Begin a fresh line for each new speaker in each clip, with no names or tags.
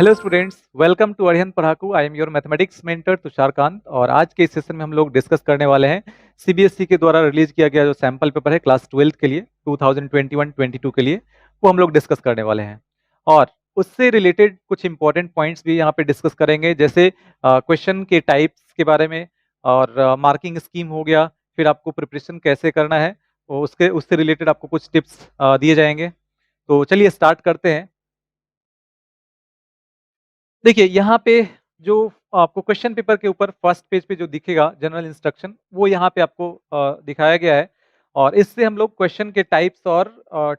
Hello students, welcome to Arihant Padhaku. I am your mathematics mentor Tushar Kant. और आज के इस सेशन में हम लोग डिस्कस करने वाले हैं सीबीएसई के द्वारा रिलीज किया गया जो सैंपल पेपर है क्लास 12 के लिए 2021-22 के लिए, वो हम लोग डिस्कस करने वाले हैं। और उससे रिलेटेड कुछ इंपॉर्टेंट पॉइंट्स भी यहाँ पे डिस्कस करेंगे, जैसे क्वेश्चन के टाइप्स के बारे में और मार्किंग स्कीम हो गया, फिर आपको प्रिपरेशन कैसे करना है, वो उससे रिलेटेड आपको कुछ टिप्स दिए जाएंगे। तो चलिए स्टार्ट करते हैं। देखिए यहाँ पे जो आपको क्वेश्चन पेपर के ऊपर फर्स्ट पेज पे जो दिखेगा जनरल इंस्ट्रक्शन, वो यहाँ पे आपको दिखाया गया है। और इससे हम लोग क्वेश्चन के टाइप्स और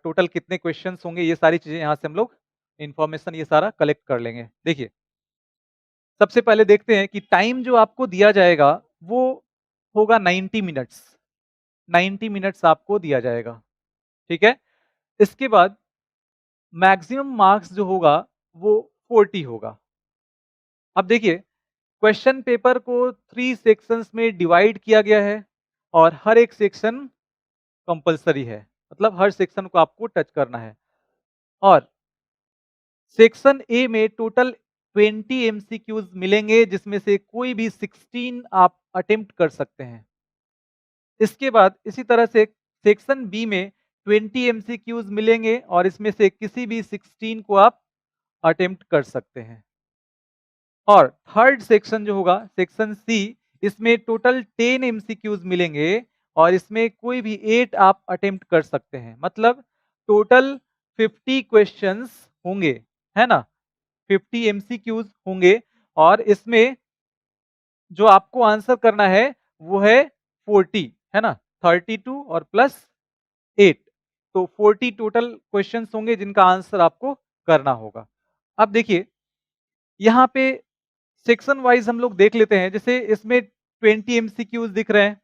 टोटल कितने क्वेश्चंस होंगे, ये सारी चीजें यहाँ से हम लोग इंफॉर्मेशन ये सारा कलेक्ट कर लेंगे। देखिए सबसे पहले देखते हैं कि टाइम जो आपको दिया जाएगा वो होगा 90 मिनट्स। 90 मिनट्स आपको दिया जाएगा, ठीक है। इसके बाद मैक्सिमम मार्क्स जो होगा वो 40 होगा। अब देखिए क्वेश्चन पेपर को 3 सेक्शंस में डिवाइड किया गया है और हर एक सेक्शन कंपलसरी है, मतलब हर सेक्शन को आपको टच करना है। और सेक्शन ए में टोटल 20 एमसीक्यूज मिलेंगे, जिसमें से कोई भी 16 आप अटेम्प्ट कर सकते हैं। इसके बाद इसी तरह से सेक्शन बी में 20 एमसीक्यूज मिलेंगे और इसमें से किसी भी 16 को आप अटेम्प्ट कर सकते हैं। और थर्ड सेक्शन जो होगा सेक्शन सी, इसमें टोटल 10 एमसीक्यूज मिलेंगे और इसमें कोई भी 8 आप अटेम्प्ट कर सकते हैं, मतलब टोटल 50 क्वेश्चंस होंगे, है ना। 50 एमसीक्यूज होंगे और इसमें जो आपको आंसर करना है वो है 40, है ना। 32 और प्लस 8, तो 40 टोटल क्वेश्चंस होंगे जिनका आंसर आपको करना होगा। अब देखिए यहाँ पे सेक्शन वाइज हम लोग देख लेते हैं। जैसे इसमें 20 एमसीक्यूज दिख रहे हैं,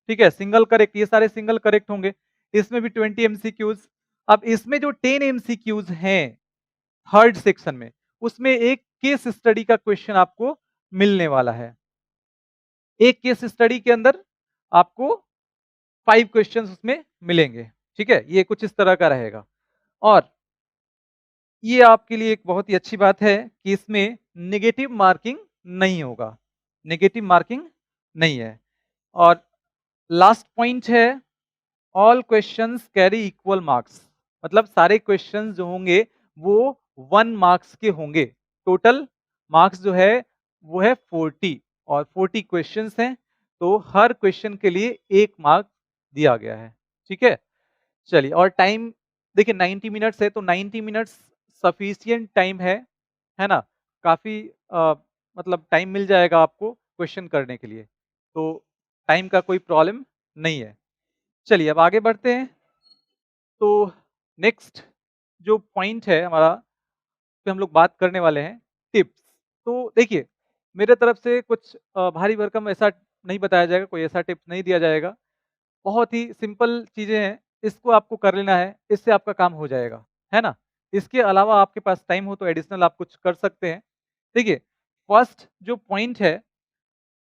ठीक है, सिंगल करेक्ट, ये सारे सिंगल करेक्ट होंगे। इसमें भी 20 एमसीक्यूज। अब इसमें जो 10 एमसीक्यूज हैं थर्ड सेक्शन में, उसमें एक केस स्टडी का क्वेश्चन आपको मिलने वाला है। एक केस स्टडी के अंदर आपको 5 क्वेश्चंस उसमें मिलेंगे, ठीक है। ये कुछ इस तरह का रहेगा। और ये आपके लिए एक बहुत ही अच्छी बात है कि इसमें नेगेटिव मार्किंग नहीं होगा, नेगेटिव मार्किंग नहीं है। और लास्ट पॉइंट है, all questions carry equal marks, मतलब सारे क्वेश्चंस जो होंगे वो 1 मार्क्स के होंगे। टोटल मार्क्स जो है वो है 40 और 40 क्वेश्चंस हैं, तो हर क्वेश्चन के लिए 1 मार्क दिया गया है, ठीक है। चलिए, और टाइम देखिए 90 मिनट्स है, तो 90 मिनट्स सफिशियंट टाइम है ना। काफी मतलब टाइम मिल जाएगा आपको क्वेश्चन करने के लिए, तो टाइम का कोई प्रॉब्लम नहीं है। चलिए अब आगे बढ़ते हैं। तो नेक्स्ट जो पॉइंट है हमारा, पे हम लोग बात करने वाले हैं टिप्स। तो देखिए मेरे तरफ से कुछ भारी भरकम ऐसा नहीं बताया जाएगा, कोई ऐसा टिप्स नहीं दिया जाएगा। बहुत ही सिंपल चीजें हैं, इसको आपको कर लेना है, इससे आपका काम हो जाएगा, है ना। इसके अलावा आपके पास टाइम हो तो एडिशनल आप कुछ कर सकते हैं। देखिए फर्स्ट जो पॉइंट है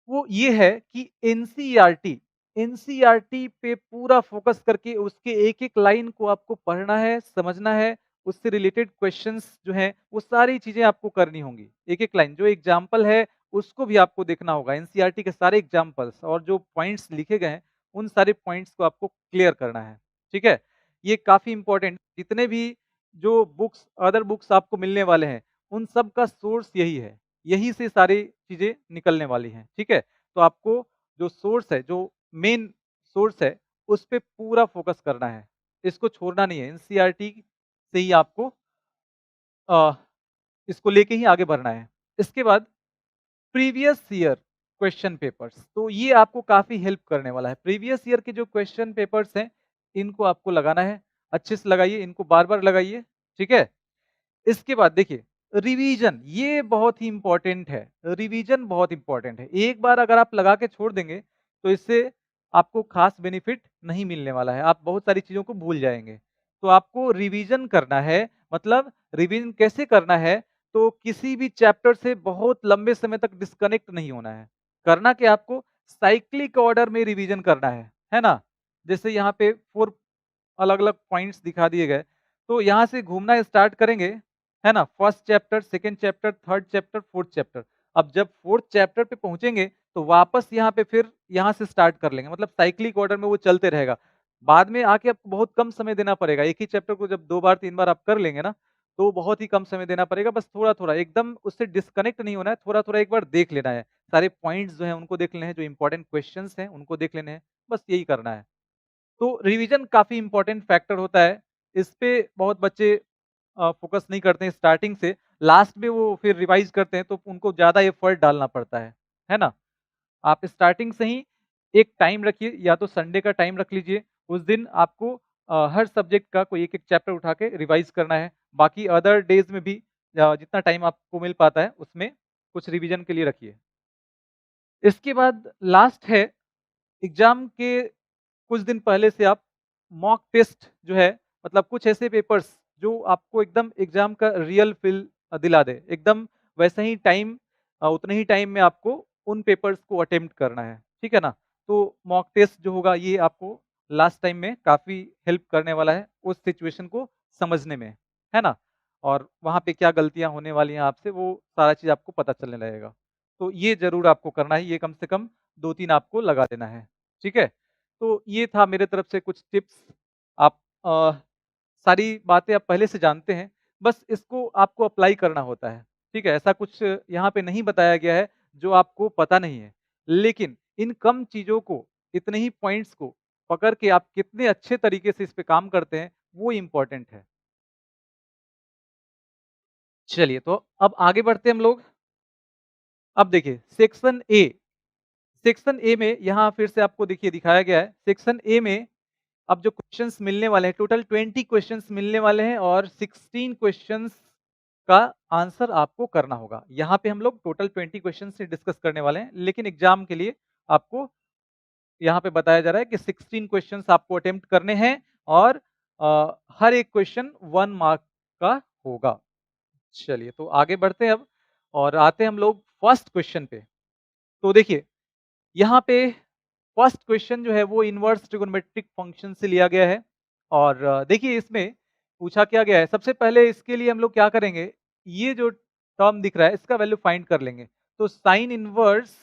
वो ये है कि एनसीईआरटी, एनसीईआरटी पे पूरा फोकस करके उसके एक एक लाइन को आपको पढ़ना है, समझना है। उससे रिलेटेड क्वेश्चंस जो हैं वो सारी चीजें आपको करनी होंगी। एक एक लाइन जो एग्जाम्पल है उसको भी आपको देखना होगा, एनसीईआरटी के सारे एग्जाम्पल्स और जो पॉइंट्स लिखे गए हैं उन सारे पॉइंट्स को आपको क्लियर करना है, ठीक है। ये काफी इंपॉर्टेंट, जितने भी जो बुक्स अदर बुक्स आपको मिलने वाले हैं उन सब का सोर्स यही है, यही से सारी चीजें निकलने वाली हैं, ठीक है। तो आपको जो सोर्स है, जो मेन सोर्स है, उस पे पूरा फोकस करना है, इसको छोड़ना नहीं है। एनसीईआरटी से ही आपको अ, इसको लेके ही आगे बढ़ना है। इसके बाद प्रीवियस ईयर क्वेश्चन पेपर्स, तो ये आपको काफी हेल्प करने वाला है। प्रीवियस ईयर के जो क्वेश्चन पेपर्स हैं इनको आपको लगाना है, अच्छे से लगाइए, इनको बार बार लगाइए, ठीक है। इसके बाद देखिए रिवीजन, ये बहुत ही इंपॉर्टेंट है। रिवीजन बहुत इंपॉर्टेंट है, एक बार अगर आप लगा के छोड़ देंगे तो इससे आपको खास बेनिफिट नहीं मिलने वाला है, आप बहुत सारी चीजों को भूल जाएंगे। तो आपको रिवीजन करना है, मतलब रिवीजन कैसे करना है, तो किसी भी चैप्टर से बहुत लंबे समय तक डिस्कनेक्ट नहीं होना है। करना कि आपको साइक्लिक ऑर्डर में रिवीजन करना है ना। जैसे यहाँ पे 4 अलग अलग पॉइंट्स दिखा दिए गए, तो यहाँ से घूमना स्टार्ट करेंगे, है ना? First chapter, second chapter, third chapter, fourth chapter. अब जब फोर्थ चैप्टर पे पहुँचेंगे, तो वापस यहाँ पे फिर यहाँ से स्टार्ट कर लेंगे, मतलब साइक्लिक ऑर्डर में वो चलते रहेगा। बाद में आके आपको बहुत कम समय देना पड़ेगा, एक ही चैप्टर को जब 2 बार 3 बार आप कर लेंगे ना, तो बहुत ही कम समय देना पड़ेगा, बस थोड़ा-थोड़ा एकदम उससे डिस्कनेक्ट नहीं होना है, थोड़ा-थोड़ा एक बार देख लेना है। सारे पॉइंट्स जो हैं उनको देख लेने हैं, जो इम्पोर्टेंट क्वेश्चन्स हैं उनको देख लेने हैं, बस यही करना है। तो रिवीजन काफ़ी इम्पोर्टेंट फैक्टर होता है, इस पे बहुत बच्चे फ़ोकस नहीं करते हैं स्टार्टिंग से, लास्ट में वो फिर रिवाइज़ करते हैं तो उनको ज़्यादा एफर्ट डालना पड़ता है ना? आप स्टार्टिंग से ही एक टाइम रखिए, या तो संडे का टाइम रख लीजिए, उस दिन आपको हर सब्जेक्ट का कोई एक-एक चैप्टर उठा के रिवाइज़ करना है। बाकी अदर डेज़ में भी जितना टाइम आपको मिल पाता है, उसमें कुछ रिवीजन के लिए रखिए। इसके बाद लास्ट है, एग्ज़ाम के कुछ दिन पहले से आप मॉक टेस्ट जो है, मतलब कुछ ऐसे पेपर्स जो आपको एकदम एग्ज़ाम का रियल फ़ील दिला दे। एकदम वैसा ही टाइम उतने ही टाइम में आपको उन पेपर्स को अटेम्प्ट करना है, ठीक है ना? तो मॉक टेस्ट जो होगा ये आपको लास्ट टाइम में काफ़ी हेल्प करने वाला है, उस सिचुएशन को समझने में, है ना? और वहाँ पे क्या गलतियाँ होने वाली हैं आपसे, वो सारा चीज़ आपको पता चलने लगेगा। तो ये ज़रूर आपको करना है, ये कम से कम 2-3 आपको लगा देना है, ठीक है? तो ये था मेरे तरफ से कुछ टिप्स। आप सारी बातें आप पहले से जानते हैं, बस इसको आपको अप्लाई करना होता है, ठीक है? ऐसा कुछ यहाँ पे नहीं बताया गया है जो आपको पता नहीं है। लेकिन इन कम चीज़ों को, इतने ही पॉइंट्स को पकड़ के आप कितने अच्छे तरीके से इस पे काम करते हैं, वो इम्पोर्टेंट है। चलिए, तो अब आगे बढ़ते हैं हम लोग। अब देखिए सेक्शन ए में यहाँ फिर से आपको देखिए दिखाया गया है। सेक्शन ए में अब जो क्वेश्चंस मिलने वाले हैं, टोटल 20 क्वेश्चंस मिलने वाले हैं और 16 क्वेश्चंस का आंसर आपको करना होगा। यहाँ पे हम लोग टोटल 20 क्वेश्चन से डिस्कस करने वाले हैं, लेकिन एग्जाम के लिए आपको यहाँ पे बताया जा रहा है कि 16 क्वेश्चंस आपको अटेम्प्ट करने हैं और हर एक क्वेश्चन 1 मार्क का होगा। चलिए, तो आगे बढ़ते हैं अब और आते हैं हम लोग फर्स्ट क्वेश्चन पे। तो देखिए, यहाँ पे फर्स्ट क्वेश्चन जो है वो इनवर्स ट्रिगोनोमेट्रिक फंक्शन से लिया गया है और देखिए इसमें पूछा क्या गया है। सबसे पहले इसके लिए हम लोग क्या करेंगे, ये जो टर्म दिख रहा है इसका वैल्यू फाइंड कर लेंगे। तो साइन इनवर्स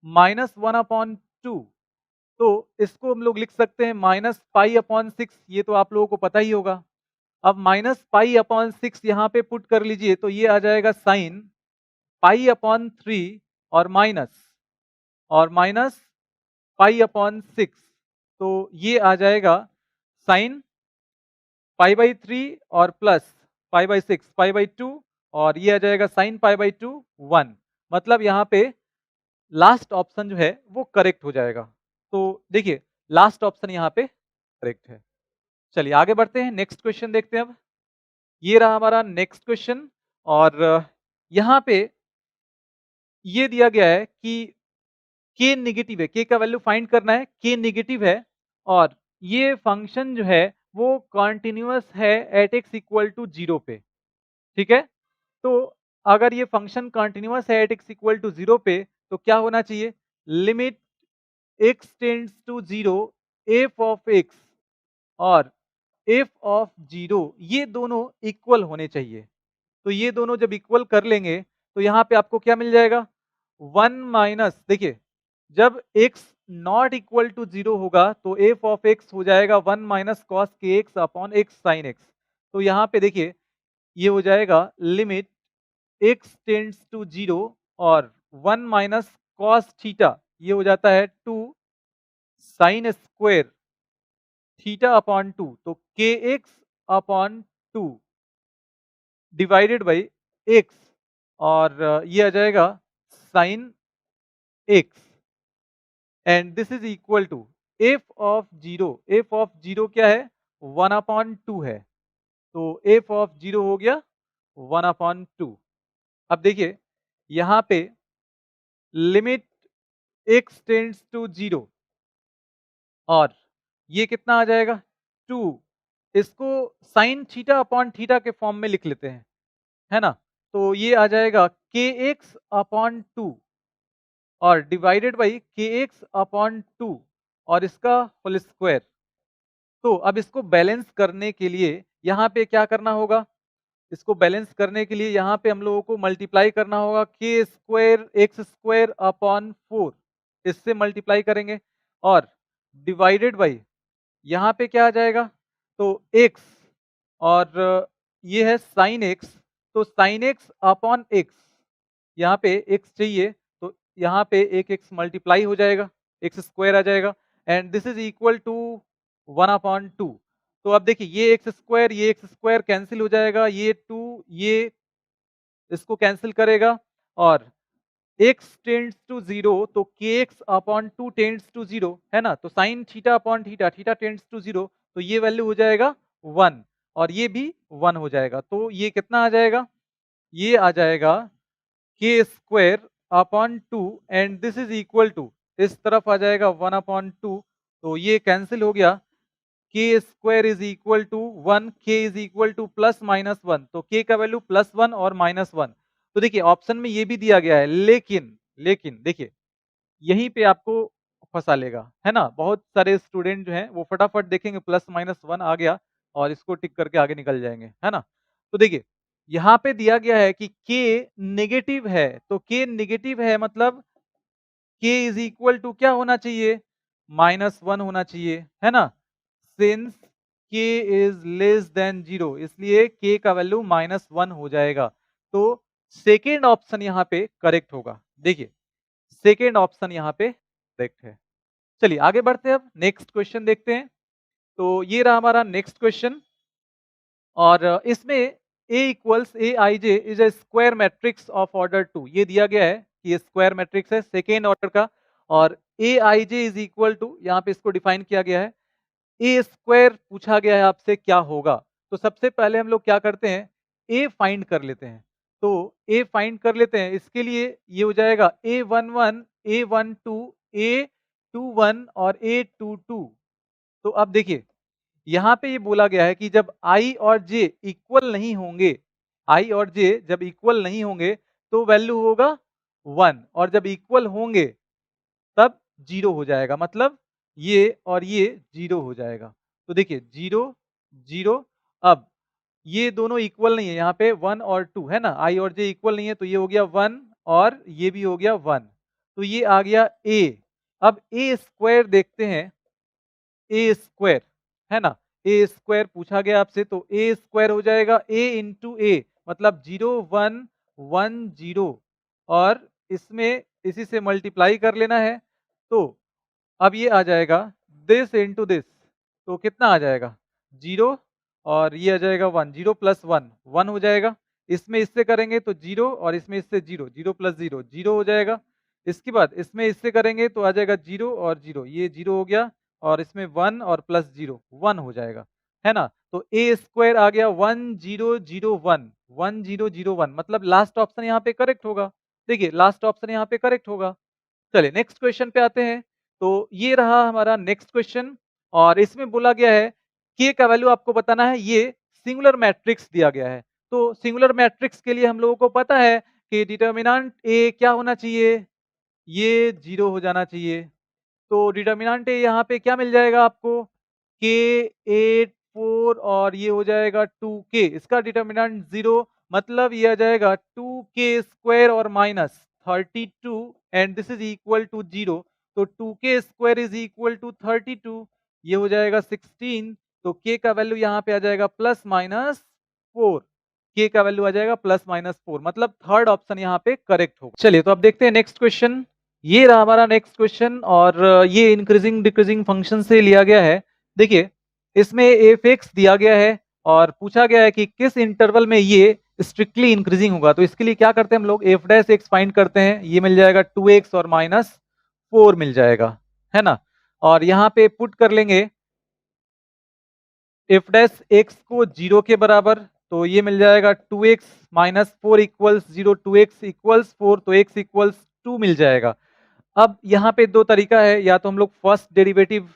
-1/2, तो इसको हम लोग लिख सकते हैं -पाई/6। ये तो आप लोगों को पता ही होगा। अब -पाई/6 यहाँ पे पुट कर लीजिए, तो ये आ जाएगा साइन पाई/3 और माइनस पाई/6, तो ये आ जाएगा साइन पाई/3 और प्लस पाई/6 पाई/2, और ये आ जाएगा साइन पाई/2 1। मतलब यहाँ पे लास्ट ऑप्शन जो है वो करेक्ट हो जाएगा। तो देखिए, लास्ट ऑप्शन यहाँ पे करेक्ट है। चलिए आगे बढ़ते हैं, नेक्स्ट क्वेश्चन देखते हैं अब। ये रहा हमारा नेक्स्ट क्वेश्चन और यहाँ पे ये दिया गया है कि के नेगेटिव है, के का वैल्यू फाइंड करना है, के नेगेटिव है और ये फंक्शन जो है वो कॉन्टिन्यूअस है एट एक्स इक्वल टू 0 पे, ठीक है? तो अगर ये फंक्शन कॉन्टिन्यूअस है एट एक्स इक्वल टू 0 पे, तो क्या होना चाहिए? Limit x tends to 0 f of x और एफ ऑफ 0 ये दोनों इक्वल होने चाहिए। तो ये दोनों जब इक्वल कर लेंगे, तो यहाँ पे आपको क्या मिल जाएगा? 1 माइनस, देखिए जब x नॉट इक्वल टू 0 होगा तो एफ ऑफ x हो जाएगा 1 माइनस कॉस के x upon x sine x. तो यहाँ पे देखिए ये हो जाएगा लिमिट x टेंड्स टू 0 और 1 माइनस कॉस थीटा, ये हो जाता है 2 साइन स्क्वायर थीटा अपॉन 2, तो के x upon 2 divided by x और ये आ जाएगा sine x and this is equal to f of 0। F of 0 क्या है? 1/2 है, तो एफ ऑफ 0 हो गया 1/2। अब देखिए यहाँ पे लिमिट x टेंड्स टू 0 और ये कितना आ जाएगा? 2। इसको साइन थीटा अपॉन थीटा के फॉर्म में लिख लेते हैं, है ना? तो ये आ जाएगा के एक्स अपॉन 2 और डिवाइडेड बाई के एक्स अपॉन 2 और इसका होल स्क्वायर। तो अब इसको बैलेंस करने के लिए यहाँ पे क्या करना होगा? इसको बैलेंस करने के लिए यहाँ पे हम लोगों को मल्टीप्लाई करना होगा के स्क्वायर एक्स स्क्वायर अपॉन 4, इससे मल्टीप्लाई करेंगे और डिवाइडेड बाई यहाँ पे क्या आ जाएगा, तो x और ये है साइन x, तो साइन x अपॉन x, यहाँ पे x चाहिए तो यहाँ पे एक x मल्टीप्लाई हो जाएगा, x स्क्वायर आ जाएगा and this is equal to 1/2। तो अब देखिए ये x स्क्वायर कैंसिल हो जाएगा, ये 2 ये इसको कैंसिल करेगा और x टेंड्स टू 0 तो kx अपॉन 2 टेंड्स टू 0 है ना, तो sine theta upon theta, theta tends to 0 तो ये वैल्यू हो जाएगा 1 और ये भी 1 हो जाएगा। तो ये कितना आ जाएगा, ये आ जाएगा के square upon 2 and this is equal to, इस तरफ आ जाएगा 1/2, तो ये कैंसिल हो गया, के स्क्वायर इज इक्वल टू 1, के is equal two plus minus 1, तो के का वैल्यू +1 और -1। तो देखिए ऑप्शन में ये भी दिया गया है, लेकिन देखिए यहीं पे आपको फंसा लेगा, है ना। बहुत सारे स्टूडेंट जो हैं वो फटाफट देखेंगे +-1 आ गया और इसको टिक करके आगे निकल जाएंगे, है ना। तो देखिए यहाँ पे दिया गया है कि के नेगेटिव है, तो के नेगेटिव है मतलब के इज इक्वल टू क्या होना चाहिए, -1 होना चाहिए, है ना। Since k is less than 0 इसलिए k का वैल्यू -1 हो जाएगा। तो सेकेंड ऑप्शन यहाँ पे करेक्ट होगा। देखिए सेकेंड ऑप्शन यहाँ पे करेक्ट है। चलिए आगे बढ़ते हैं, अब नेक्स्ट क्वेश्चन देखते हैं। तो ये रहा हमारा नेक्स्ट क्वेश्चन और इसमें a equals a I J is a square matrix of order 2, ये दिया गया है कि ये स्क्वायर मैट्रिक्स है सेकेंड ऑर्डर का और ए आई जे इज इक्वल टू, यहाँ पे इसको डिफाइन किया गया है, ए स्क्वायर पूछा गया है आपसे क्या होगा। तो सबसे पहले हम लोग क्या करते हैं, ए फाइंड कर लेते हैं। तो ए फाइंड कर लेते हैं, इसके लिए ये हो जाएगा A11, A12, A21 और A22। तो अब देखिए यहाँ पे ये बोला गया है कि जब i और j इक्वल नहीं होंगे, i और j जब इक्वल नहीं होंगे तो वैल्यू होगा 1 और जब इक्वल होंगे तब 0 हो जाएगा, मतलब ये और ये 0 हो जाएगा। तो देखिए 0 0, अब ये दोनों इक्वल नहीं है, यहाँ पे 1 और 2 है ना, i और j इक्वल नहीं है तो ये हो गया 1 और ये भी हो गया 1, तो ये आ गया a। अब a स्क्वायर देखते हैं, ए स्क्वायर है ना, ए स्क्वायर पूछा गया आपसे तो ए स्क्वायर हो जाएगा ए इंटू ए, मतलब 0 1 1 0 और इसमें इसी से मल्टीप्लाई कर लेना है। तो अब ये आ जाएगा दिस इंटू दिस, तो कितना आ जाएगा 0 और ये आ जाएगा 1, 0 + 1 1 हो जाएगा। इसमें इससे करेंगे तो 0 और इसमें इससे 0, 0 + 0 0 हो जाएगा। इसके बाद इसमें इससे करेंगे तो आ जाएगा 0 और 0, ये 0 हो गया और इसमें 1 और प्लस 0 1 हो जाएगा, है ना। तो ए स्क्वायर आ गया 1 0 0 1 1 0 0 1, मतलब लास्ट ऑप्शन यहाँ पे करेक्ट होगा। देखिए लास्ट ऑप्शन यहाँ पे करेक्ट होगा। चलिए नेक्स्ट क्वेश्चन पे आते हैं। तो ये रहा हमारा नेक्स्ट क्वेश्चन और इसमें बोला गया है k का वैल्यू आपको बताना है, ये सिंगुलर मैट्रिक्स दिया गया है। तो सिंगुलर मैट्रिक्स के लिए हम लोगों को पता है कि डिटर्मिनेंट a क्या होना चाहिए, ये 0 हो जाना चाहिए। तो डिटर्मिनेंट ए यहाँ पे क्या मिल जाएगा आपको, k 8 4 और ये हो जाएगा 2k, इसका डिटर्मिनेंट 0, मतलब ये आ जाएगा 2k स्क्वायर और -32 and this is equal to 0। तो 2k square is equal to 32, ये हो जाएगा 16, तो k का वैल्यू यहाँ पे आ जाएगा +-4, k का वैल्यू आ जाएगा +-4, मतलब थर्ड ऑप्शन यहाँ पे करेक्ट होगा। चलिए तो अब देखते हैं नेक्स्ट क्वेश्चन। ये रहा हमारा नेक्स्ट क्वेश्चन और ये इंक्रीजिंग डिक्रीजिंग फंक्शन से लिया गया है। देखिए इसमें f(x) दिया गया है और पूछा गया है कि किस इंटरवल में ये स्ट्रिक्टली इंक्रीजिंग होगा। तो इसके लिए क्या करते हैं हम लोग, f(x) फाइंड करते हैं, ये मिल जाएगा 2x और -4 मिल जाएगा, है ना। और यहाँ पे पुट कर लेंगे f(x) को 0 के बराबर, तो ये मिल जाएगा 2x - 4 = 0, 2x = 4 तो x = 2 मिल जाएगा। अब यहाँ पे दो तरीका है, या तो हम लोग फर्स्ट डेरिवेटिव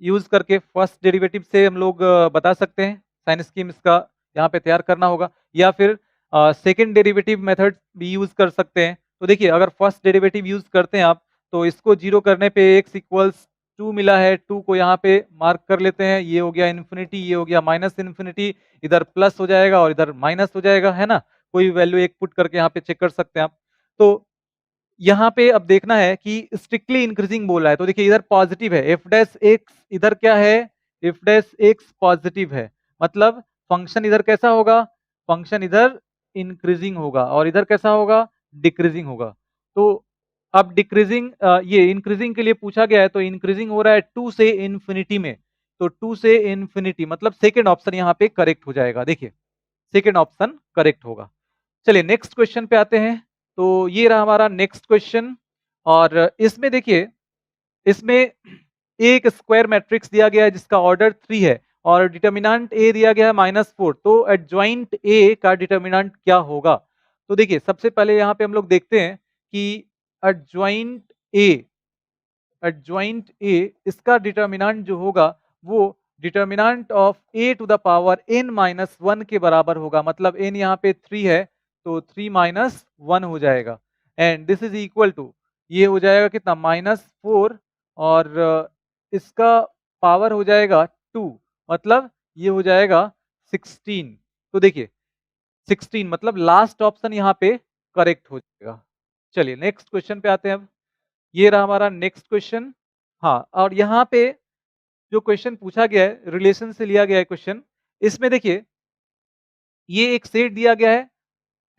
यूज करके फर्स्ट डेरिवेटिव से हम लोग बता सकते हैं, साइन स्कीम इसका यहाँ पे तैयार करना होगा, या फिर सेकंड डेरिवेटिव मेथड भी यूज कर सकते हैं। तो देखिए अगर फर्स्ट डेरिवेटिव यूज करते हैं आप तो इसको 0 करने पे x = -2 मिला है, 2 को यहाँ पे मार्क कर लेते हैं, ये हो गया इन्फिनिटी, ये हो गया माइनस इन्फिनिटी, इधर प्लस हो जाएगा और इधर माइनस हो जाएगा, है ना? कोई वैल्यू एक पुट करके यहाँ पे चेक कर सकते हैं आप। तो यहाँ पे अब देखना है कि स्ट्रिक्टली इंक्रीजिंग बोल रहा है, तो देखिए इधर पॉजिटिव है, एफ डैश एक्स इधर क्या है, एफ डैश एक्स पॉजिटिव है, मतलब फंक्शन इधर कैसा होगा, फंक्शन इधर इंक्रीजिंग होगा और इधर कैसा होगा, डिक्रीजिंग होगा। तो अब डिक्रीजिंग ये इंक्रीजिंग के लिए पूछा गया है, तो इंक्रीजिंग हो रहा है 2 से इन्फिनिटी में, तो 2 से इन्फिनिटी मतलब सेकेंड ऑप्शन यहाँ पे करेक्ट हो जाएगा। देखिए सेकेंड ऑप्शन करेक्ट होगा। चलिए नेक्स्ट क्वेश्चन पे आते हैं। तो ये रहा हमारा नेक्स्ट क्वेश्चन और इसमें देखिए, इसमें एक स्क्वायर मैट्रिक्स दिया गया है जिसका ऑर्डर 3 है और डिटर्मिनेंट ए दिया गया है -4, तो एडजॉइंट ए का डिटर्मिनेंट क्या होगा? तो देखिए सबसे पहले यहाँ पे हम लोग देखते हैं कि एडजॉइंट ए, एडजॉइंट ए इसका डिटर्मिनेंट जो होगा वो determinant of A to the power n minus 1 के बराबर होगा, मतलब n यहाँ पे 3 है तो 3 माइनस 1 हो जाएगा and this is equal to, ये हो जाएगा कितना, -4 और इसका पावर हो जाएगा 2, मतलब ये हो जाएगा 16। तो देखिए 16 मतलब लास्ट ऑप्शन यहाँ पे करेक्ट हो जाएगा। चलिए नेक्स्ट क्वेश्चन पे आते हैं अब। ये रहा हमारा नेक्स्ट क्वेश्चन। हाँ, और यहाँ पे जो क्वेश्चन पूछा गया है, रिलेशन से लिया गया है क्वेश्चन। इसमें देखिए ये एक सेट दिया गया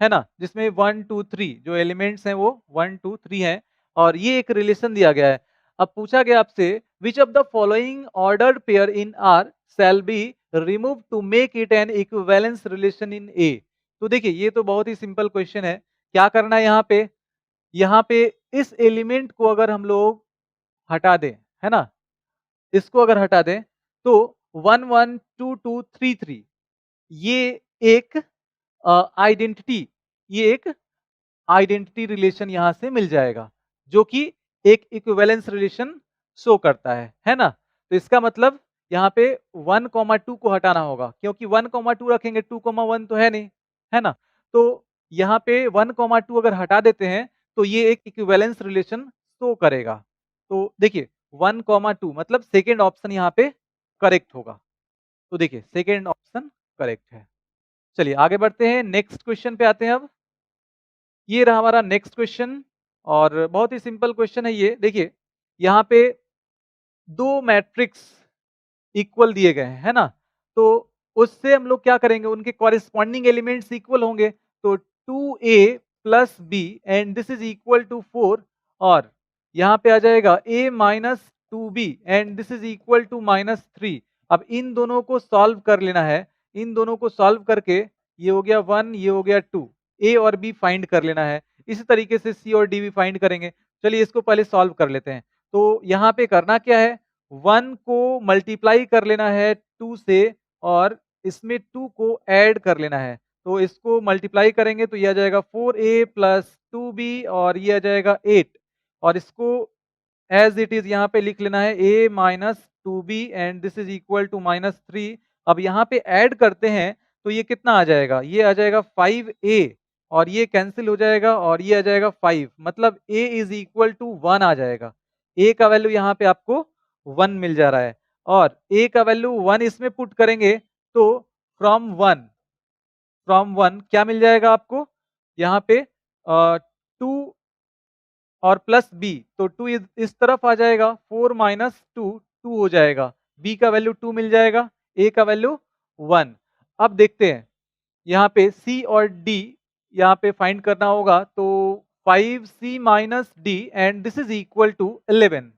है ना? जिसमें 1 2 3 जो एलिमेंट्स हैं वो 1 2 3 हैं और ये एक रिलेशन दिया गया है। अब पूछा गया आपसे which of the following ordered pair in are shall be remove to make it an equivalence relation in A. तो देखिए ये तो बहुत ही सिंपल क्वेश्चन है। क्या करना है यहाँ पे? यहाँ पे इस एलिमेंट को अगर हम लोग हटा दें, है ना, इसको अगर हटा दें तो 1 1 2 2 3 3 ये एक आइडेंटिटी, ये एक आइडेंटिटी रिलेशन यहां से मिल जाएगा जो कि एक इक्विवेलेंस रिलेशन शो करता है ना? तो इसका मतलब यहाँ पे 1, 2 को हटाना होगा क्योंकि 1, 2 रखेंगे 2, 1 तो है नहीं, है ना? तो यहाँ पे 1, 2 अगर हटा देते हैं तो ये एक इक्विवेलेंस रिलेशन शो करेगा। तो देखिए 1, 2 मतलब सेकेंड ऑप्शन यहाँ पे करेक्ट होगा। तो देखिए सेकेंड ऑप्शन करेक्ट है। चलिए आगे बढ़ते हैं, नेक्स्ट क्वेश्चन पे आते हैं अब। ये रहा हमारा नेक्स्ट क्वेश्चन और बहुत ही सिंपल क्वेश्चन है ये। देखिए यहाँ पे दो मैट्रिक्स इक्वल दिए गए हैं, है ना? तो उससे हम लोग क्या करेंगे, उनके कॉरेस्पॉन्डिंग एलिमेंट्स इक्वल होंगे, तो 2a plus b and this is equal to 4 और यहाँ पे आ जाएगा a minus 2b and this is equal to -3। अब इन दोनों को सॉल्व कर लेना है, इन दोनों को सॉल्व करके ये हो गया 1, ये हो गया 2, a और b फाइंड कर लेना है। इसी तरीके से c और d भी फाइंड करेंगे। चलिए इसको पहले सॉल्व कर लेते हैं। तो यहाँ पे करना क्या है, 1 को मल्टीप्लाई कर लेना है 2 से और इसमें 2 को ऐड कर लेना है। तो इसको मल्टीप्लाई करेंगे तो ये आ जाएगा 4a प्लस 2b और ये आ जाएगा 8 और इसको एज इट इज यहाँ पे लिख लेना है a minus 2b and this is equal to -3। अब यहाँ पे ऐड करते हैं तो ये कितना आ जाएगा, ये आ जाएगा 5a और ये कैंसिल हो जाएगा और ये आ जाएगा 5, मतलब a इज इक्वल टू 1 आ जाएगा। a का वैल्यू यहाँ पे आपको 1 मिल जा रहा है और a का वैल्यू 1 इसमें पुट करेंगे तो फ्रॉम 1 क्या मिल जाएगा आपको यहाँ पे 2 और प्लस b, तो 2 इस तरफ आ जाएगा, 4 माइनस 2 2 हो जाएगा, b का वैल्यू 2 मिल जाएगा, a का वैल्यू 1। अब देखते हैं यहाँ पे c और d यहाँ पे फाइंड करना होगा, तो 5c minus d and this is equal to 11,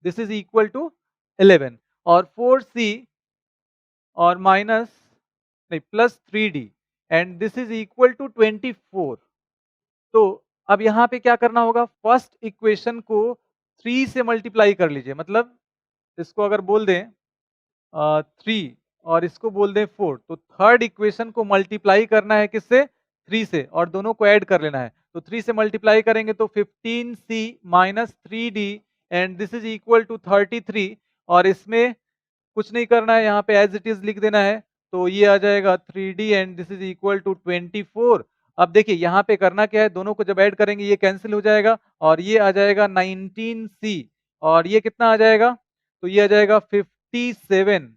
this is equal to 11 और 4c और माइनस नहीं plus 3d and this is equal to 24। तो अब यहाँ पे क्या करना होगा, फर्स्ट इक्वेशन को 3 से मल्टीप्लाई कर लीजिए, मतलब इसको अगर बोल दें 3 और इसको बोल दें 4, तो थर्ड इक्वेशन को मल्टीप्लाई करना है किससे, 3 से और दोनों को ऐड कर लेना है। तो 3 से मल्टीप्लाई करेंगे तो 15c minus 3d and this is equal to 33 और इसमें कुछ नहीं करना है, यहाँ पे एज इट इज लिख देना है, तो ये आ जाएगा 3d and this is equal to 24। अब देखिए यहाँ पे करना क्या है, दोनों को जब ऐड करेंगे ये कैंसिल हो जाएगा और ये आ जाएगा 19c और ये कितना आ जाएगा तो ये आ जाएगा 57।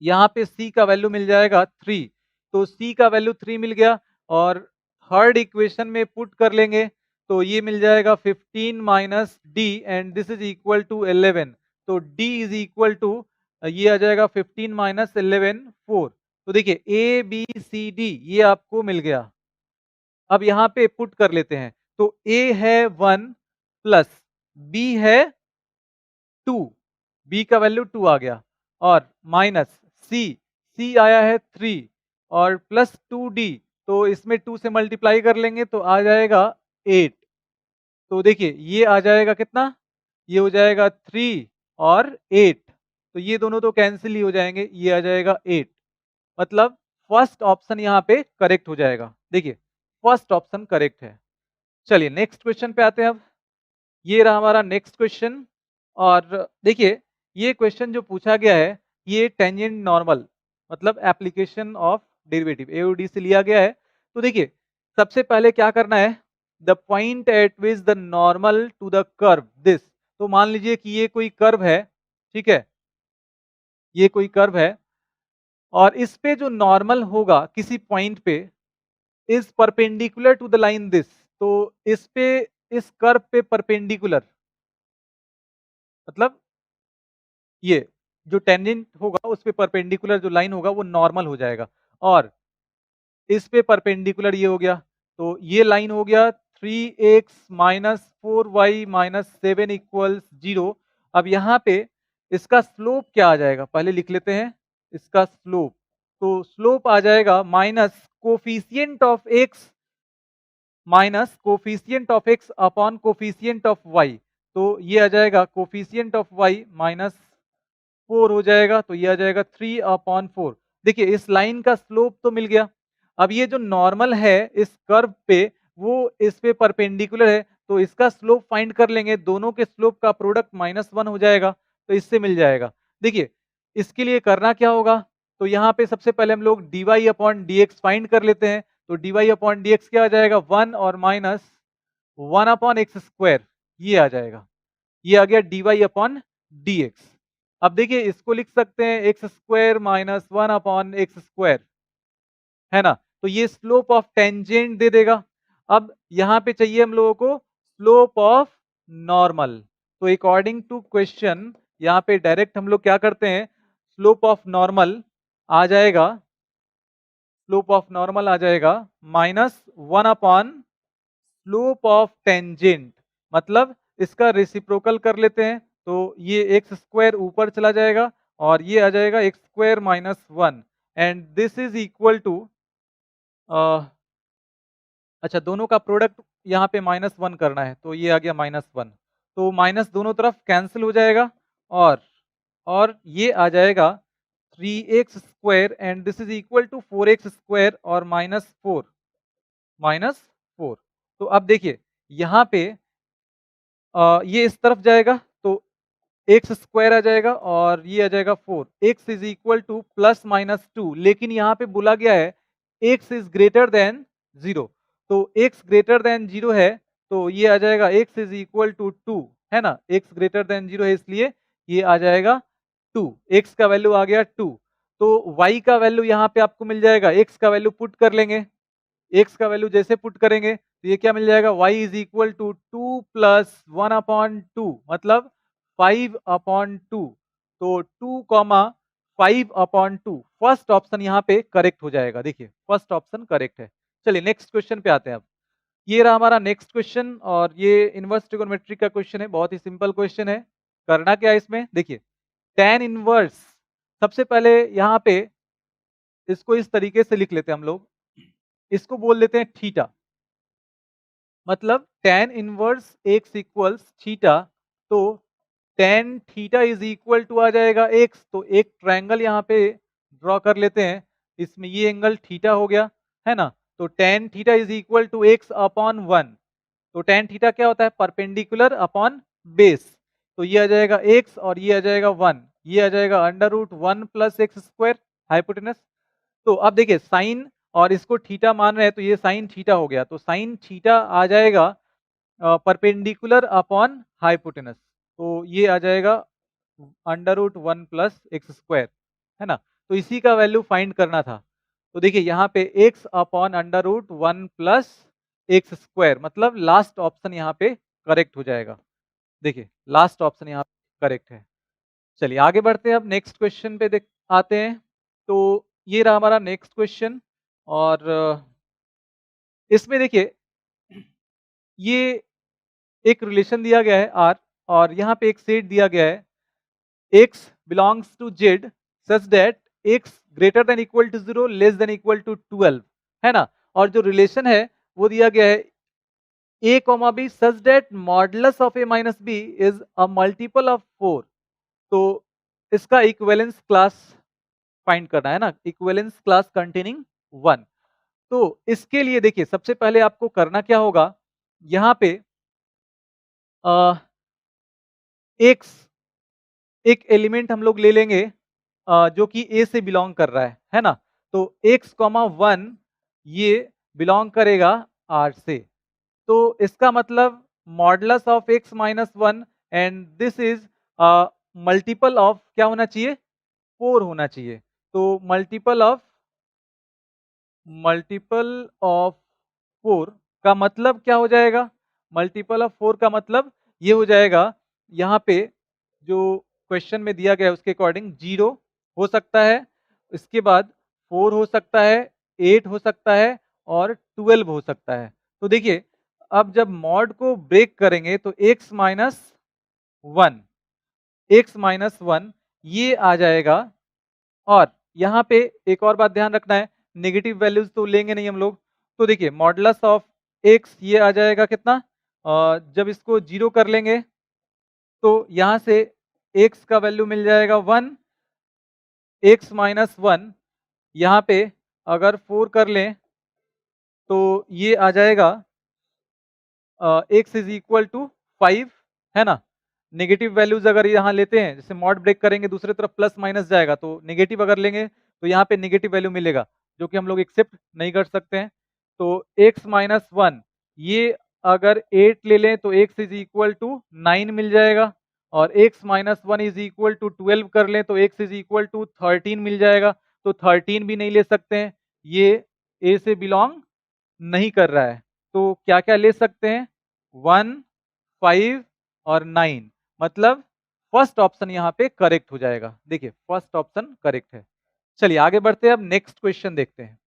यहाँ पे C का वैल्यू मिल जाएगा 3, तो C का वैल्यू 3 मिल गया और थर्ड इक्वेशन में पुट कर लेंगे तो ये मिल जाएगा 15 minus d and this is equal to 11। तो D इज इक्वल टू ये आ जाएगा 15 माइनस 11 4। तो देखिए ABCD ये आपको मिल गया। अब यहाँ पे पुट कर लेते हैं तो A है 1 प्लस B है 2, B का वैल्यू 2 आ गया और माइनस C आया है 3 और प्लस 2D, तो इसमें 2 से मल्टीप्लाई कर लेंगे तो आ जाएगा 8। तो देखिए ये आ जाएगा कितना, ये हो जाएगा 3 और 8, तो ये दोनों तो कैंसिल ही हो जाएंगे, ये आ जाएगा 8। मतलब फर्स्ट ऑप्शन यहाँ पे करेक्ट हो जाएगा। देखिए फर्स्ट ऑप्शन करेक्ट है। चलिए नेक्स्ट क्वेश्चन पे आते हैं। अब ये रहा हमारा नेक्स्ट क्वेश्चन और देखिए ये क्वेश्चन जो पूछा गया है ये टेंजेंट नॉर्मल मतलब एप्लीकेशन ऑफ डेरिवेटिव एओडी से लिया गया है। तो देखिए सबसे पहले क्या करना है, the point at which the normal to the curve this. तो मान लीजिए कि ये कोई कर्व है, ठीक है, ये कोई कर्व है और इस पे जो नॉर्मल होगा किसी पॉइंट पे is perpendicular to the line this. तो इस पे इस कर्व पे परपेंडिकुलर मतलब ये जो टेंजेंट होगा उस पे परपेंडिकुलर जो लाइन होगा वो नॉर्मल हो जाएगा और इस पे परपेंडिकुलर ये हो गया, तो ये लाइन हो गया 3x minus 4y minus 7 equals 0। अब यहाँ पे इसका स्लोप क्या आ जाएगा पहले लिख लेते हैं इसका स्लोप। तो स्लोप आ जाएगा minus coefficient of x minus coefficient of x upon coefficient of y। तो ये आ जाएगा कोफिशिएंट ऑफ y माइनस 4 हो जाएगा, तो ये आ जाएगा 3/4। देखिए इस लाइन का स्लोप तो मिल गया। अब ये जो नॉर्मल है इस कर्व पे वो इस पे परपेंडिकुलर है, तो इसका स्लोप फाइंड कर लेंगे, दोनों के स्लोप का प्रोडक्ट -1 हो जाएगा, तो इससे मिल जाएगा। देखिए इसके लिए करना क्या होगा, तो यहाँ पे सबसे पहले हम लोग dy/dx फाइंड कर लेते हैं। तो dy/dx क्या आ जाएगा 1 और माइनस 1/x², ये आ जाएगा, ये आ गया dy/dx। अब देखिए इसको लिख सकते हैं x² माइनस 1/x², है ना। तो ये स्लोप ऑफ टेंजेंट दे देगा। अब यहाँ पे चाहिए हम लोगों को स्लोप ऑफ नॉर्मल। तो अकॉर्डिंग टू क्वेश्चन यहाँ पे डायरेक्ट हम लोग क्या करते हैं, स्लोप ऑफ नॉर्मल आ जाएगा, स्लोप ऑफ नॉर्मल आ जाएगा -1 स्लोप ऑफ टेंजेंट। मतलब इसका रेसिप्रोकल कर लेते हैं तो ये x² ऊपर चला जाएगा और ये आ जाएगा x² minus 1 and this is equal to अच्छा दोनों का प्रोडक्ट यहाँ पे -1 करना है तो ये आ गया -1, तो माइनस दोनों तरफ कैंसिल हो जाएगा और ये आ जाएगा 3x² and this is equal to 4x² और -4। तो अब देखिए यहाँ पे ये इस तरफ जाएगा तो x² आ जाएगा और ये आ जाएगा 4, x इज इक्वल टू +-2, लेकिन यहाँ पे बोला गया है x इज ग्रेटर देन 0। तो x ग्रेटर देन 0 है तो ये आ जाएगा x इज इक्वल टू 2, है ना, x ग्रेटर देन 0 है इसलिए ये आ जाएगा 2, x का वैल्यू आ गया 2। तो y का वैल्यू यहाँ पे आपको मिल जाएगा, x का वैल्यू पुट कर लेंगे, x का वैल्यू जैसे पुट करेंगे तो ये क्या मिल जाएगा y इज इक्वल टू 2 + 1/2 मतलब 5/2। तो 2,5/2 फर्स्ट ऑप्शन यहाँ पे करेक्ट हो जाएगा। देखिए फर्स्ट ऑप्शन करेक्ट है। चलिए नेक्स्ट क्वेश्चन पे आते हैं। अब ये रहा हमारा नेक्स्ट क्वेश्चन और ये इनवर्स ट्रिगोनोमेट्री का क्वेश्चन है, बहुत ही सिंपल क्वेश्चन है। करना क्या है इसमें, देखिए tan इनवर्स, सबसे पहले यहाँ पे इसको इस तरीके से लिख लेते हैं हम लोग, इसको बोल देते हैं थीटा, मतलब tan inverse x equals theta. तो tan theta is equal to आ जाएगा x, तो एक ट्रायंगल यहाँ पे ड्रॉ कर लेते हैं, इसमें ये एंगल थीटा हो गया, है ना। तो tan theta is equal to x/1। तो tan थीटा क्या होता है, परपेंडिकुलर अपॉन बेस। तो ये आ जाएगा x और ये आ जाएगा 1, ये आ जाएगा √1 + x² हाइपोटेनस। तो अब देखिए साइन और इसको थीटा मान रहे हैं तो ये साइन थीटा हो गया, तो साइन थीटा आ जाएगा परपेंडिकुलर अपॉन हाइपोटेनस, तो ये आ जाएगा √1 प्लस एक्स स्क्वायर, है ना। तो इसी का वैल्यू फाइंड करना था। तो देखिए यहाँ पे x upon √1 plus x square, मतलब लास्ट ऑप्शन यहाँ पे करेक्ट हो जाएगा। देखिए लास्ट ऑप्शन यहाँ करेक्ट है। चलिए आगे बढ़ते हैं, अब नेक्स्ट क्वेश्चन पे देख आते हैं। तो ये रहा हमारा नेक्स्ट क्वेश्चन, और इसमें देखिए ये एक रिलेशन दिया गया है R, और यहाँ पे एक सेट दिया गया है x belongs to Z such that x greater than equal to 0 less than equal to 12, है ना। और जो रिलेशन है वो दिया गया है a, b such that modulus of a minus b is a multiple of 4। तो इसका इक्विवेलेंस क्लास फाइंड करना है ना, इक्विवेलेंस क्लास कंटेनिंग 1। तो इसके लिए देखिए सबसे पहले आपको करना क्या होगा, यहाँ पे x एक एलिमेंट हम लोग ले लेंगे जो कि A से बिलोंग कर रहा है ना। तो x, 1 ये बिलोंग करेगा R से। तो इसका मतलब modulus of x minus 1 and this is multiple of क्या होना चाहिए, 4 होना चाहिए। तो मल्टीपल ऑफ 4 का मतलब क्या हो जाएगा, मल्टीपल ऑफ 4 का मतलब ये हो जाएगा, यहाँ पे जो क्वेश्चन में दिया गया है उसके अकॉर्डिंग 0 हो सकता है, इसके बाद 4 हो सकता है, 8 हो सकता है और 12 हो सकता है। तो देखिए अब जब मॉड को ब्रेक करेंगे तो x माइनस 1, ये आ जाएगा। और यहाँ पे एक और बात ध्यान रखना है, नेगेटिव वैल्यूज तो लेंगे नहीं हम लोग। तो देखिए मॉडुलस ऑफ x ये आ जाएगा कितना, जब इसको 0 कर लेंगे तो यहाँ से x का वैल्यू मिल जाएगा 1, x माइनस 1, यहाँ पे अगर 4 कर लें तो ये आ जाएगा x इज इक्वल टू 5, है ना। नेगेटिव वैल्यूज अगर यहाँ लेते हैं, जैसे मॉड ब्रेक करेंगे दूसरे तरफ प्लस माइनस जाएगा, तो नेगेटिव अगर लेंगे तो यहाँ पे नेगेटिव वैल्यू मिलेगा, जो कि हम लोग एक्सेप्ट नहीं कर सकते हैं। तो x माइनस 1 ये अगर 8 ले लें तो x इज इक्वल टू 9 मिल जाएगा, और x minus 1 is equal to 12 कर लें तो x इज इक्वल टू 13 मिल जाएगा। तो 13 भी नहीं ले सकते हैं, ये a से बिलोंग नहीं कर रहा है। तो क्या क्या ले सकते हैं, 1, 5 और 9, मतलब फर्स्ट ऑप्शन यहाँ पे करेक्ट हो जाएगा। देखिए फर्स्ट ऑप्शन करेक्ट है। चलिए आगे बढ़ते हैं, अब नेक्स्ट क्वेश्चन देखते हैं।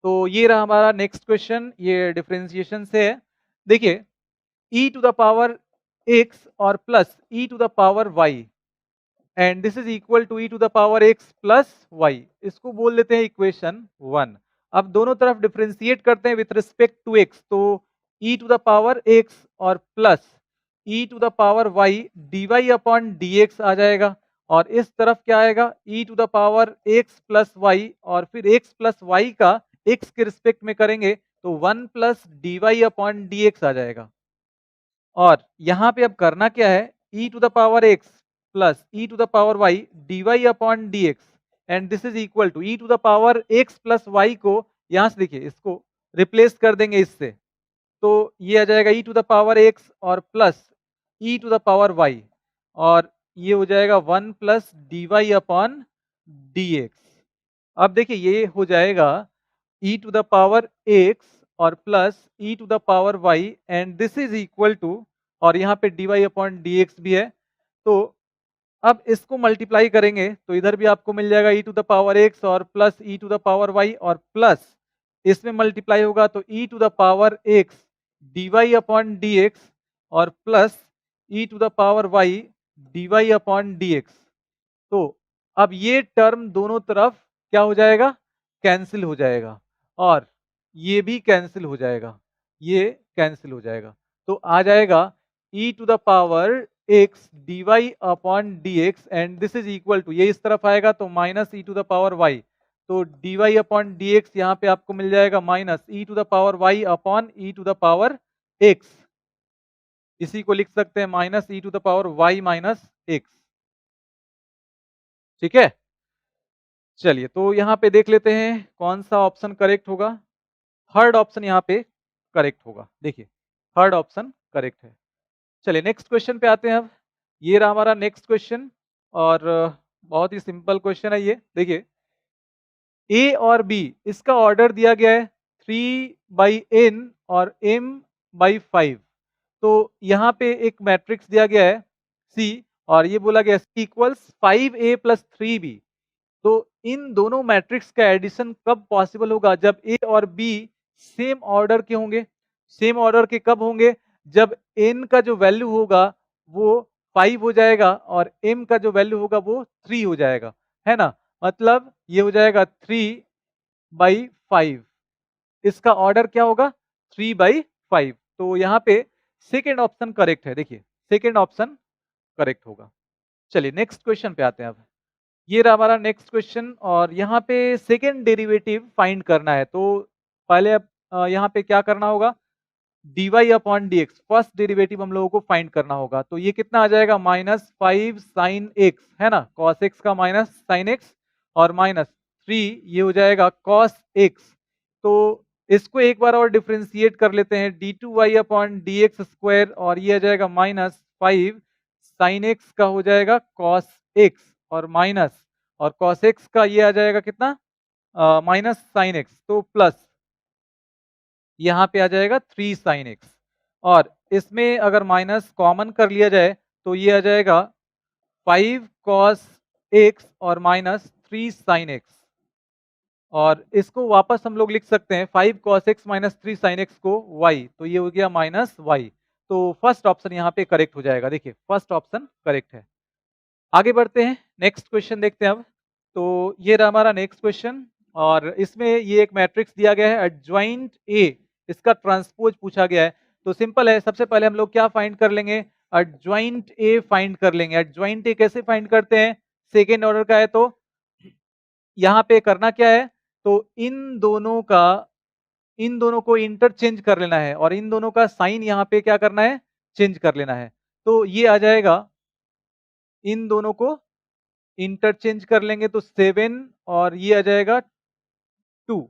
तो ये रहा हमारा नेक्स्ट क्वेश्चन, ये डिफरेंशिएशन से है। देखिए e to the power x और plus e to the power y and this is equal to e to the power x plus y, इसको बोल देते हैं इक्वेशन 1। अब दोनों तरफ डिफरेंशिएट करते हैं विथ रिस्पेक्ट टू x, तो e to the power x और plus e to the power y dy upon dx आ जाएगा, और इस तरफ क्या आएगा, e to the power x plus y, और फिर x प्लस y का x के रिस्पेक्ट में करेंगे तो 1 प्लस dy अपॉन dx आ जाएगा। और यहाँ पे अब करना क्या है, e to the power x plus e to the power y dy upon dx and this is equal to e to the power x plus y को यहाँ से देखिए इसको रिप्लेस कर देंगे इससे, तो ये आ जाएगा e to the power x और plus e to the power y, और ये हो जाएगा 1 प्लस dy अपॉन dx। अब देखिए ये हो जाएगा e to the power x और plus e to the power y and this is equal to, और यहाँ पे dy अपॉन dx भी है। तो अब इसको मल्टीप्लाई करेंगे तो इधर भी आपको मिल जाएगा e to the power x और plus e to the power y, और प्लस इसमें मल्टीप्लाई होगा तो e to the power x dy upon dx और plus e to the power y dy upon dx। तो अब ये टर्म दोनों तरफ क्या हो जाएगा, कैंसिल हो जाएगा, और ये भी कैंसिल हो जाएगा, ये कैंसिल हो जाएगा। तो आ जाएगा e to the power x dy upon dx and this is equal to, ये इस तरफ आएगा तो minus e to the power y, तो dy अपॉन dx यहाँ पे आपको मिल जाएगा minus e to the power y upon e to the power x, इसी को लिख सकते हैं minus e to the power y minus x। ठीक है, चलिए तो यहाँ पे देख लेते हैं कौन सा ऑप्शन करेक्ट होगा। थर्ड ऑप्शन यहाँ पे करेक्ट होगा, देखिए थर्ड ऑप्शन करेक्ट है। चलिए नेक्स्ट क्वेश्चन पे आते हैं। अब ये रहा हमारा नेक्स्ट क्वेश्चन, और बहुत ही सिंपल क्वेश्चन है ये। देखिए ए और बी इसका ऑर्डर दिया गया है 3/n और m/5। तो यहाँ पे एक मैट्रिक्स दिया गया है C और ये बोला गया C equals 5a plus 3b। तो इन दोनों मैट्रिक्स का एडिशन कब पॉसिबल होगा? जब ए और बी सेम ऑर्डर के होंगे। सेम ऑर्डर के कब होंगे? जब n का जो वैल्यू होगा वो 5 हो जाएगा और m का जो वैल्यू होगा वो 3 हो जाएगा, है ना? मतलब ये हो जाएगा 3/5। इसका ऑर्डर क्या होगा? 3/5। तो यहाँ पे सेकेंड ऑप्शन करेक्ट है। देखिए सेकेंड ऑप्शन करेक्ट होगा। चलिए नेक्स्ट क्वेश्चन पे आते हैं अब। ये रहा हमारा नेक्स्ट क्वेश्चन और यहाँ पे सेकेंड डेरिवेटिव फाइंड करना है। तो पहले अब यहाँ पे क्या करना होगा? dy upon D x first derivative हम लोगों को फाइंड करना होगा। तो ये कितना आ जाएगा? -5 साइन एक्स, है ना? कॉस एक्स का माइनस साइन एक्स और -3 ये हो जाएगा कॉस एक्स। तो इसको एक बार और डिफ्रेंशिएट कर लेते हैं, d2y upon D x square और ये आ जाएगा -5 साइन एक्स का हो जाएगा कॉस एक्स और माइनस और कॉस एक्स का ये आ जाएगा कितना? माइनस साइन एक्स तो प्लस यहाँ पे आ जाएगा 3 साइन एक्स और इसमें अगर माइनस कॉमन कर लिया जाए तो ये आ जाएगा 5 कॉस एक्स और माइनस 3 साइन एक्स और इसको वापस हम लोग लिख सकते हैं 5 cos x minus 3 sine x को y, तो ये हो गया माइनस वाई। तो फर्स्ट ऑप्शन यहाँ पे करेक्ट हो जाएगा। देखिए फर्स्ट ऑप्शन करेक्ट है। आगे बढ़ते हैं, नेक्स्ट क्वेश्चन देखते हैं अब। तो ये रहा हमारा नेक्स्ट क्वेश्चन और इसमें ये एक मैट्रिक्स दिया गया है एडजॉइंट ए, इसका ट्रांसपोज पूछा गया है। तो सिंपल है, सबसे पहले हम लोग क्या फाइंड कर लेंगे? एडजॉइंट ए फाइंड कर लेंगे। एडजॉइंट ए कैसे फाइंड करते हैं? सेकेंड ऑर्डर का है तो यहाँ पे करना क्या है? तो इन दोनों को इंटरचेंज कर लेना है और इन दोनों का साइन यहाँ पे क्या करना है? चेंज कर लेना है। तो ये आ जाएगा, इन दोनों को इंटरचेंज कर लेंगे तो 7 और ये आ जाएगा 2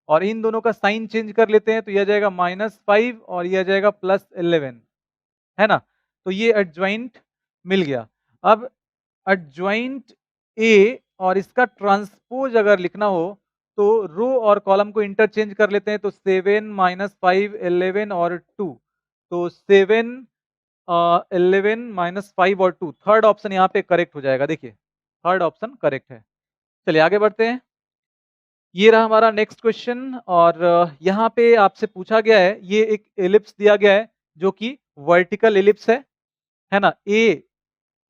और इन दोनों का साइन चेंज कर लेते हैं तो ये आ जाएगा -5 और ये आ जाएगा +11, है ना? तो ये एडजॉइंट मिल गया। अब एडजॉइंट ए और इसका ट्रांसपोज अगर लिखना हो तो रो और कॉलम को इंटरचेंज कर लेते हैं तो 7 -5 11 और 2। तो 7 11 -5 और 2 थर्ड ऑप्शन यहाँ पे करेक्ट हो जाएगा। देखिए थर्ड ऑप्शन करेक्ट है। चलिए आगे बढ़ते हैं। ये रहा हमारा नेक्स्ट क्वेश्चन और यहाँ पे आपसे पूछा गया है, ये एक एलिप्स दिया गया है जो कि वर्टिकल एलिप्स है ना? ए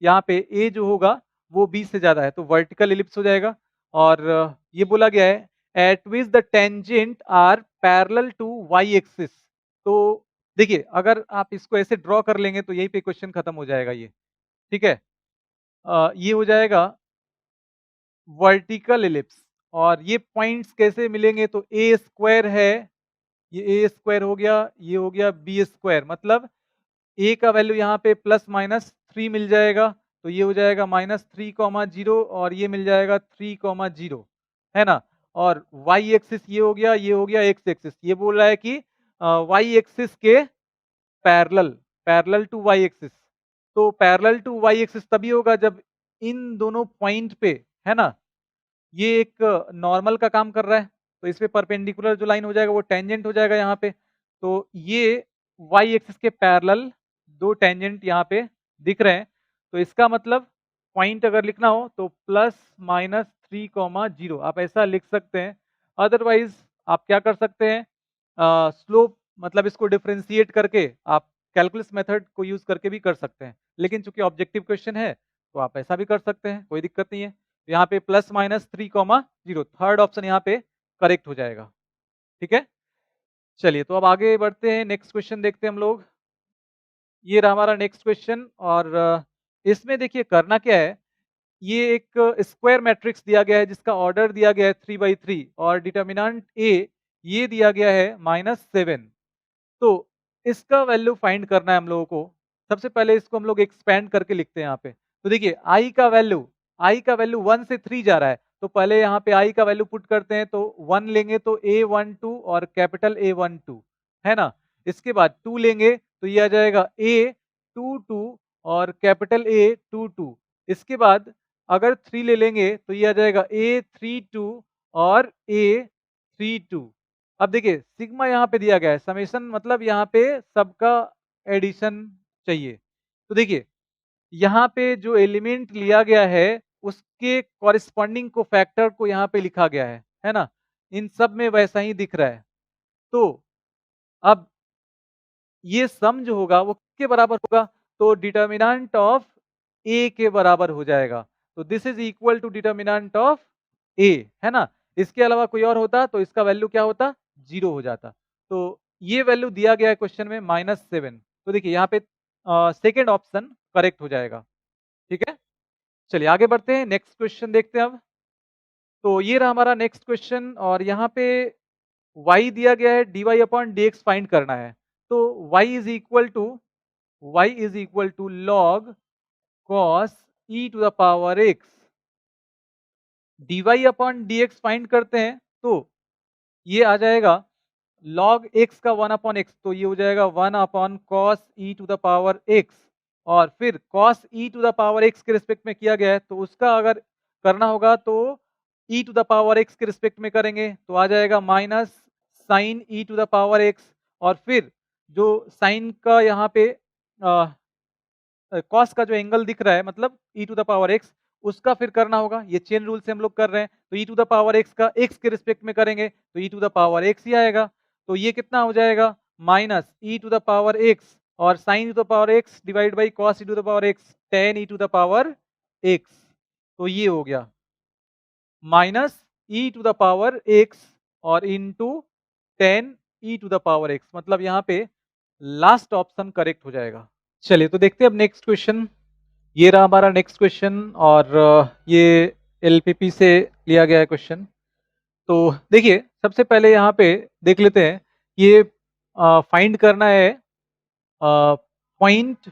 यहाँ पे ए जो होगा वो बी से ज्यादा है तो वर्टिकल एलिप्स हो जाएगा और ये बोला गया है at which the tangent are parallel to y axis. तो देखिए अगर आप इसको ऐसे ड्रॉ कर लेंगे तो यहीं पे क्वेश्चन खत्म हो जाएगा ये, ठीक है? ये हो जाएगा वर्टिकल एलिप्स और ये पॉइंट्स कैसे मिलेंगे? तो ए स्क्वायर है, ये ए स्क्वायर हो गया, ये हो गया बी स्क्वायर, मतलब ए का वैल्यू यहाँ पे +-3 मिल जाएगा तो ये हो जाएगा -3, 0 और ये मिल जाएगा 3, 0, है ना? और y एक्सिस ये हो गया x एक्सिस। ये बोल रहा है कि y एक्सिस के parallel parallel to y axis. तो पैरेलल टू y एक्सिस तभी होगा जब इन दोनों पॉइंट पे, है ना, ये एक नॉर्मल का काम कर रहा है तो इस पे परपेंडिकुलर जो लाइन हो जाएगा वो टेंजेंट हो जाएगा यहाँ पे। तो ये y एक्सिस के पैरेलल दो टेंजेंट यहाँ पे दिख रहे हैं तो इसका मतलब पॉइंट अगर लिखना हो तो +-3, 0 आप ऐसा लिख सकते हैं। अदरवाइज आप क्या कर सकते हैं? स्लोप मतलब इसको डिफरेंशिएट करके आप कैलकुलस मेथड को यूज करके भी कर सकते हैं, लेकिन चूंकि ऑब्जेक्टिव क्वेश्चन है तो आप ऐसा भी कर सकते हैं, कोई दिक्कत नहीं है। यहाँ पे +-3, 0 थर्ड ऑप्शन यहाँ पे करेक्ट हो जाएगा, ठीक है? चलिए तो अब आगे बढ़ते हैं, नेक्स्ट क्वेश्चन देखते हैं हम लोग। ये रहा हमारा नेक्स्ट क्वेश्चन और इसमें देखिए करना क्या है? ये एक स्क्वायर मैट्रिक्स दिया गया है जिसका ऑर्डर दिया गया है 3/3 और डिटर्मिनेंट ए ये दिया गया है -7। तो इसका वैल्यू फाइंड करना है हम लोगों को। सबसे पहले इसको हम लोग एक्सपेंड करके लिखते हैं यहाँ पे। तो देखिए आई का वैल्यू 1 से 3 जा रहा है तो पहले यहाँ पे आई का वैल्यू पुट करते हैं तो 1 लेंगे तो A12 और कैपिटल A12, है ना? इसके बाद 2 लेंगे तो ये आ जाएगा A22 और कैपिटल A22। इसके बाद अगर 3 ले लेंगे तो ये आ जाएगा A32 और A32। अब देखिए सिग्मा यहाँ पे दिया गया है, समेशन मतलब यहाँ पे सबका एडिशन चाहिए। तो देखिए यहाँ पे जो एलिमेंट लिया गया है उसके कॉरिस्पॉन्डिंग को फैक्टर को यहाँ पे लिखा गया है ना? इन सब में वैसा ही दिख रहा है। तो अब ये सम जो होगा वो किसके बराबर होगा? तो डिटर्मिनेंट ऑफ ए के बराबर हो जाएगा। तो this is equal to determinant of A, है ना? इसके अलावा कोई और होता तो इसका वैल्यू क्या होता? 0 हो जाता। तो ये वैल्यू दिया गया है क्वेश्चन में -7। तो देखिए यहाँ पे सेकेंड ऑप्शन करेक्ट हो जाएगा। ठीक है, चलिए आगे बढ़ते हैं, नेक्स्ट क्वेश्चन देखते हैं अब। तो ये रहा हमारा नेक्स्ट क्वेश्चन और यहाँ पे y दिया गया है, dy अपॉन dx फाइंड करना है। तो y is equal to log cos e to the power x। dy upon dx find करते हैं तो ये आ जाएगा log x का 1 अपॉन x, तो ये हो जाएगा 1 upon cos e to the power x। और फिर cos e to the power x के रिस्पेक्ट में किया गया है तो उसका अगर करना होगा तो e to the power x के रिस्पेक्ट में करेंगे तो आ जाएगा minus sine e to the power x। और फिर जो साइन का यहाँ पे कॉस का जो एंगल दिख रहा है मतलब e to the power x, उसका फिर करना होगा। ये चेन रूल से हम लोग कर रहे हैं तो e to the power x का x के रिस्पेक्ट में करेंगे तो e to the power x ही आएगा। तो ये कितना हो जाएगा? Minus e to the power x और sine e to the power x divide by cos e to the power x tan e to the power x। तो ये हो गया minus e to the power x और into tan e to the power x, मतलब यहाँ पे last option correct हो जाएगा। चलिए तो देखते हैं अब नेक्स्ट क्वेश्चन। ये रहा हमारा नेक्स्ट क्वेश्चन और ये एलपीपी से लिया गया है क्वेश्चन। तो देखिए सबसे पहले यहाँ पे देख लेते हैं, ये फाइंड करना है पॉइंट,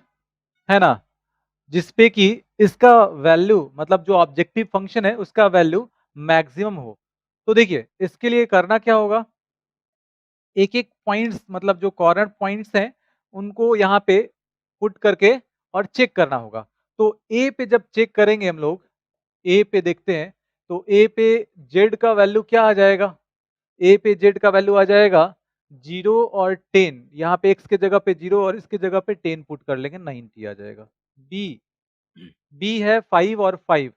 है ना, जिसपे कि इसका वैल्यू मतलब जो ऑब्जेक्टिव फंक्शन है उसका वैल्यू मैक्सिमम हो। तो देखिए इसके लिए करना क्या होगा, एक एक पॉइंट्स मतलब जो कॉर्नर पॉइंट्स हैं उनको यहाँ पे पुट करके और चेक करना होगा। तो ए पे जब चेक करेंगे हम लोग, ए पे देखते हैं तो ए पे जेड का वैल्यू क्या आ जाएगा? ए पे जेड का वैल्यू आ जाएगा 0 और 10। यहाँ पे एक्स के जगह पे 0 और इसके जगह पे 10 पुट कर लेंगे, 90 आ जाएगा। बी बी है 5 और 5,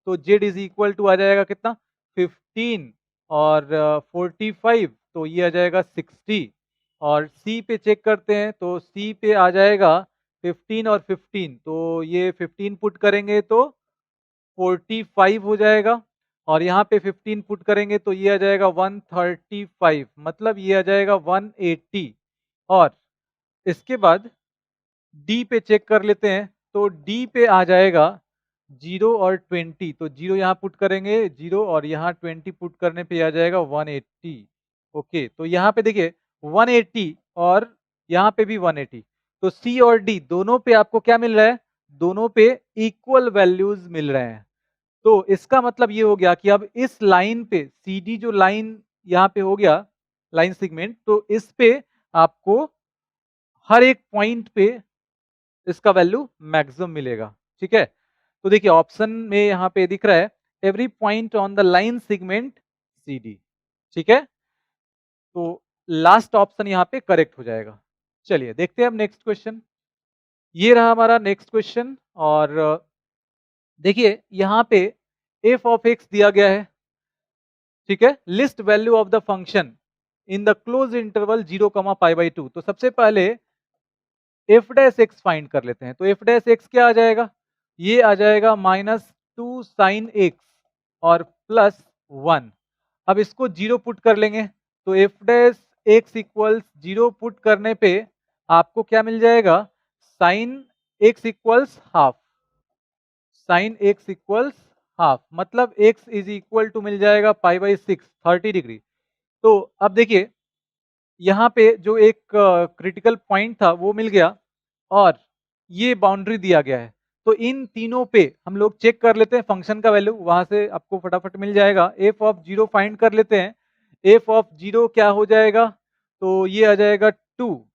तो जेड इज इक्वल टू आ जाएगा कितना? 15 और 45, तो ये आ जाएगा 60। और सी पे चेक करते हैं तो सी पे आ जाएगा 15 और 15, तो ये 15 पुट करेंगे तो 45 हो जाएगा और यहाँ पे 15 पुट करेंगे तो ये आ जाएगा 135, मतलब ये आ जाएगा 180। और इसके बाद डी पे चेक कर लेते हैं तो डी पे आ जाएगा 0 और 20, तो 0 यहाँ पुट करेंगे 0 और यहाँ 20 पुट करने पे आ जाएगा 180। ओके, तो यहाँ पे देखिए 180 और यहाँ पे भी 180, तो सी और डी दोनों पे आपको क्या मिल रहा है? दोनों पे इक्वल वैल्यूज मिल रहे हैं। तो इसका मतलब ये हो गया कि अब इस लाइन पे सी डी जो लाइन यहाँ पे हो गया लाइन सेगमेंट, तो इस पे आपको हर एक पॉइंट पे इसका वैल्यू मैक्सिमम मिलेगा। ठीक है, तो देखिए ऑप्शन में यहाँ पे दिख रहा है every point on the line segment C D. ठीक है, तो लास्ट ऑप्शन यहाँ पे करेक्ट हो जाएगा। चलिए देखते हैं अब नेक्स्ट क्वेश्चन। ये रहा हमारा नेक्स्ट क्वेश्चन और देखिए यहाँ पे एफ ऑफ एक्स दिया गया है। ठीक है, least value of the function in the close interval 0, π/2। तो सबसे पहले एफ डैश एक्स फाइंड कर लेते हैं। तो एफ डैश एक्स क्या आ जाएगा? ये आ जाएगा -2 साइन एक्स और +1। अब इसको 0 पुट कर लेंगे तो f dash x equals 0 put करने पे आपको क्या मिल जाएगा? Sine x equals half, sine x equals half, मतलब एक्स इज इक्वल टू मिल जाएगा π/6 30 डिग्री। तो अब देखिए यहाँ पे जो एक क्रिटिकल पॉइंट था वो मिल गया और ये बाउंड्री दिया गया है। तो इन तीनों पे हम लोग चेक कर लेते हैं फंक्शन का वैल्यू, वहां से आपको फटाफट मिल जाएगा। एफ ऑफ 0 फाइंड कर लेते हैं। एफ ऑफ 0 क्या हो जाएगा? तो ये आ जाएगा 2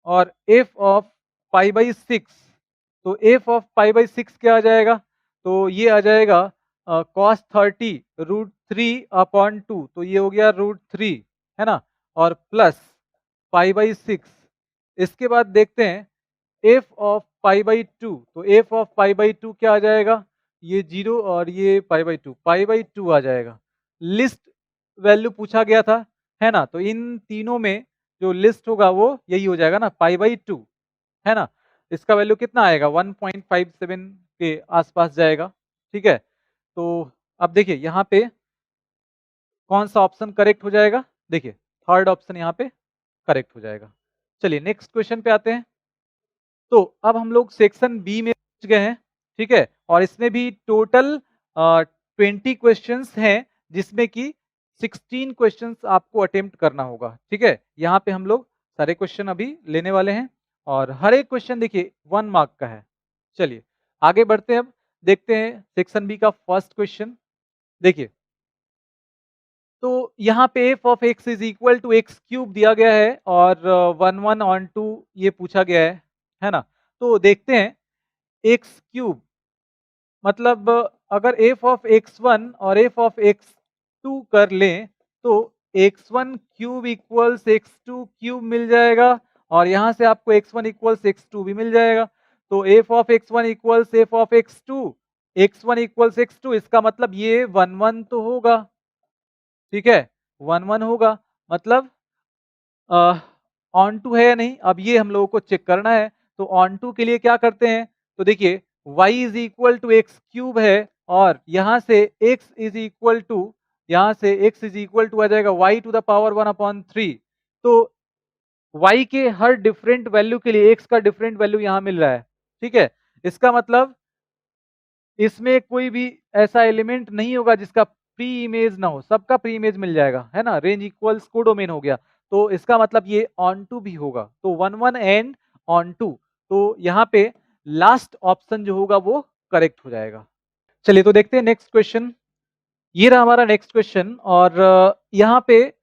और एफ ऑफ π/6, तो एफ ऑफ π/6 क्या आ जाएगा? तो ये आ जाएगा cos 30 √3/2, तो ये हो गया √3, है ना, और प्लस π/6। इसके बाद देखते हैं f ऑफ π/2, तो f ऑफ π/2 क्या आ जाएगा, ये 0 और ये π/2 आ जाएगा। लिस्ट वैल्यू पूछा गया था, है ना, तो इन तीनों में जो लिस्ट होगा वो यही हो जाएगा ना, π/2, है ना। इसका वैल्यू कितना आएगा, 1.57 के आसपास जाएगा, ठीक है। तो अब देखिए यहाँ पे कौन सा ऑप्शन करेक्ट हो जाएगा, देखिए थर्ड ऑप्शन यहाँ पे करेक्ट हो जाएगा। चलिए नेक्स्ट क्वेश्चन पे आते हैं। तो अब हम लोग सेक्शन बी में पहुंच गए हैं, ठीक है, और इसमें भी टोटल 20 क्वेश्चंस हैं, जिसमें कि 16 क्वेश्चंस आपको अटेम्प्ट करना होगा, ठीक है। यहाँ पे हम लोग सारे क्वेश्चन अभी लेने वाले हैं और हर एक क्वेश्चन देखिए 1 मार्क का है। चलिए आगे बढ़ते हैं, अब देखते हैं सेक्शन बी का फर्स्ट क्वेश्चन। देखिए तो यहाँ पे f of x is equal to x cube दिया गया है और 1/2 ये पूछा गया है ना। तो देखते हैं एक्स क्यूब मतलब अगर f ऑफ x1 और f ऑफ x2 कर लें तो x1 cube equals x2 cube मिल जाएगा और यहाँ से आपको x1 इक्वल्स x2 भी मिल जाएगा। तो f of x1 equals f of x1 equals x2, इसका मतलब ये 1 तो होगा, ठीक है, 1 होगा, मतलब ऑन टू है या नहीं, अब ये हम लोगों को चेक करना है। तो ऑन टू के लिए क्या करते हैं, तो देखिए y is equal to x cube है और यहाँ से x इज इक्वल टू, यहाँ से x इज इक्वल टू आ जाएगा y टू द पावर 1/3। तो y के हर डिफरेंट वैल्यू के लिए x का डिफरेंट वैल्यू यहाँ मिल रहा है, ठीक है। इसका मतलब इसमें कोई भी ऐसा एलिमेंट नहीं होगा जिसका प्री इमेज ना हो, सबका प्री इमेज मिल जाएगा, है ना। रेंज इक्वल्स कोडोमेन हो गया, तो इसका मतलब ये ऑन टू भी होगा, तो 1 एंड ऑन टू। तो यहाँ पे लास्ट ऑप्शन जो होगा वो करेक्ट हो जाएगा। चलिए तो देखते हैं नेक्स्ट क्वेश्चन। ये रहा हमारा नेक्स्ट क्वेश्चन और यहाँ पे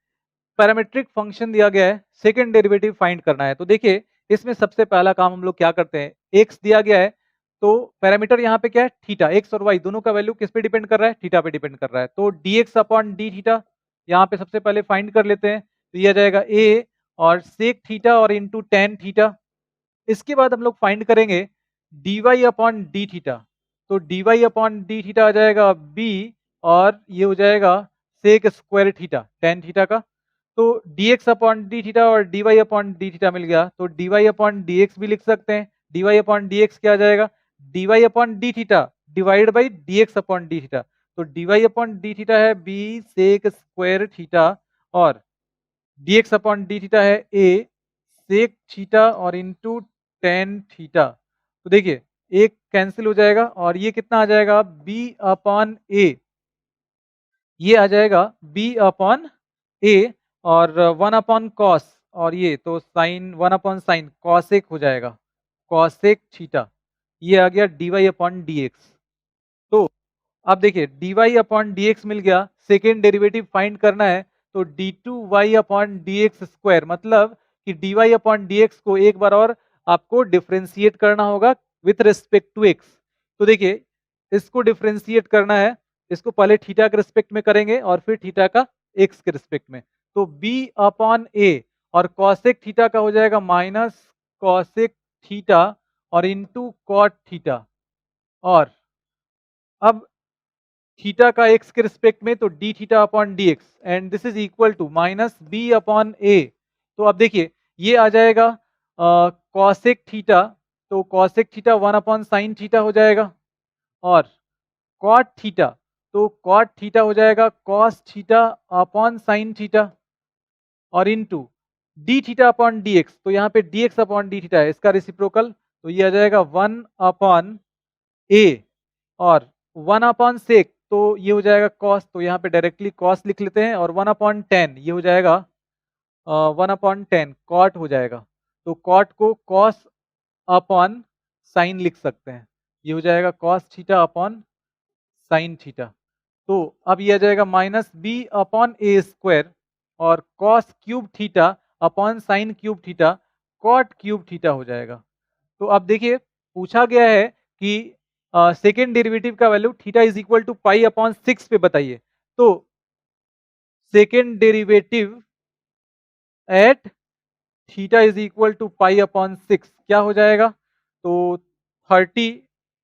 पैरामीट्रिक फंक्शन दिया गया है, सेकंड डेरिवेटिव फाइंड करना है। तो देखिए इसमें सबसे पहला काम हम लोग क्या करते हैं, एक्स दिया गया है तो पैरामीटर यहाँ पे क्या है, थीटा, एक्स और वाई दोनों का वैल्यू किस पे डिपेंड कर रहा है, थीटा पे डिपेंड कर रहा है। तो dx अपॉन डी थीटा यहाँ पे सबसे पहले फाइंड कर लेते हैं, तो ये आ जाएगा a और सेक थीटा और इंटू टेन थीटा। इसके बाद हम लोग फाइंड करेंगे dy अपॉन डी थीटा, तो dy अपॉन डी थीटा आ जाएगा b और ये हो जाएगा sec square theta tan theta का। तो dx अपॉन डी थीटा और dy अपॉन डी थीटा मिल गया, तो dy अपॉन dx भी लिख सकते हैं। dy अपॉन dx क्या आ जाएगा, dy upon d theta divide by dx upon d theta. तो dy अपॉन डी थीटा है b सेक स्क्वायर थीटा और dx अपॉन डी थीटा है a सेक थीटा और इंटू टेन थीटा। तो देखिए एक कैंसिल हो जाएगा और ये कितना आ जाएगा b अपॉन a, ये आ जाएगा b अपॉन a और 1/cos और ये तो साइन 1/sin कॉसेक हो जाएगा, कॉसेक थीटा, ये आ गया dy अपॉन dx। तो अब देखिए dy अपॉन dx मिल गया, सेकेंड डेरिवेटिव फाइंड करना है तो d2y अपॉन dx स्क्वायर, मतलब कि dy अपॉन dx को एक बार और आपको डिफ्रेंशिएट करना होगा विथ रिस्पेक्ट टू x। तो देखिए इसको डिफ्रेंशिएट करना है, इसको पहले थीटा के रिस्पेक्ट में करेंगे और फिर थीटा का x के रिस्पेक्ट में। तो b अपॉन a और कॉसेक थीटा का हो जाएगा माइनस कॉसेक थीटा और इंटू कॉट थीटा, और अब थीटा का x के रिस्पेक्ट में तो D theta upon D X and this is equal to minus B upon A. तो अब देखिए ये आ जाएगा कॉसेक थीटा, तो कॉसेक थीटा 1/sin थीटा हो जाएगा और कॉट थीटा, तो कॉट थीटा हो जाएगा cos theta upon sine theta और into D theta upon D x, तो यहाँ पे D x upon d theta है, इसका रेसिप्रोकल, तो ये आ जाएगा 1/a और 1/sec, तो ये हो जाएगा cos, तो यहाँ पे डायरेक्टली cos लिख लेते हैं और 1/10 ये हो जाएगा 1/10 cot हो जाएगा, तो cot को cos अपॉन साइन लिख सकते हैं, ये हो जाएगा cos theta upon sine theta. तो अब ये आ जाएगा minus B upon a square और cos cube theta upon sine cube theta cot cube theta हो जाएगा। तो अब देखिए पूछा गया है कि सेकेंड डेरिवेटिव का value theta is equal to pi upon 6 पे बताइए। तो second derivative at theta is equal to pi upon 6 क्या हो जाएगा? तो 30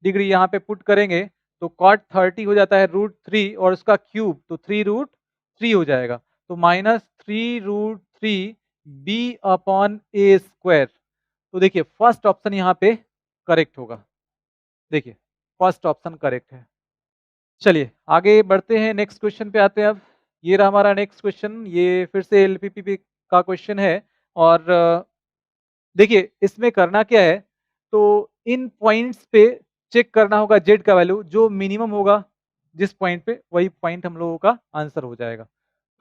डिग्री यहाँ पे पुट करेंगे तो कॉट 30 हो जाता है √3 और उसका क्यूब तो 3√3 हो जाएगा। तो -3√3 बी अपॉन ए स्क्वायर। तो देखिए फर्स्ट ऑप्शन यहाँ पे करेक्ट होगा। देखिए फर्स्ट ऑप्शन करेक्ट है। चलिए आगे बढ़ते हैं, नेक्स्ट क्वेश्चन पे आते हैं अब। ये रहा हमारा नेक्स्ट क्वेश्चन, ये फिर से एलपीपी का क्वेश्चन है। और देखिए इसमें करना क्या है, तो इन पॉइंट्स पे चेक करना होगा जेड का वैल्यू, जो मिनिमम होगा जिस पॉइंट पे वही पॉइंट हम लोगों का आंसर हो जाएगा।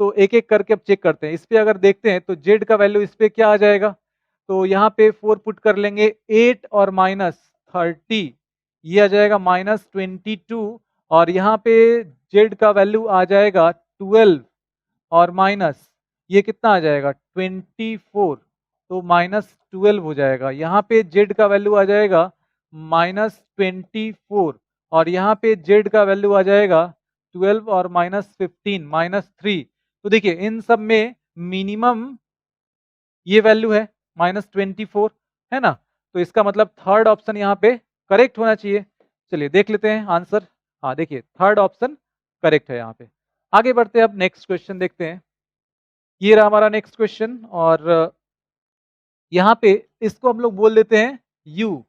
तो एक एक करके अब चेक करते हैं। इस पे अगर देखते हैं तो जेड का वैल्यू इस पे क्या आ जाएगा, तो यहाँ पे 4 पुट कर लेंगे, 8 और -30 ये आ जाएगा -22। और यहाँ पे जेड का वैल्यू आ जाएगा 12 और माइनस ये कितना आ जाएगा 24, तो -12 हो जाएगा। यहाँ पे जेड का वैल्यू आ जाएगा -24 और यहाँ पे जेड का वैल्यू आ जाएगा 12 और -15 -3। तो देखिए इन सब में मिनिमम ये वैल्यू है -24, है ना? तो इसका मतलब थर्ड ऑप्शन यहाँ पे करेक्ट होना चाहिए। चलिए देख लेते हैं आंसर। हाँ देखिए थर्ड ऑप्शन करेक्ट है यहाँ पे। आगे बढ़ते हैं, अब नेक्स्ट क्वेश्चन देखते हैं। ये रहा हमारा नेक्स्ट क्वेश्चन और यहाँ पे इसको हम लोग बोल देते हैं u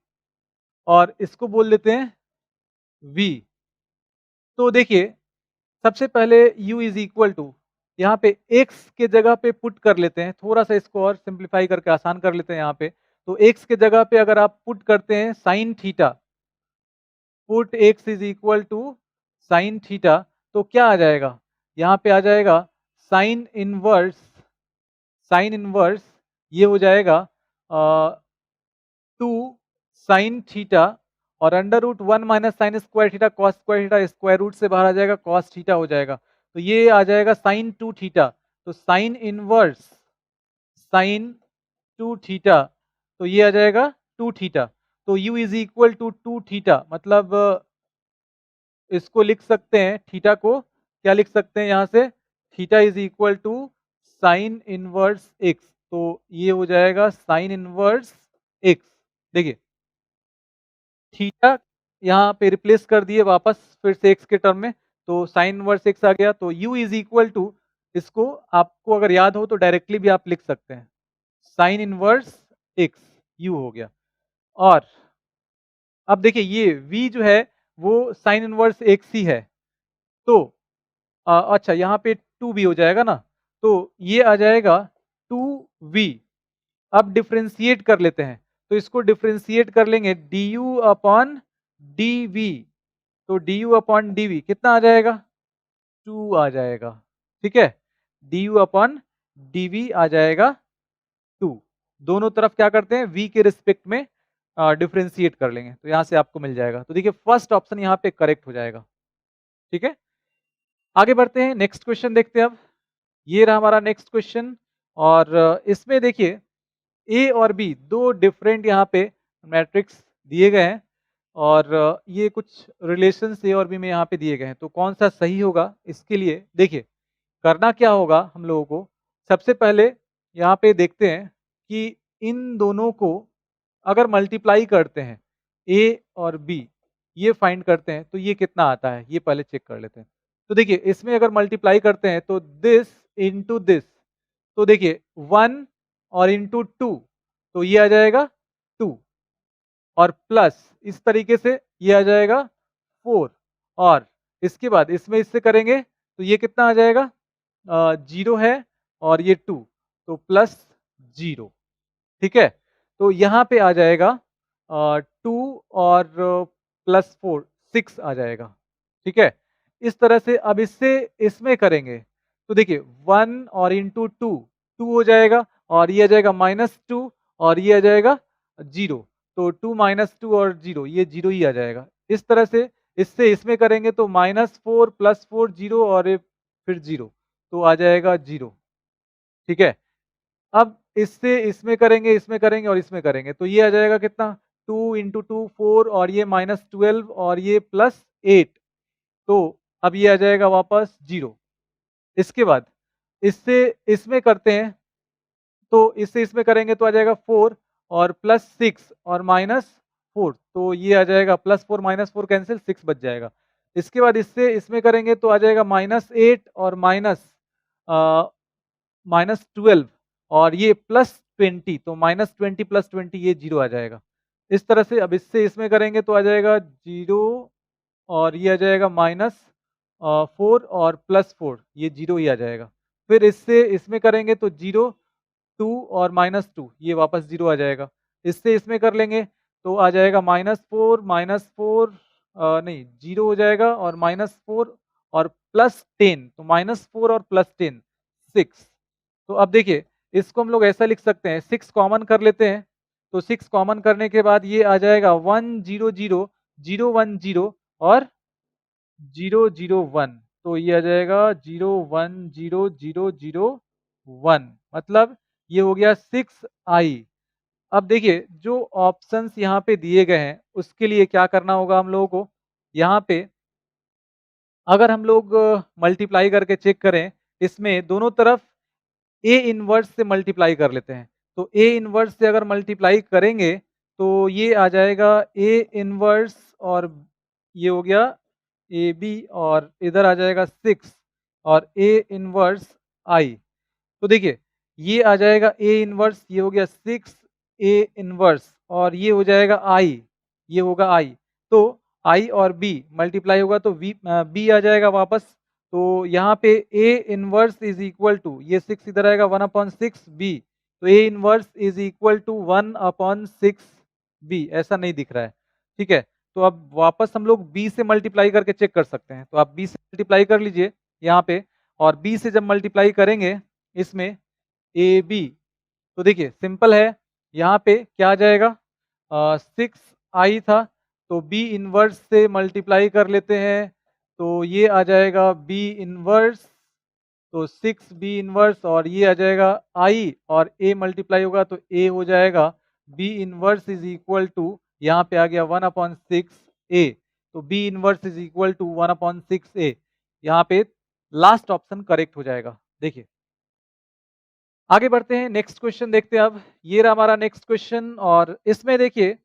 और इसको बोल देते हैं v। तो देखिए सबसे पहले u इज इक्वल टू यहाँ पे x के जगह पे पुट कर लेते हैं, थोड़ा सा इसको और सिंप्लीफाई करके आसान कर लेते हैं यहाँ पे। तो x के जगह पे अगर आप पुट करते हैं sine theta, put x is equal to sine theta, तो क्या आ जाएगा? यहाँ पे आ जाएगा साइन इनवर्स, साइन इनवर्स ये हो जाएगा 2 साइन थीटा और √1 minus sine square theta cos square theta, square root से बाहर आ जाएगा कॉस थीटा हो जाएगा। तो ये आ जाएगा साइन 2 थीटा। तो साइन इनवर्स साइन 2 थीटा, तो ये आ जाएगा 2 थीटा। तो u is equal to 2 theta, मतलब इसको लिख सकते हैं, थीटा को क्या लिख सकते हैं यहाँ से, theta is equal to sine inverse x. तो ये हो जाएगा साइन इनवर्स एक्स। देखिए थीटा यहाँ पे रिप्लेस कर दिए वापस फिर से एक्स के टर्म में, तो साइन इनवर्स एक्स आ गया। तो u इज इक्वल टू, इसको आपको अगर याद हो तो डायरेक्टली भी आप लिख सकते हैं, साइन इनवर्स एक्स u हो गया। और अब देखिए ये v जो है वो साइन इनवर्स एक्स ही है। तो अच्छा यहाँ पे 2 भी हो जाएगा ना, तो ये आ जाएगा 2v। अब डिफ्रेंशिएट कर लेते हैं, तो इसको डिफ्रेंशिएट कर लेंगे du अपॉन dv। तो du अपॉन dv कितना आ जाएगा? 2 आ जाएगा। ठीक है, du अपॉन dv आ जाएगा 2। दोनों तरफ क्या करते हैं, v के रिस्पेक्ट में डिफ्रेंशिएट कर लेंगे, तो यहां से आपको मिल जाएगा। तो देखिए फर्स्ट ऑप्शन यहाँ पे करेक्ट हो जाएगा। ठीक है, आगे बढ़ते हैं, नेक्स्ट क्वेश्चन देखते हैं अब। ये रहा हमारा नेक्स्ट क्वेश्चन और इसमें देखिए ए और बी दो डिफरेंट यहाँ पे मैट्रिक्स दिए गए हैं और ये कुछ रिलेशन ए और बी में यहाँ पे दिए गए हैं। तो कौन सा सही होगा, इसके लिए देखिए करना क्या होगा हम लोगों को। सबसे पहले यहाँ पे देखते हैं कि इन दोनों को अगर मल्टीप्लाई करते हैं ए और बी, ये फाइंड करते हैं तो ये कितना आता है, ये पहले चेक कर लेते हैं। तो देखिए इसमें अगर मल्टीप्लाई करते हैं तो दिस इंटू दिस, तो देखिए 1 और इंटू 2, तो ये आ जाएगा 2 और प्लस इस तरीके से ये आ जाएगा 4 और इसके बाद इसमें इससे करेंगे तो ये कितना आ जाएगा, 0 है और ये 2, तो प्लस 0। ठीक है, तो यहाँ पे आ जाएगा 2 और +4 6 आ जाएगा। ठीक है, इस तरह से अब इससे इसमें करेंगे तो देखिए 1 और इंटू 2 2 हो जाएगा और ये आ जाएगा -2 और ये आ जाएगा 0। तो 2 -2 और 0, ये 0 ही आ जाएगा। इस तरह से इससे इसमें करेंगे तो -4 +4 0 और ये फिर 0, तो आ जाएगा 0। ठीक है, अब इससे इसमें करेंगे, इसमें करेंगे और इसमें करेंगे तो ये आ जाएगा कितना 2 इंटू 2 4 और ये -12 और ये +8, तो अब ये आ जाएगा वापस 0। इसके बाद इससे इसमें करते हैं, तो इससे इसमें करेंगे तो आ जाएगा 4 और +6 और -4, तो ये आ जाएगा +4 -4 कैंसिल, 6 बच जाएगा। इसके बाद इससे इसमें करेंगे तो आ जाएगा -8 और -12 और ये +20, तो -20 +20 ये 0 आ जाएगा। इस तरह से अब इससे इसमें करेंगे तो आ जाएगा 0 और ये आ जाएगा -4 और +4, ये 0 ही आ जाएगा। फिर इससे इसमें करेंगे तो 0 2 और -2 ये वापस 0 आ जाएगा। इससे इसमें कर लेंगे तो आ जाएगा -4 नहीं 0 हो जाएगा और -4 और +10, तो -4 और +10 6। तो अब देखिए इसको हम लोग ऐसा लिख सकते हैं, 6 कॉमन कर लेते हैं, तो 6 कॉमन करने के बाद ये आ जाएगा 1 0 0 0 1 0 और 0 0 1, तो ये आ जाएगा 0 1 0 0 0 1, मतलब ये हो गया 6i। अब देखिए जो ऑप्शंस यहाँ पे दिए गए हैं उसके लिए क्या करना होगा हम लोगों को, यहाँ पे अगर हम लोग मल्टीप्लाई करके चेक करें, इसमें दोनों तरफ ए इनवर्स से मल्टीप्लाई कर लेते हैं। तो ए इनवर्स से अगर मल्टीप्लाई करेंगे तो ये आ जाएगा ए इनवर्स और ये हो गया ए बी और इधर आ जाएगा 6 और ए इनवर्स आई। तो देखिए ये आ जाएगा ए इनवर्स, ये हो गया 6 ए इनवर्स और ये हो जाएगा आई, ये होगा आई। तो आई और बी मल्टीप्लाई होगा तो बी आ जाएगा वापस। तो यहाँ पे A inverse is equal to, ये 6 इधर आएगा 1/6 बी, तो A inverse is equal to 1/6 B, ऐसा नहीं दिख रहा है। ठीक है, तो अब वापस हम लोग बी से मल्टीप्लाई करके चेक कर सकते हैं। तो आप बी से मल्टीप्लाई कर लीजिए यहाँ पे, और बी से जब मल्टीप्लाई करेंगे इसमें ए बी, तो देखिए सिंपल है, यहाँ पे क्या आ जाएगा, 6i था तो बी इनवर्स से मल्टीप्लाई कर लेते हैं, तो ये आ जाएगा बी इनवर्स, तो 6b इनवर्स और ये आ जाएगा i और a मल्टीप्लाई होगा तो a हो जाएगा b inverse is equal to, यहाँ पे आ गया 1/6a, तो b inverse is equal to 1/6a, यहाँ पे लास्ट ऑप्शन करेक्ट हो जाएगा। देखिए आगे बढ़ते हैं, नेक्स्ट क्वेश्चन देखते हैं। अब ये रहा हमारा नेक्स्ट क्वेश्चन और इसमें देखिए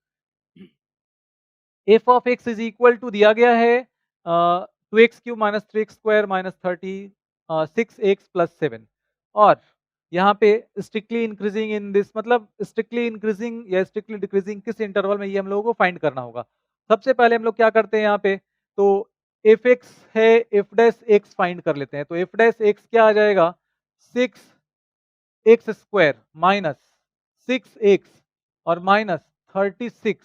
f of x is equal to दिया गया है 2x³ minus 3x² minus 6x plus 7, और यहाँ पे स्ट्रिक्टली इंक्रीजिंग इन दिस, मतलब स्ट्रिक्टली इंक्रीजिंग या स्ट्रिक्टली डिक्रीजिंग किस इंटरवल में, ये हम लोगों को फाइंड करना होगा। सबसे पहले हम लोग क्या करते हैं यहाँ पे, तो एफ एक्स है एफ डैश एक्स फाइंड कर लेते हैं। तो एफ डैश एक्स क्या आ जाएगा, 6x² माइनस 6x और माइनस 36।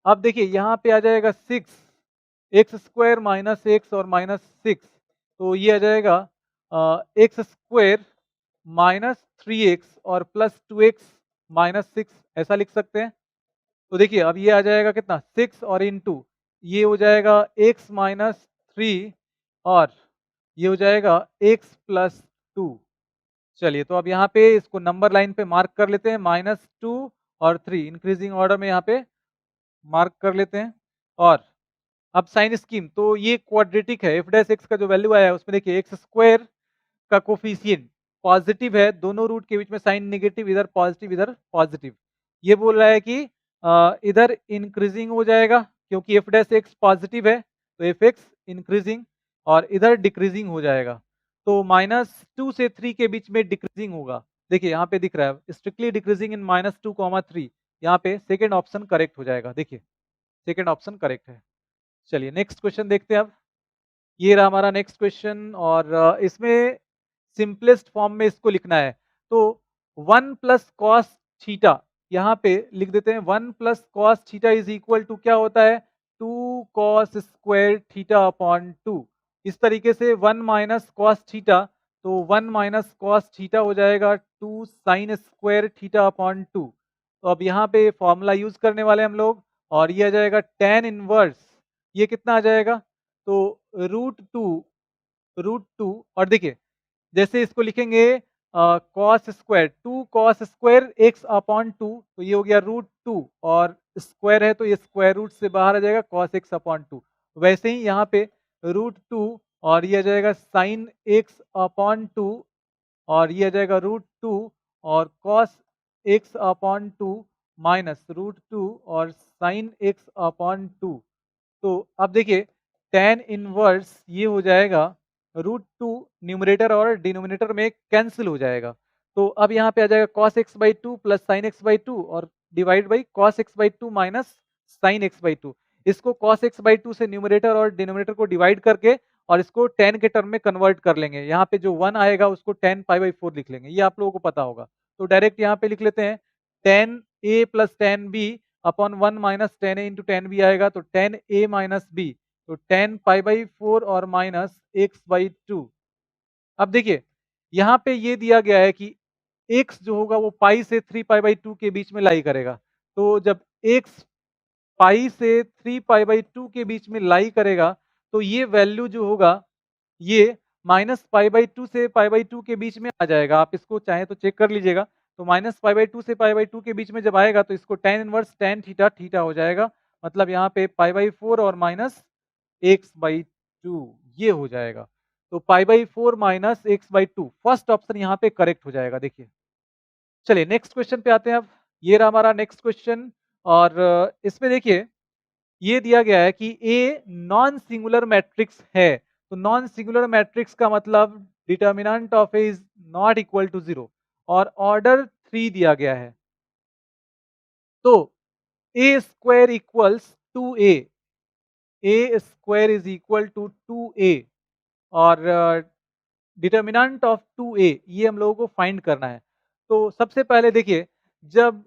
अब देखिए यहाँ पे आ जाएगा 6x² माइनस x और माइनस 6, तो ये आ जाएगा x² माइनस 3x और प्लस 2x माइनस 6, ऐसा लिख सकते हैं। तो देखिए अब ये आ जाएगा कितना, 6 और इंटू ये हो जाएगा x माइनस 3 और ये हो जाएगा x प्लस 2। चलिए तो अब यहाँ पे इसको नंबर लाइन पे मार्क कर लेते हैं, -2 और 3 इंक्रीजिंग ऑर्डर में यहाँ पे मार्क कर लेते हैं। और अब साइन स्कीम, तो ये क्वाड्रेटिक है, एफ डैश एक्स का जो वैल्यू आया है उसमें देखिए x² का कोफिशिएंट पॉजिटिव है, दोनों रूट के बीच में साइन नेगेटिव, इधर पॉजिटिव इधर पॉजिटिव। ये बोल रहा है कि इधर इंक्रीजिंग हो जाएगा क्योंकि एफ डैश एक्स पॉजिटिव है, तो एफ एक्स इंक्रीजिंग, और इधर डिक्रीजिंग हो जाएगा, तो -2 से 3 के बीच में डिक्रीजिंग होगा। देखिए यहाँ पे दिख रहा है स्ट्रिक्टली डिक्रीजिंग इन -2, 3, यहाँ पे सेकेंड ऑप्शन करेक्ट हो जाएगा। देखिए सेकेंड ऑप्शन करेक्ट है। चलिए नेक्स्ट क्वेश्चन देखते हैं अब। ये रहा हमारा नेक्स्ट क्वेश्चन और इसमें सिंपलेस्ट फॉर्म में इसको लिखना है। तो 1 प्लस कॉस थीटा, यहाँ पे लिख देते हैं 1 plus cos theta is equal to क्या होता है, 2 कॉस स्क्वायर थीटा अपॉन 2। इस तरीके से 1 माइनस कॉस थीटा, तो 1 माइनस कॉस थीटा हो जाएगा 2 साइन स्क्वायर थीटा अपॉन 2। तो अब यहाँ पे फॉर्मूला यूज करने वाले हम लोग, और ये आ जाएगा tan इनवर्स, ये कितना आ जाएगा, तो √2 और देखिए जैसे इसको लिखेंगे cos square 2 cos square x upon 2, तो ये हो गया √2 और स्क्वायर है तो ये स्क्वायर रूट से बाहर आ जाएगा cos x अपॉन 2। वैसे ही यहाँ पे √2 और ये आ जाएगा sin x अपॉन 2 और ये आ जाएगा √2 और cos x अपॉन 2 माइनस √2 और sin x अपॉन 2। तो अब देखिए tan इनवर्स ये हो जाएगा √2 न्यूमरेटर और डिनोमिनेटर में कैंसिल हो जाएगा। तो अब यहाँ पे आ जाएगा cos x by 2 plus sin x by 2 और divide by cos x by 2 minus sin x by 2। इसको cos x बाई 2 से न्यूमरेटर और डिनोमिनेटर को डिवाइड करके और इसको tan के टर्म में कन्वर्ट कर लेंगे। यहाँ पे जो 1 आएगा उसको tan पाई बाई 4 लिख लेंगे, ये आप लोगों को पता होगा। तो डायरेक्ट यहाँ पे लिख लेते हैं tan a plus tan b upon 1 minus tan a into tan b आएगा, तो tan a माइनस b, तो tan पाई बाई 4 और माइनस x बाई 2। अब देखिए यहाँ पे ये दिया गया है कि x जो होगा वो पाई से 3 पाई बाई 2 के बीच में लाई करेगा। तो जब x पाई से 3 पाई बाई 2 के बीच में लाई करेगा तो ये वैल्यू जो होगा ये माइनस पाई बाई 2 से पाई बाई 2 के बीच में आ जाएगा। आप इसको चाहे तो चेक कर लीजिएगा। तो माइनस पाई बाई 2 से पाई बाई 2 के बीच में जब आएगा तो इसको tan inverse tan theta theta हो जाएगा। मतलब यहाँ पे पाई बाई 4 और माइनस x बाई 2 ये हो जाएगा। तो pi by 4 minus x by 2 first option यहाँ पे करेक्ट हो जाएगा। देखिए चलिए नेक्स्ट क्वेश्चन पे आते हैं। अब ये रहा हमारा नेक्स्ट क्वेश्चन और इसमें देखिए ये दिया गया है कि ए नॉन सिंगुलर मैट्रिक्स है। तो नॉन सिंगुलर मैट्रिक्स का मतलब determinant of A is not equal to 0 और ऑर्डर 3 दिया गया है। तो A square equals 2a, A square is equal to 2a और डिटर्मिनेंट ऑफ 2a ये हम लोगों को फाइंड करना है। तो सबसे पहले देखिए जब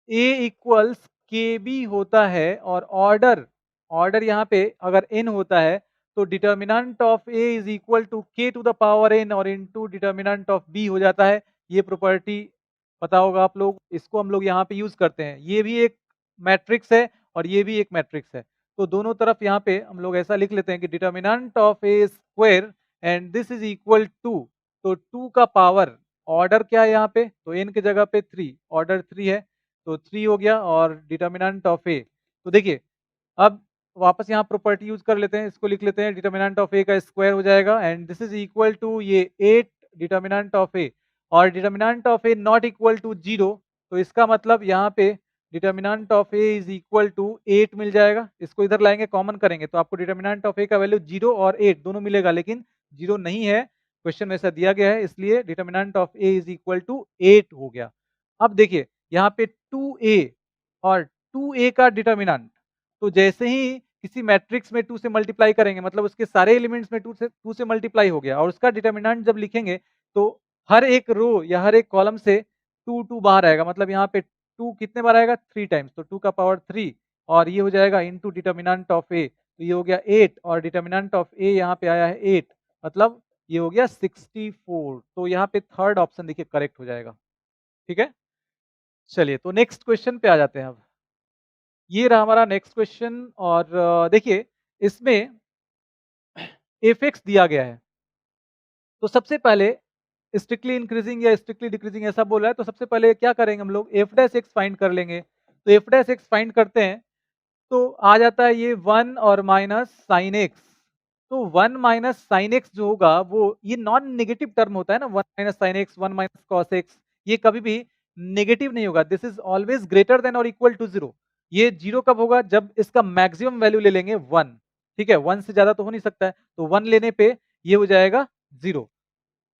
a इक्वल्स के बी होता है और ऑर्डर ऑर्डर यहाँ पे अगर n होता है तो determinant of a is equal to k to the power n और इनटू डिटर्मिनेंट ऑफ b हो जाता है। ये प्रॉपर्टी पता होगा आप लोग, इसको हम लोग यहाँ पे यूज करते हैं। ये भी एक मैट्रिक्स है और ये भी एक मैट्रिक्स है। तो दोनों तरफ यहाँ पे हम लोग ऐसा लिख लेते हैं कि determinant of A square and this is equal to, तो 2 का पावर ऑर्डर क्या है यहाँ पे, तो n की जगह पे 3, ऑर्डर 3 है तो 3 हो गया और डिटर्मिनेंट ऑफ ए। तो देखिए अब वापस यहाँ प्रॉपर्टी यूज कर लेते हैं, इसको लिख लेते हैं डिटर्मिनेंट ऑफ ए का स्क्वायर हो जाएगा and this is equal to ये 8 डिटर्मिनेंट ऑफ ए और determinant of A not equal to 0। तो इसका मतलब यहाँ पे determinant of A is equal to 8 मिल जाएगा। इसको इधर लाएंगे कॉमन करेंगे तो आपको डिटर्मिनेंट ऑफ ए का वैल्यू 0 और 8 दोनों मिलेगा, लेकिन 0 नहीं है, क्वेश्चन में ऐसा दिया गया है इसलिए determinant of A is equal to 8 हो गया। अब देखिए यहाँ पे 2a और 2a का डिटर्मिनेंट, तो जैसे ही किसी मैट्रिक्स में 2 से मल्टीप्लाई करेंगे मतलब उसके सारे एलिमेंट्स में 2 से मल्टीप्लाई हो गया और उसका डिटर्मिनेंट जब लिखेंगे तो हर एक रो या हर एक कॉलम से 2 बाहर आएगा। मतलब यहाँ पे 2 कितने बार आएगा, 3 टाइम्स, तो 2 का पावर 3 और ये हो जाएगा इनटू डिटर्मिनेंट ऑफ ए, तो ये हो गया 8 और डिटर्मिनेंट ऑफ ए यहाँ पे आया है 8, मतलब ये हो गया 64। तो यहाँ पे थर्ड ऑप्शन देखिए करेक्ट हो जाएगा। ठीक है, चलिए तो नेक्स्ट क्वेश्चन पे आ जाते हैं। अब ये रहा हमारा नेक्स्ट क्वेश्चन और देखिए इसमें एफ एक्स दिया गया है। तो सबसे पहले स्ट्रिक्टली इंक्रीजिंग या स्ट्रिक्टली डिक्रीजिंग ऐसा बोल रहा है, तो सबसे पहले क्या करेंगे हम लोग एफ डैश एक्स फाइंड कर लेंगे। तो एफ डैश एक्स फाइंड करते हैं तो आ जाता है ये 1 और माइनस साइन एक्स। तो 1 माइनस साइन एक्स जो होगा वो ये नॉन नेगेटिव टर्म होता है ना, 1 minus sine x 1 minus cos x, ये कभी भी नेगेटिव नहीं होगा। This is always greater than और इक्वल टू 0। ये 0 कब होगा, जब इसका मैक्सिमम वैल्यू ले लेंगे 1। ठीक है, 1 से ज्यादा तो हो नहीं सकता है, तो 1 लेने पे ये हो जाएगा 0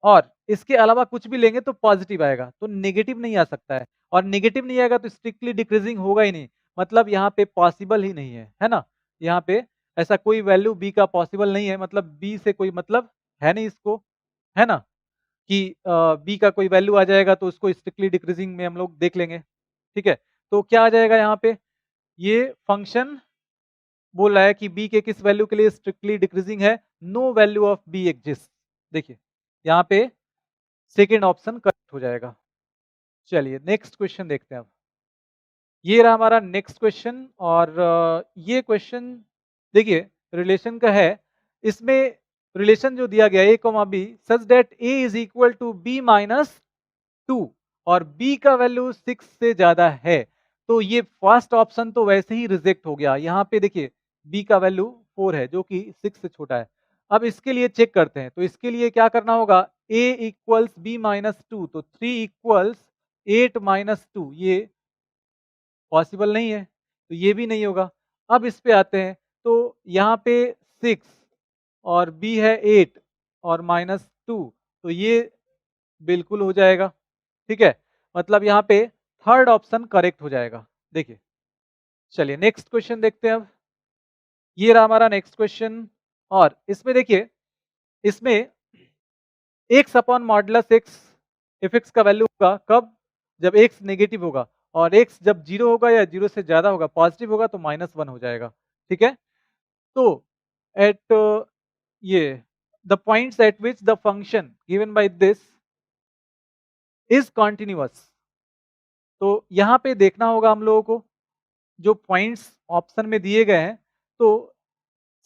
और इसके अलावा कुछ भी लेंगे तो पॉजिटिव आएगा, तो नेगेटिव नहीं आ सकता है और नेगेटिव नहीं आएगा तो स्ट्रिक्टली डिक्रीजिंग होगा ही नहीं, मतलब यहाँ पे पॉसिबल ही नहीं है ना। यहाँ पे ऐसा कोई वैल्यू बी का पॉसिबल नहीं है, मतलब बी से कोई मतलब है नहीं इसको, है ना, कि बी का कोई वैल्यू आ जाएगा तो उसको स्ट्रिक्टली डिक्रीजिंग में हम लोग देख लेंगे। ठीक है, तो क्या आ जाएगा यहाँ पे, ये फंक्शन बोल रहा है कि बी के किस वैल्यू के लिए स्ट्रिक्टली डिक्रीजिंग है, no value of b exist. देखिए यहाँ पे सेकेंड ऑप्शन करेक्ट हो जाएगा। चलिए नेक्स्ट क्वेश्चन देखते हैं। अब ये रहा हमारा नेक्स्ट क्वेश्चन और ये क्वेश्चन देखिए रिलेशन का है। इसमें रिलेशन जो दिया गया A comma B such that A is equal to B minus 2 और बी का वैल्यू 6 से ज्यादा है। तो ये फर्स्ट ऑप्शन तो वैसे ही रिजेक्ट हो गया। यहाँ पे देखिए b का वैल्यू 4 है जो कि 6 से छोटा है। अब इसके लिए चेक करते हैं, तो इसके लिए क्या करना होगा, a इक्वल्स b माइनस 2, तो 3 इक्वल्स 8 माइनस 2, ये पॉसिबल नहीं है, तो ये भी नहीं होगा। अब इस पे आते हैं, तो यहाँ पे 6 और b है 8 और माइनस 2, तो ये बिल्कुल हो जाएगा, ठीक है। मतलब यहाँ पे थर्ड ऑप्शन करेक्ट हो जाएगा। देखिए, चलिए नेक्स्ट क्वेश्चन देखते हैं अब। ये रहा हमारा नेक्स्ट क्वेश्चन, और इसमें देखिए, इसमें x upon modulus x F x का वैल्यू होगा कब, जब एक्स नेगेटिव होगा, और एक्स जब जीरो होगा या जीरो से ज्यादा होगा, पॉजिटिव होगा तो -1 हो जाएगा, ठीक है। तो एट ये the points at which the function given by this is continuous, तो यहाँ पे देखना होगा हम लोगों को, जो पॉइंट्स ऑप्शन में दिए गए हैं, तो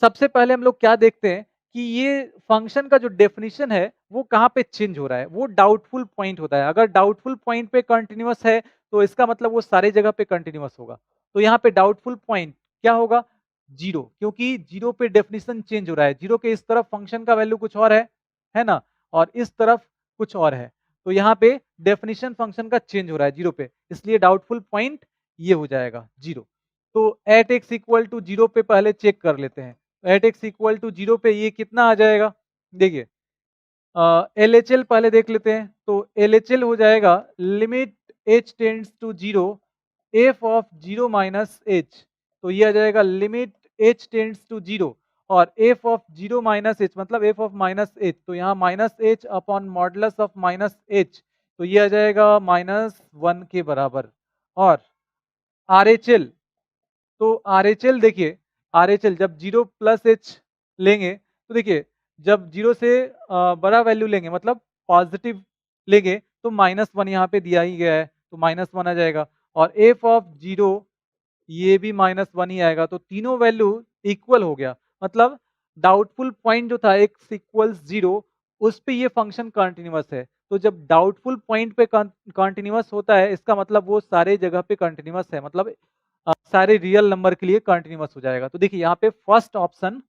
सबसे पहले हम लोग क्या देखते हैं कि ये फंक्शन का जो डेफिनेशन है वो कहाँ पे चेंज हो रहा है, वो डाउटफुल पॉइंट होता है। अगर डाउटफुल पॉइंट पे कंटिन्यूअस है तो इसका मतलब वो सारे जगह पे कंटिन्यूअस होगा। तो यहाँ पे डाउटफुल पॉइंट क्या होगा, जीरो, क्योंकि जीरो पे डेफिनेशन चेंज हो रहा है। जीरो के इस तरफ फंक्शन का वैल्यू कुछ और है ना, और इस तरफ कुछ और है, तो यहाँ पे डेफिनेशन फंक्शन का चेंज हो रहा है जीरो पे, इसलिए डाउटफुल पॉइंट ये हो जाएगा जीरो। तो at x equal to zero पे पहले चेक कर लेते हैं। At x equal to zero पे ये कितना आ जाएगा, देखिए एल एच एल पहले देख लेते हैं। तो एल एच एल हो जाएगा limit H tends to zero F of zero minus H, तो ये आ जाएगा limit H tends to zero, और F of zero minus H मतलब एफ ऑफ माइनस एच, तो यहाँ minus H upon modulus of minus H, तो ये आ जाएगा -1 के बराबर। और आर एच एल, तो आर एच एल देखिए, आर एच एल जब जीरो प्लस एच लेंगे, तो देखिए जब जीरो से बड़ा वैल्यू लेंगे मतलब पॉजिटिव लेंगे, तो -1 यहाँ पे दिया ही गया है, तो -1 आ जाएगा। और एफ ऑफ जीरो ये भी -1 ही आएगा, तो तीनों वैल्यू इक्वल हो गया। मतलब डाउटफुल पॉइंट जो था एक्स इक्वल्स जीरो, उस पे ये फंक्शन कंटिन्यूअस है। तो जब डाउटफुल पॉइंट पे कंटिन्यूअस होता है, इसका मतलब वो सारे जगह पे कंटिन्यूअस है, मतलब सारे रियल नंबर के लिए कंटिन्यूअस हो जाएगा। तो देखिए यहाँ पे फर्स्ट ऑप्शन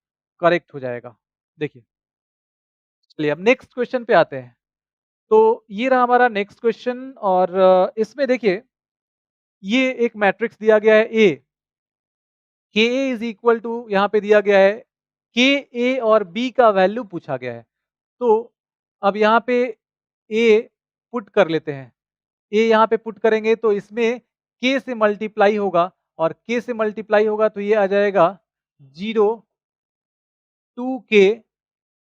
करेक्ट हो जाएगा। देखिए, चलिए अब नेक्स्ट क्वेश्चन पे आते हैं। तो ये रहा हमारा नेक्स्ट क्वेश्चन, और इसमें देखिए ये एक मैट्रिक्स दिया गया है ए, के ए इज इक्वल टू, यहाँ पे दिया गया है के ए और बी का वैल्यू पूछा गया है। तो अब यहाँ पे ए पुट कर लेते हैं। ए यहाँ पे पुट करेंगे तो इसमें के से मल्टीप्लाई होगा, और के से मल्टीप्लाई होगा तो ये आ जाएगा 0 2k,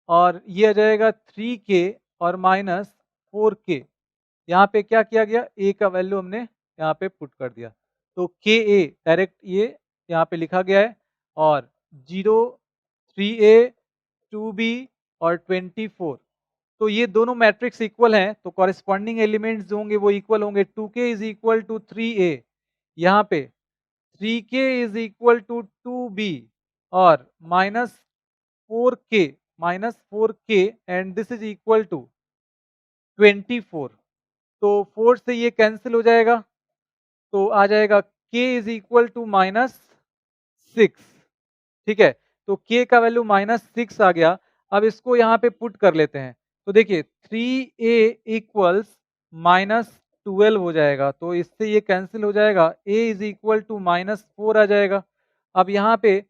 और ये आ जाएगा 3k और -4k। यहाँ पे क्या किया गया, ए का वैल्यू हमने यहाँ पे पुट कर दिया, तो के ए डायरेक्ट ये यहाँ पे लिखा गया है, और 0 3a 2b और 24, तो ये दोनों मैट्रिक्स इक्वल हैं, तो कॉरेस्पॉन्डिंग एलिमेंट्स जो होंगे वो इक्वल होंगे। 2k is equal to 3a, यहाँ पे 3k is equal to 2b, और -4k and this is equal to 24। तो 4 से ये कैंसिल हो जाएगा, तो आ जाएगा k इज इक्वल टू -6, ठीक है। तो k का वैल्यू -6 आ गया। अब इसको यहाँ पे पुट कर लेते हैं, तो देखिए 3a इक्वल्स -12 हो जाएगा, तो इससे ये कैंसिल हो जाएगा, a इज इक्वल टू -4 आ जाएगा। अब यहाँ पे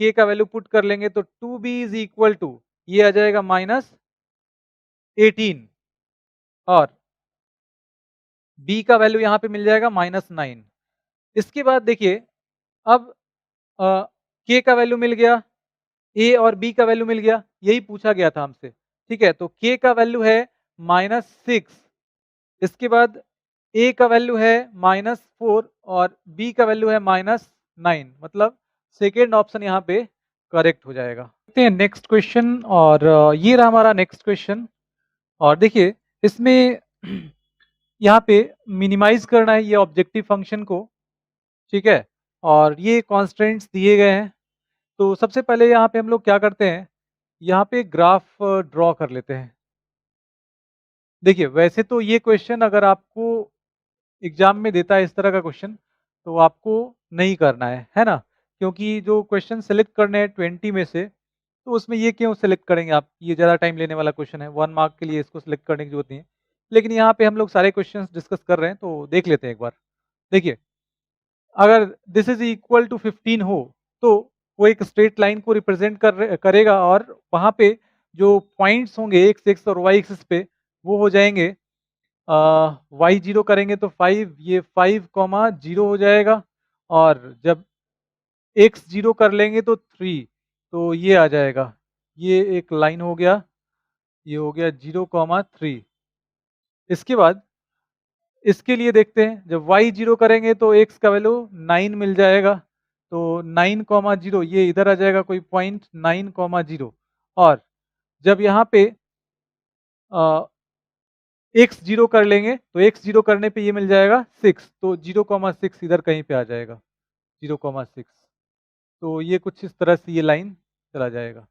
k का वैल्यू पुट कर लेंगे तो 2b इज इक्वल टू, ये आ जाएगा -18, और b का वैल्यू यहाँ पे मिल जाएगा -9। इसके बाद देखिए, अब k का वैल्यू मिल गया, a और b का वैल्यू मिल गया, यही पूछा गया था हमसे, ठीक है। तो k का वैल्यू है -6, इसके बाद a का वैल्यू है -4 और b का वैल्यू है -9, मतलब सेकेंड ऑप्शन यहाँ पे करेक्ट हो जाएगा। देखते हैं नेक्स्ट क्वेश्चन, और ये रहा हमारा नेक्स्ट क्वेश्चन, और देखिए इसमें यहाँ पे मिनिमाइज करना है ये ऑब्जेक्टिव फंक्शन को, ठीक है, और ये कॉन्स्टेंट्स दिए गए हैं। तो सबसे पहले यहाँ पे हम लोग क्या करते हैं, यहाँ पे ग्राफ ड्रॉ कर लेते हैं। देखिए वैसे तो ये क्वेश्चन अगर आपको एग्जाम में देता है इस तरह का क्वेश्चन, तो आपको नहीं करना है ना? क्योंकि जो क्वेश्चन सेलेक्ट करने हैं 20 में से, तो उसमें ये क्यों सेलेक्ट करेंगे आप? ये ज़्यादा टाइम लेने वाला क्वेश्चन है, 1 मार्क के लिए इसको सेलेक्ट करने की ज़रूरत नहीं है। लेकिन यहाँ पे हम लोग सारे क्वेश्चंस डिस्कस कर रहे हैं, तो देख लेते हैं एक बार। देखिए, अगर दिस इज़ इक्वल टू 15 हो, तो वो एक स्ट्रेट लाइन को रिप्रेजेंट करेगा और वहाँ पे जो पॉइंट्स होंगे x और y एक्सिस पे, वो हो जाएँगे y 0 करेंगे तो 5, ये 5, 0 हो जाएगा और जब x 0 कर लेंगे तो 3, तो ये आ जाएगा। ये एक लाइन हो गया, ये हो गया 0, 3। इसके बाद इसके लिए देखते हैं, जब y 0 करेंगे तो x का वैल्यू 9 मिल जाएगा। तो 9, 0 ये इधर आ जाएगा कोई पॉइंट 9, 0 और जब यहाँ पे x 0 कर लेंगे तो x 0 करने पे ये मिल जाएगा 6, तो 0, 6 इधर कहीं पे आ जाएगा, 0, 6। तो ये कुछ इस तरह से ये लाइन चला जाएगा,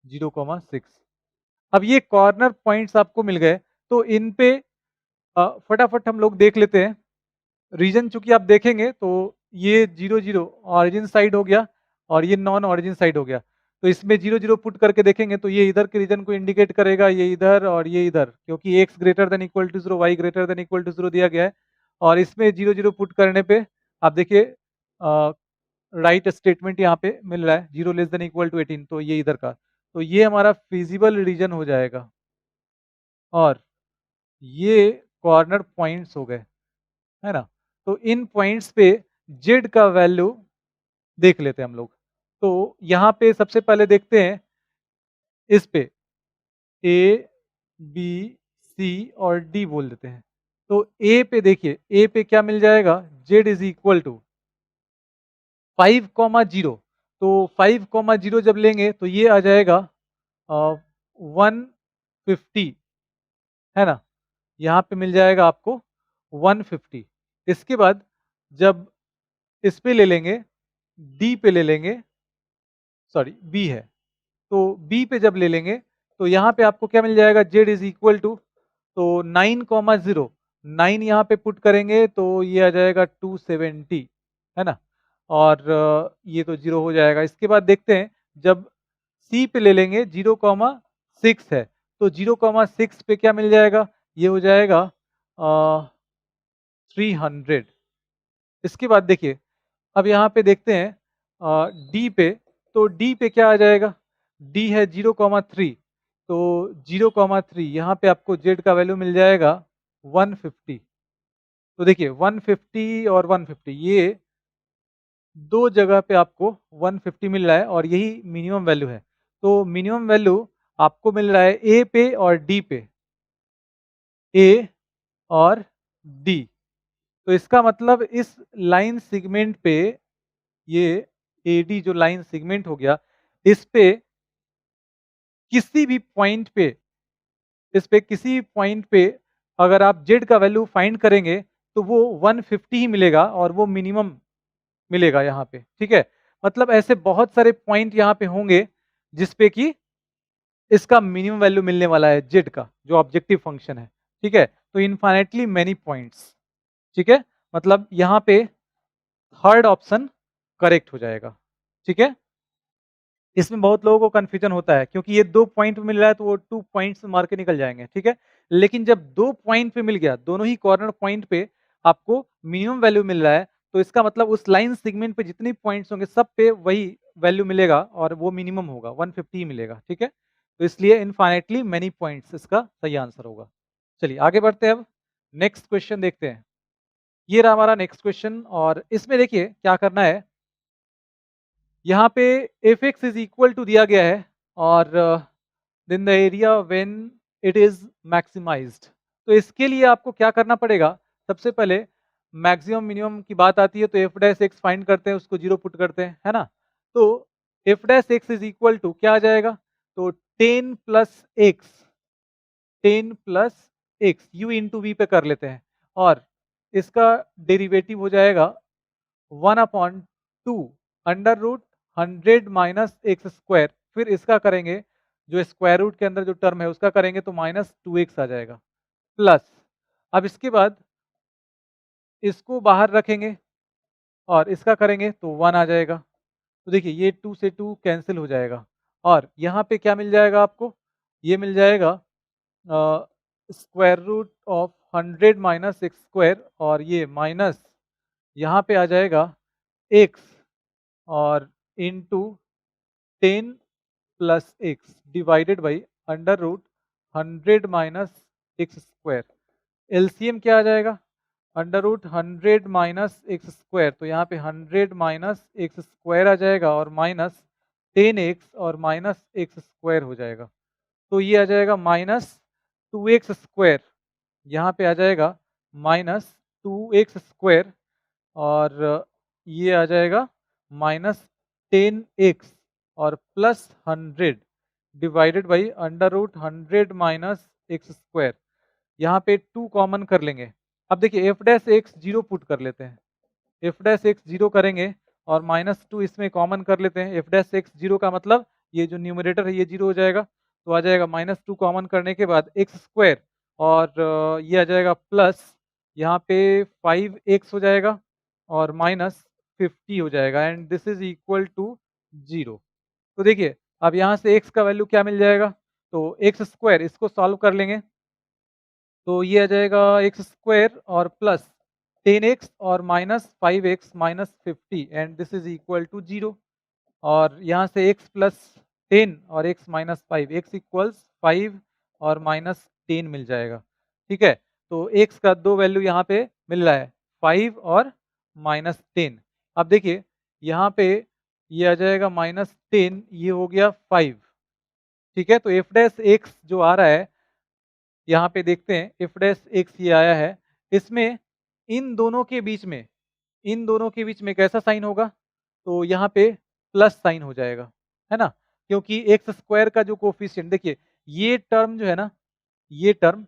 0, 6। अब ये कॉर्नर पॉइंट्स आपको मिल गए, तो इन पे फटाफट हम लोग देख लेते हैं। रीजन चूंकि आप देखेंगे तो ये 0, 0 ऑरिजिन साइड हो गया और ये नॉन ऑरिजिन साइड हो गया। तो इसमें 0, 0 पुट करके देखेंगे तो ये इधर के रीजन को इंडिकेट करेगा, ये इधर और ये इधर, क्योंकि x greater than equal to 0, y greater than equal to 0 दिया गया है। और इसमें 0, 0 पुट करने पे आप देखिए राइट स्टेटमेंट यहाँ पे मिल रहा है, 0 लेस देन इक्वल टू 18, तो ये इधर का। तो ये हमारा फिजिबल रीजन हो जाएगा और ये कॉर्नर पॉइंट्स हो गए, है ना? तो इन पॉइंट्स पे z का वैल्यू देख लेते हैं हम लोग। तो यहाँ पे सबसे पहले देखते हैं इस पे A, B, C और D बोल देते हैं। तो A पे देखिए, A पे क्या मिल जाएगा? z is equal to 5, 0। तो 5, 0 जब लेंगे तो ये आ जाएगा 150, है ना? यहाँ पे मिल जाएगा आपको 150। इसके बाद जब इस पे ले लेंगे, डी पे ले लेंगे, सॉरी बी है, तो बी पे जब ले लेंगे तो यहाँ पे आपको क्या मिल जाएगा? z इज इक्वल टू, तो 9, 0, 9 यहाँ पे पुट करेंगे तो ये आ जाएगा 270, है ना? और ये तो 0 हो जाएगा। इसके बाद देखते हैं, जब सी पे ले लेंगे 0, 6 है, तो 0, 6 पे क्या मिल जाएगा? ये हो जाएगा 300। इसके बाद देखिए, अब यहाँ पे देखते हैं डी पे, तो डी पे क्या आ जाएगा? डी है 0, 3, तो 0, 3 यहाँ पे आपको जेड का वैल्यू मिल जाएगा 150। तो देखिए 150 और 150 ये दो जगह पे आपको 150 मिल रहा है और यही मिनिमम वैल्यू है। तो मिनिमम वैल्यू आपको मिल रहा है ए पे और डी पे, ए और डी। तो इसका मतलब इस लाइन सेगमेंट पे, ये एडी जो लाइन सेगमेंट हो गया, इस पे किसी भी पॉइंट पे, इस पे किसी पॉइंट पे अगर आप जेड का वैल्यू फाइंड करेंगे तो वो 150 ही मिलेगा और वो मिनिमम मिलेगा यहाँ पे, ठीक है? मतलब ऐसे बहुत सारे पॉइंट यहाँ पे होंगे जिसपे कि इसका मिनिमम वैल्यू मिलने वाला है जेड का, जो ऑब्जेक्टिव फंक्शन है, ठीक है? तो इनफाइनेटली मेनी पॉइंट्स, ठीक है? मतलब यहाँ पे थर्ड ऑप्शन करेक्ट हो जाएगा, ठीक है? इसमें बहुत लोगों को कंफ्यूजन होता है क्योंकि ये 2 पॉइंट पे मिल रहा है तो वो 2 पॉइंट्स मार के निकल जाएंगे, ठीक है? लेकिन जब 2 पॉइंट पे मिल गया, दोनों ही कॉर्नर पॉइंट पे आपको मिनिमम वैल्यू मिल रहा है, तो इसका मतलब उस लाइन सेगमेंट पे जितने पॉइंट्स होंगे सब पे वही वैल्यू मिलेगा और वो मिनिमम होगा, 150 ही मिलेगा, ठीक है? तो इसलिए इनफाइनेटली मेनी पॉइंट्स इसका सही आंसर होगा। चलिए आगे बढ़ते हैं, अब नेक्स्ट क्वेश्चन देखते हैं। ये रहा हमारा नेक्स्ट क्वेश्चन और इसमें देखिए क्या करना है। यहाँ पे f x is equal to दिया गया है और then the area when it is maximized. तो इसके लिए आपको क्या करना पड़ेगा? सबसे पहले मैक्सिमम मिनिमम की बात आती है तो एफ डैश एक्स फाइंड करते हैं, उसको 0 पुट करते हैं, है ना? तो f dash x is equal to क्या आ जाएगा? तो 10 plus x, 10 plus x u into v पे कर लेते हैं और इसका डेरिवेटिव हो जाएगा 1/2 under root 100 minus x square, फिर इसका करेंगे जो स्क्वायर रूट के अंदर जो टर्म है उसका करेंगे तो -2x आ जाएगा, प्लस अब इसके बाद इसको बाहर रखेंगे और इसका करेंगे तो 1 आ जाएगा। तो देखिए ये 2 से 2 कैंसिल हो जाएगा और यहाँ पे क्या मिल जाएगा आपको? ये मिल जाएगा square root of 100 minus x square और ये माइनस यहाँ पे आ जाएगा एक्स और into 10 plus x divided by under root 100 minus x square. LCM क्या आ जाएगा? Under root 100 minus x square, तो यहाँ पे 100 माइनस एक्स स्क्वायर आ जाएगा और माइनस 10x और माइनस एक्स स्क्वायर हो जाएगा। तो ये आ जाएगा माइनस 2x स्क्वायर, यहाँ पे आ जाएगा माइनस 2x स्क्वायर और ये आ जाएगा माइनस 10x और plus 100 divided by under root 100 minus x square. यहाँ पे 2 कॉमन कर लेंगे। अब देखिए एफ डैश एक्स 0 पुट कर लेते हैं, एफ डैश एक्स 0 करेंगे और माइनस 2 इसमें कॉमन कर लेते हैं। एफ डैश एक्स 0 का मतलब ये जो न्यूमरेटर है ये 0 हो जाएगा, तो आ जाएगा माइनस 2 कॉमन करने के बाद एक्स स्क्वायर और ये आ जाएगा प्लस यहाँ पे 5x हो जाएगा और माइनस 50 हो जाएगा and this is equal to 0। तो देखिए अब यहाँ से x का वैल्यू क्या मिल जाएगा? तो एक्स स्क्वायर, इसको सॉल्व कर लेंगे तो ये आ जाएगा एक्स स्क्वायर और प्लस 10x और minus 5x minus 50 and this is equal to 0। और यहाँ से x प्लस 10 और x माइनस 5, x इक्वल्स 5 और माइनस 10 मिल जाएगा। ठीक है, तो x का दो वैल्यू यहाँ पे मिल रहा है 5 और माइनस 10। अब देखिए यहाँ पे ये आ जाएगा माइनस 10, ये हो गया 5। ठीक है, तो एफ डैश एक्स जो आ रहा है यहाँ पे देखते हैं, एफ डैश एक्स ये आया है, इसमें इन दोनों के बीच में, इन दोनों के बीच में कैसा साइन होगा? तो यहाँ पे प्लस साइन हो जाएगा, है ना? क्योंकि एक्स स्क्वायर का जो कोफिशिएंट देखिए, ये टर्म जो है ना, ये टर्म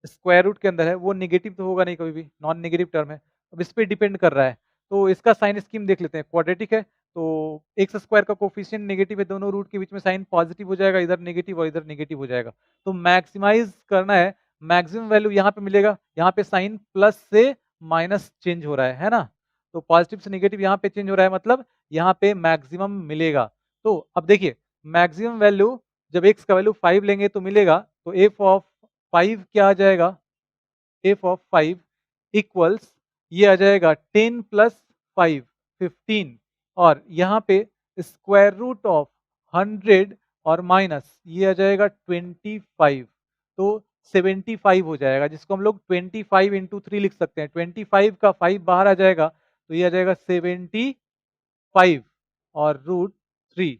स्क्वायर रूट के अंदर है वो नेगेटिव तो होगा नहीं कभी भी, नॉन नेगेटिव टर्म है। अब इस पे डिपेंड कर रहा है, तो इसका साइन स्कीम देख लेते हैं। क्वाड्रेटिक है तो एक्स स्क्वायर का कोफिशिएंट नेगेटिव है, दोनों रूट के बीच में साइन पॉजिटिव हो जाएगा, इधर नेगेटिव और इधर नेगेटिव हो जाएगा। तो मैक्सिमाइज करना है, मैक्सिमम वैल्यू यहाँ पे मिलेगा, यहाँ पे साइन प्लस से माइनस चेंज हो रहा है ना? तो पॉजिटिव से नेगेटिव यहाँ पे चेंज हो रहा है, मतलब यहाँ पे मैक्सिमम मिलेगा। तो अब देखिए मैक्सिमम वैल्यू जब एक्स का वैल्यू 5 लेंगे तो मिलेगा, तो एफ ऑफ 5 क्या आ जाएगा? एफ ऑफ 5 इक्वल्स ये आ जाएगा 10 प्लस 5 15 और यहाँ पे स्क्वायर रूट ऑफ 100 और माइनस ये आ जाएगा 25, तो 75 हो जाएगा, जिसको हम लोग 25 इंटू 3 लिख सकते हैं। 25 का 5 बाहर आ जाएगा तो ये आ जाएगा 75 और रूट 3।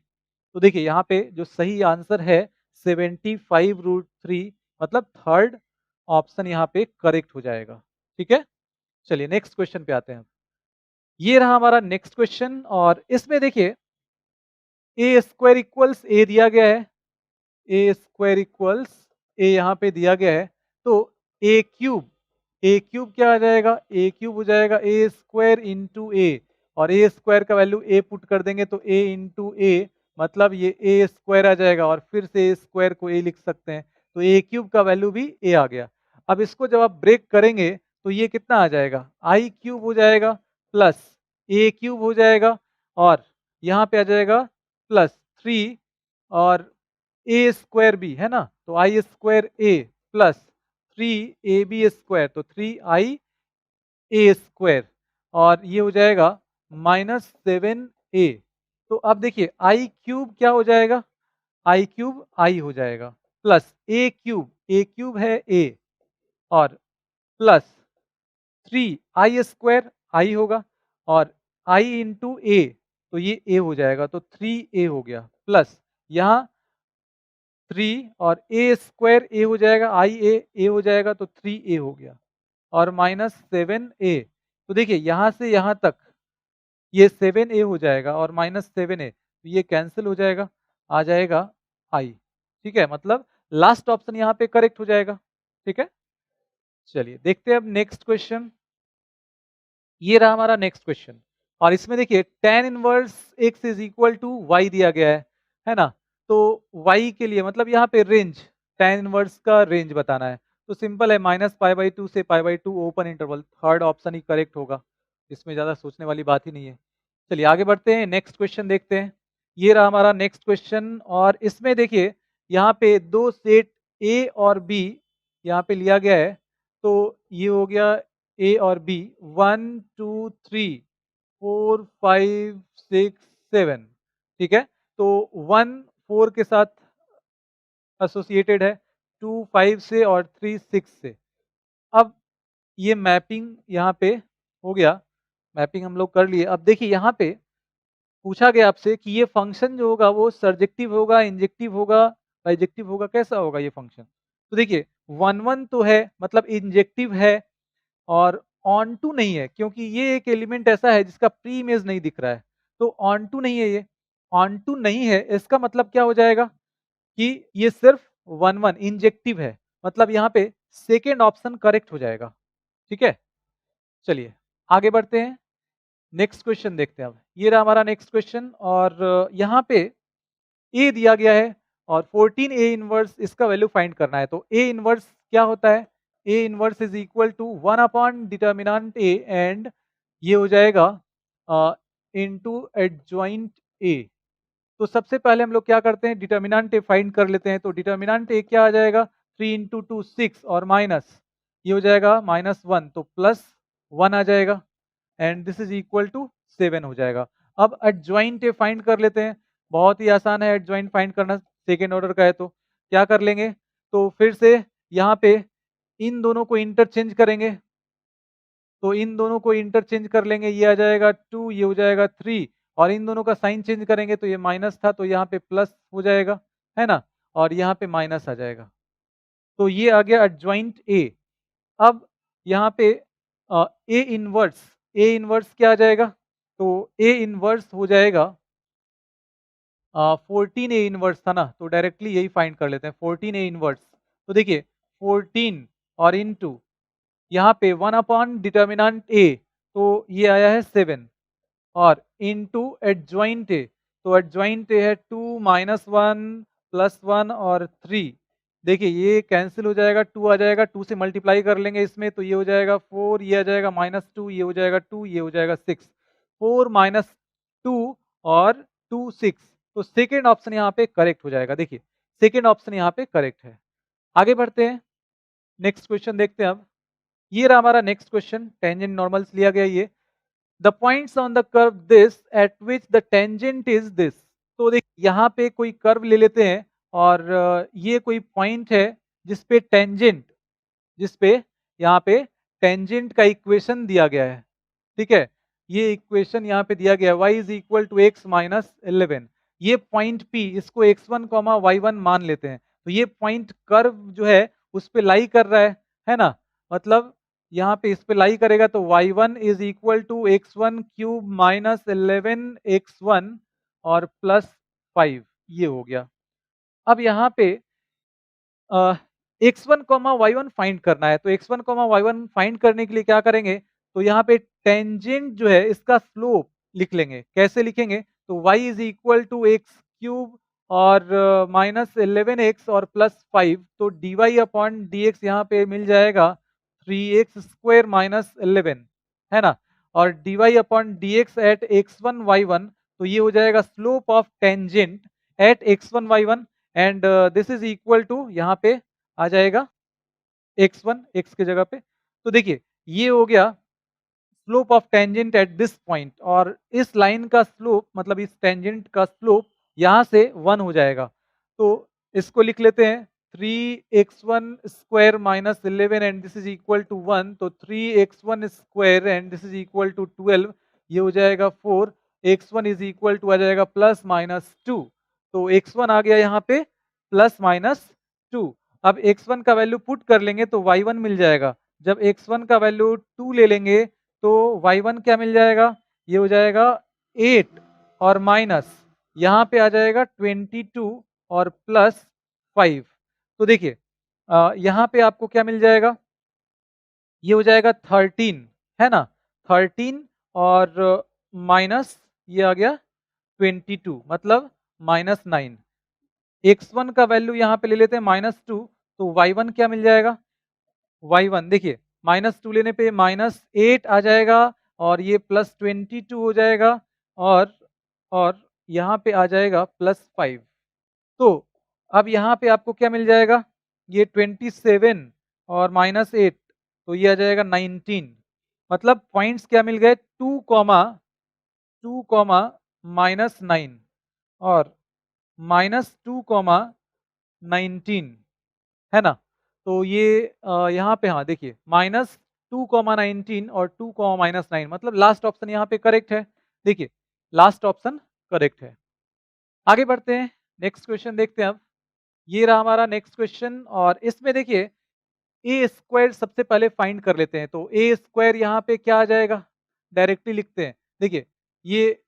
तो देखिए यहाँ पे जो सही आंसर है 75 रूट 3, मतलब थर्ड ऑप्शन यहाँ पे करेक्ट हो जाएगा। ठीक है, चलिए नेक्स्ट क्वेश्चन पे आते हैं। ये रहा हमारा नेक्स्ट क्वेश्चन और इसमें देखिए ए स्क्वायर इक्वल्स ए दिया गया है, ए स्क्वायर इक्वल्स ए यहाँ पे दिया गया है, तो ए क्यूब क्या आ जाएगा? ए क्यूब हो जाएगा ए स्क्वायर इंटू ए, और ए स्क्वायर का वैल्यू ए पुट कर देंगे तो ए इंटू ए, मतलब ये ए स्क्वायर आ जाएगा और फिर से ए स्क्वायर को ए लिख सकते हैं, तो ए क्यूब का वैल्यू भी ए आ गया। अब इसको जब आप ब्रेक करेंगे तो ये कितना आ जाएगा? आई क्यूब हो जाएगा प्लस ए क्यूब हो जाएगा और यहाँ पे आ जाएगा प्लस 3 और ए स्क्वायर बी, है ना? तो आई स्क्वायर ए प्लस 3ab स्क्वायर, तो 3i ए स्क्वायर और ये हो जाएगा -7a। तो अब देखिए आई क्यूब क्या हो जाएगा? आई क्यूब आई हो जाएगा प्लस ए क्यूब है ए और प्लस 3i स्क्वायर आई होगा और आई इंटू ए, तो ये ए हो जाएगा, तो 3a हो गया प्लस यहाँ 3 और ए स्क्वायर ए हो जाएगा, आई ए हो जाएगा तो 3a हो गया और -7a। तो देखिए यहाँ से यहाँ तक ये 7a हो जाएगा और -7a, तो ये कैंसिल हो जाएगा, आ जाएगा i। ठीक है, मतलब लास्ट ऑप्शन यहाँ पे करेक्ट हो जाएगा। ठीक है, चलिए देखते हैं अब नेक्स्ट क्वेश्चन। ये रहा हमारा नेक्स्ट क्वेश्चन और इसमें देखिए tan inverse x is equal to y दिया गया है ना? तो y के लिए मतलब यहाँ पे रेंज, tan इनवर्स का रेंज बताना है, तो सिंपल है -π/2 से π/2 ओपन इंटरवल, थर्ड ऑप्शन ही करेक्ट होगा। इसमें ज़्यादा सोचने वाली बात ही नहीं है। चलिए आगे बढ़ते हैं, नेक्स्ट क्वेश्चन देखते हैं। ये रहा हमारा नेक्स्ट क्वेश्चन और इसमें देखिए यहाँ पे 2 सेट ए और बी यहाँ पे लिया गया है। तो ये हो गया ए और बी 1, 2, 3, 4, 5, 6, 7 ठीक है? तो 1 4 के साथ एसोसिएटेड है, 2 5 से और 3 6 से। अब ये मैपिंग यहाँ पे हो गया, मैपिंग हम लोग कर लिए। अब देखिए यहाँ पे पूछा गया आपसे कि ये फंक्शन जो होगा वो सर्जेक्टिव होगा, इंजेक्टिव होगा, बाइजेक्टिव होगा, कैसा होगा ये फंक्शन? तो देखिए 1 1 तो है मतलब इंजेक्टिव है और ऑन टू नहीं है क्योंकि ये एक एलिमेंट ऐसा है जिसका प्री इमेज नहीं दिख रहा है। तो ऑन टू नहीं है ये, ऑन टू नहीं है इसका मतलब क्या हो जाएगा कि ये सिर्फ 1 1 इंजेक्टिव है। मतलब यहाँ पे सेकेंड ऑप्शन करेक्ट हो जाएगा। ठीक है? चलिए आगे बढ़ते हैं, नेक्स्ट क्वेश्चन देखते हैं अब। ये रहा हमारा नेक्स्ट क्वेश्चन और यहाँ पे ए दिया गया है और 14 ए इनवर्स इसका वैल्यू फाइंड करना है। तो ए इनवर्स क्या होता है? A inverse is equal to 1 upon determinant A and ये हो जाएगा इनटू एडजॉइंट ए। तो सबसे पहले हम लोग क्या करते हैं, डिटर्मिनेंट ए फाइंड कर लेते हैं। तो डिटर्मिनेंट ए क्या आ जाएगा? 3 इंटू 2 6 और माइनस ये हो जाएगा -1 तो +1 आ जाएगा and this is equal to 7 हो जाएगा। अब एडजॉइंट ए फाइंड कर लेते हैं, बहुत ही आसान है एडजॉइंट फाइंड करना, सेकेंड ऑर्डर का है तो क्या कर लेंगे? तो फिर से यहाँ पे इन दोनों को इंटरचेंज करेंगे। तो इन दोनों को इंटरचेंज कर लेंगे, ये आ जाएगा 2, ये हो जाएगा 3 और इन दोनों का साइन चेंज करेंगे तो ये माइनस था तो यहाँ पे प्लस हो जाएगा, है ना? और यहाँ पे माइनस आ जाएगा। तो ये आ गया एडजॉइंट ए। अब यहाँ पे ए इनवर्स क्या आ जाएगा? तो ए इनवर्स हो जाएगा 14 ए इनवर्स था ना, तो डायरेक्टली यही फाइंड कर लेते हैं 14 ए इनवर्स। तो देखिए 14 और इनटू यहाँ पे 1 अपॉन डिटर्मिनेंट ए तो ये आया है 7 और इनटू एडजॉइंट ए, तो एडजॉइंट ए है 2 -1 +1 और 3। देखिए ये कैंसिल हो जाएगा, 2 आ जाएगा, 2 से मल्टीप्लाई कर लेंगे इसमें तो ये हो जाएगा 4, ये आ जाएगा -2, ये हो जाएगा 2, ये हो जाएगा 6। 4 -2 और 2 6 तो सेकेंड ऑप्शन यहाँ पे करेक्ट हो जाएगा। देखिए सेकेंड ऑप्शन यहाँ पे करेक्ट है। आगे बढ़ते हैं, नेक्स्ट क्वेश्चन देखते हैं अब। ये रहा हमारा नेक्स्ट क्वेश्चन, टेंजेंट नॉर्मल्स लिया गया ये। The points on the curve this eight which the tangent is this. तो देख यहाँ पे कोई कर्व ले लेते हैं और ये कोई पॉइंट है जिस पे टेंजेंट, जिस पे यहाँ पे टेंजेंट का इक्वेशन दिया गया है। ठीक है, ये इक्वेशन यहाँ पे दिया गया है y is equal to x minus 11। ये पॉइंट P इसको x1 कॉमा y1 मान लेते हैं। तो ये पॉइंट कर्व जो है उस पे लाई कर रहा है ना? मतलब यहाँ पे इस पे लाई करेगा तो y1 is equal to x1 cube minus 11 x1 और +5 ये हो गया। अब यहाँ पे x1 कॉमा y1 फाइंड करना है। तो x1 कॉमा y1 फाइंड करने के लिए क्या करेंगे? तो यहाँ पे टेंजेंट जो है इसका स्लोप लिख लेंगे। कैसे लिखेंगे? तो y is equal to x cube और -11x और +5 तो dy अपॉन dx यहाँ पे मिल जाएगा 3x² -11 है ना? और dy upon dx eight x1 y1 तो ये हो जाएगा slope of tangent at x1 y1 and this is equal to यहाँ पे आ जाएगा x1 x की जगह पे। तो देखिए ये हो गया slope of tangent at this point और इस लाइन का स्लोप मतलब इस टेंजेंट का स्लोप यहाँ से 1 हो जाएगा। तो इसको लिख लेते हैं 3x1² -11 and this is equal to 1 तो 3x1² and this is equal to 12 ये हो जाएगा 4 x1 इज इक्वल टू आ जाएगा +-2 तो x1 आ गया यहाँ पे +-2। अब x1 का वैल्यू पुट कर लेंगे तो y1 मिल जाएगा। जब x1 का वैल्यू 2 ले लेंगे तो y1 क्या मिल जाएगा? ये हो जाएगा 8 और माइनस यहाँ पे आ जाएगा 22 और +5। तो देखिए यहाँ पे आपको क्या मिल जाएगा? ये हो जाएगा 13 है ना? 13 और माइनस ये आ गया 22 मतलब -9। x1 का वैल्यू यहाँ पे ले लेते हैं -2 तो y1 क्या मिल जाएगा? y1 देखिए -2 लेने पे -8 आ जाएगा और ये +22 हो जाएगा और यहाँ पे आ जाएगा +5। तो अब यहाँ पे आपको क्या मिल जाएगा? ये 27 और -8 तो ये आ जाएगा 19। मतलब पॉइंट्स क्या मिल गए? 2, -9 और -2, 19 है ना? तो ये यहाँ पे हाँ देखिए -2, 19 और 2, -9 मतलब लास्ट ऑप्शन यहाँ पे करेक्ट है। देखिए लास्ट ऑप्शन करेक्ट है। आगे बढ़ते हैं, नेक्स्ट क्वेश्चन देखते हैं अब। ये रहा हमारा नेक्स्ट क्वेश्चन और इसमें देखिए ए स्क्वायर सबसे पहले फाइंड कर लेते हैं। तो ए स्क्वायर यहाँ पे क्या आ जाएगा? डायरेक्टली लिखते हैं। देखिए ये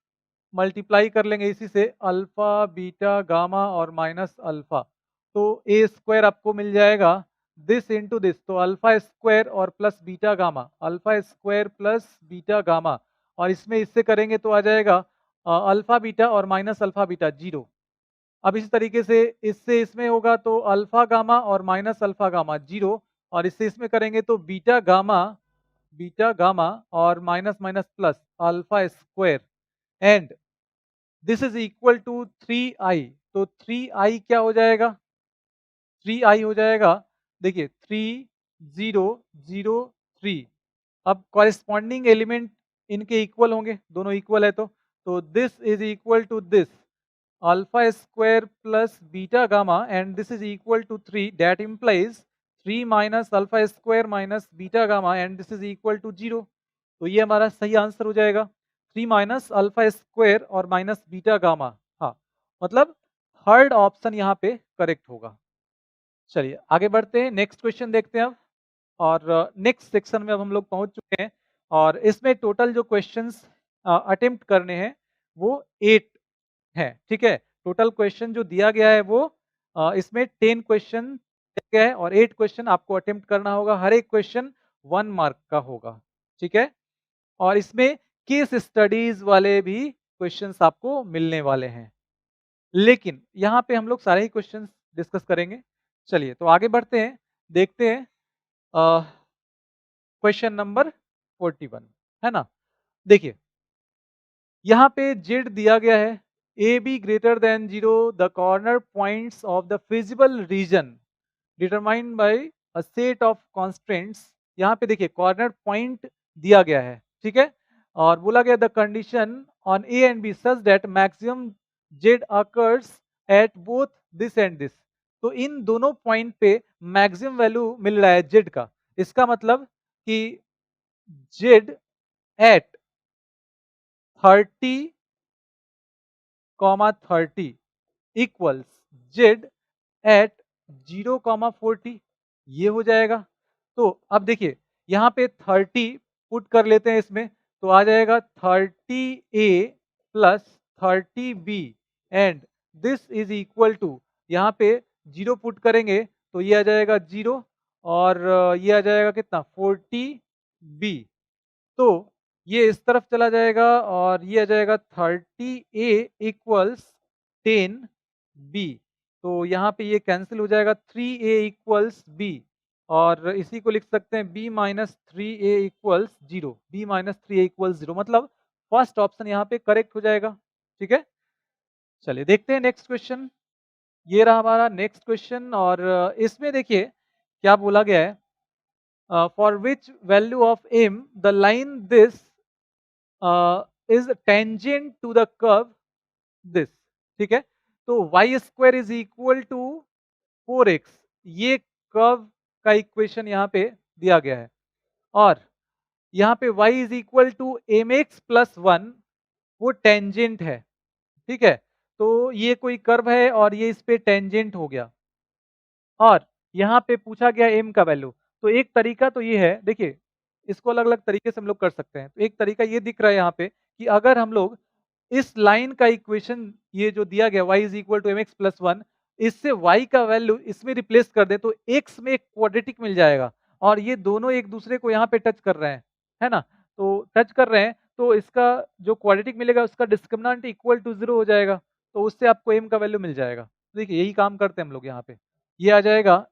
मल्टीप्लाई कर लेंगे इसी से अल्फा, बीटा, गामा और माइनस अल्फा। तो ए स्क्वायर आपको मिल जाएगा दिस इंटू दिस, तो अल्फा स्क्वायर और plus beta gamma, alpha square plus beta gamma और इसमें इससे करेंगे तो आ जाएगा अल्फा बीटा और माइनस अल्फा बीटा 0। अब इसी तरीके से इससे इसमें होगा तो अल्फा गामा और माइनस अल्फा गामा 0 और इससे इसमें करेंगे तो बीटा गामा और minus minus plus alpha square and this is equal to 3i। तो 3i क्या हो जाएगा? 3i हो जाएगा, देखिए 3003। अब कॉरेस्पॉन्डिंग एलिमेंट इनके इक्वल होंगे, दोनों इक्वल है तो this is equal to this alpha square plus beta gamma and this is equal to 3 that implies 3 minus alpha square minus beta gamma and this is equal to 0। तो ये हमारा सही answer हो जाएगा 3 माइनस अल्फा स्क्वायर और minus beta gamma. हाँ मतलब third option यहाँ पे करेक्ट होगा। चलिए आगे बढ़ते हैं, नेक्स्ट क्वेश्चन देखते हैं अब। और नेक्स्ट सेक्शन में अब हम लोग पहुंच चुके हैं और इसमें टोटल जो क्वेश्चंस अटेम्प्ट करने हैं वो 8 हैं। ठीक है, टोटल क्वेश्चन जो दिया गया है वो इसमें 10 क्वेश्चन दिया गया है और 8 क्वेश्चन आपको अटेम्प्ट करना होगा। हर एक क्वेश्चन 1 मार्क का होगा। ठीक है, और इसमें केस स्टडीज वाले भी क्वेश्चंस आपको मिलने वाले हैं, लेकिन यहाँ पे हम लोग सारे ही क्वेश्चंस डिस्कस करेंगे। चलिए तो आगे बढ़ते हैं, देखते हैं क्वेश्चन नंबर 41 है ना। देखिए यहाँ पे जेड दिया गया है, A be greater than 0 the corner points of the feasible region determined by a set of constants. यहाँ पे देखिए कॉर्नर पॉइंट दिया गया है, ठीक है, और बोला गया the condition on a and b such that maximum z occurs at both this and this. तो इन दोनों पॉइंट पे मैक्सिमम वैल्यू मिल रहा है जेड का। इसका मतलब कि z at 30, 30 equals z at 0, 40 ये हो जाएगा। तो अब देखिए यहाँ पे 30 पुट कर लेते हैं इसमें, तो आ जाएगा 30a plus 30b and this is equal to, यहाँ पे 0 पुट करेंगे तो ये आ जाएगा 0 और ये आ जाएगा कितना 40b। तो ये इस तरफ चला जाएगा और ये आ जाएगा 30a इक्वल्स 10b। तो यहाँ पे ये कैंसिल हो जाएगा 3a इक्वल्स b और इसी को लिख सकते हैं b minus 3a equals 0, b minus 3a equals 0, मतलब फर्स्ट ऑप्शन यहाँ पे करेक्ट हो जाएगा। ठीक है, चलिए देखते हैं नेक्स्ट क्वेश्चन। ये रहा हमारा नेक्स्ट क्वेश्चन और इसमें देखिए क्या बोला गया है, for which value of m the line this is tangent to the curve this. ठीक है, तो y square is equal to 4x, ये कर्व का इक्वेशन यहाँ पे दिया गया है और यहाँ पे y is equal to m x plus 1 वो टेंजेंट है। ठीक है, तो ये कोई कर्व है और ये इस पे टेंजेंट हो गया और यहाँ पे पूछा गया m का वैल्यू। तो एक तरीका तो ये है, देखिए इसको अलग अलग तरीके से हम लोग कर सकते हैं। तो एक तरीका ये दिख रहा है यहाँ पे कि अगर हम लोग इस लाइन का इक्वेशन ये जो दिया गया y is equal to m x plus 1, इससे y का वैल्यू इसमें रिप्लेस कर दे तो x में एक क्वाड्रेटिक मिल जाएगा और ये दोनों एक दूसरे को यहाँ पे टच कर रहे हैं, है ना। तो टच कर रहे हैं तो इसका जो क्वाड्रेटिक मिलेगा उसका डिस्क्रिमिनेंट इक्वल टू 0 हो जाएगा, तो उससे आपको m का वैल्यू मिल जाएगा। देखिए यही काम करते हैं हम लोग यहाँ पे, ये आ जाएगा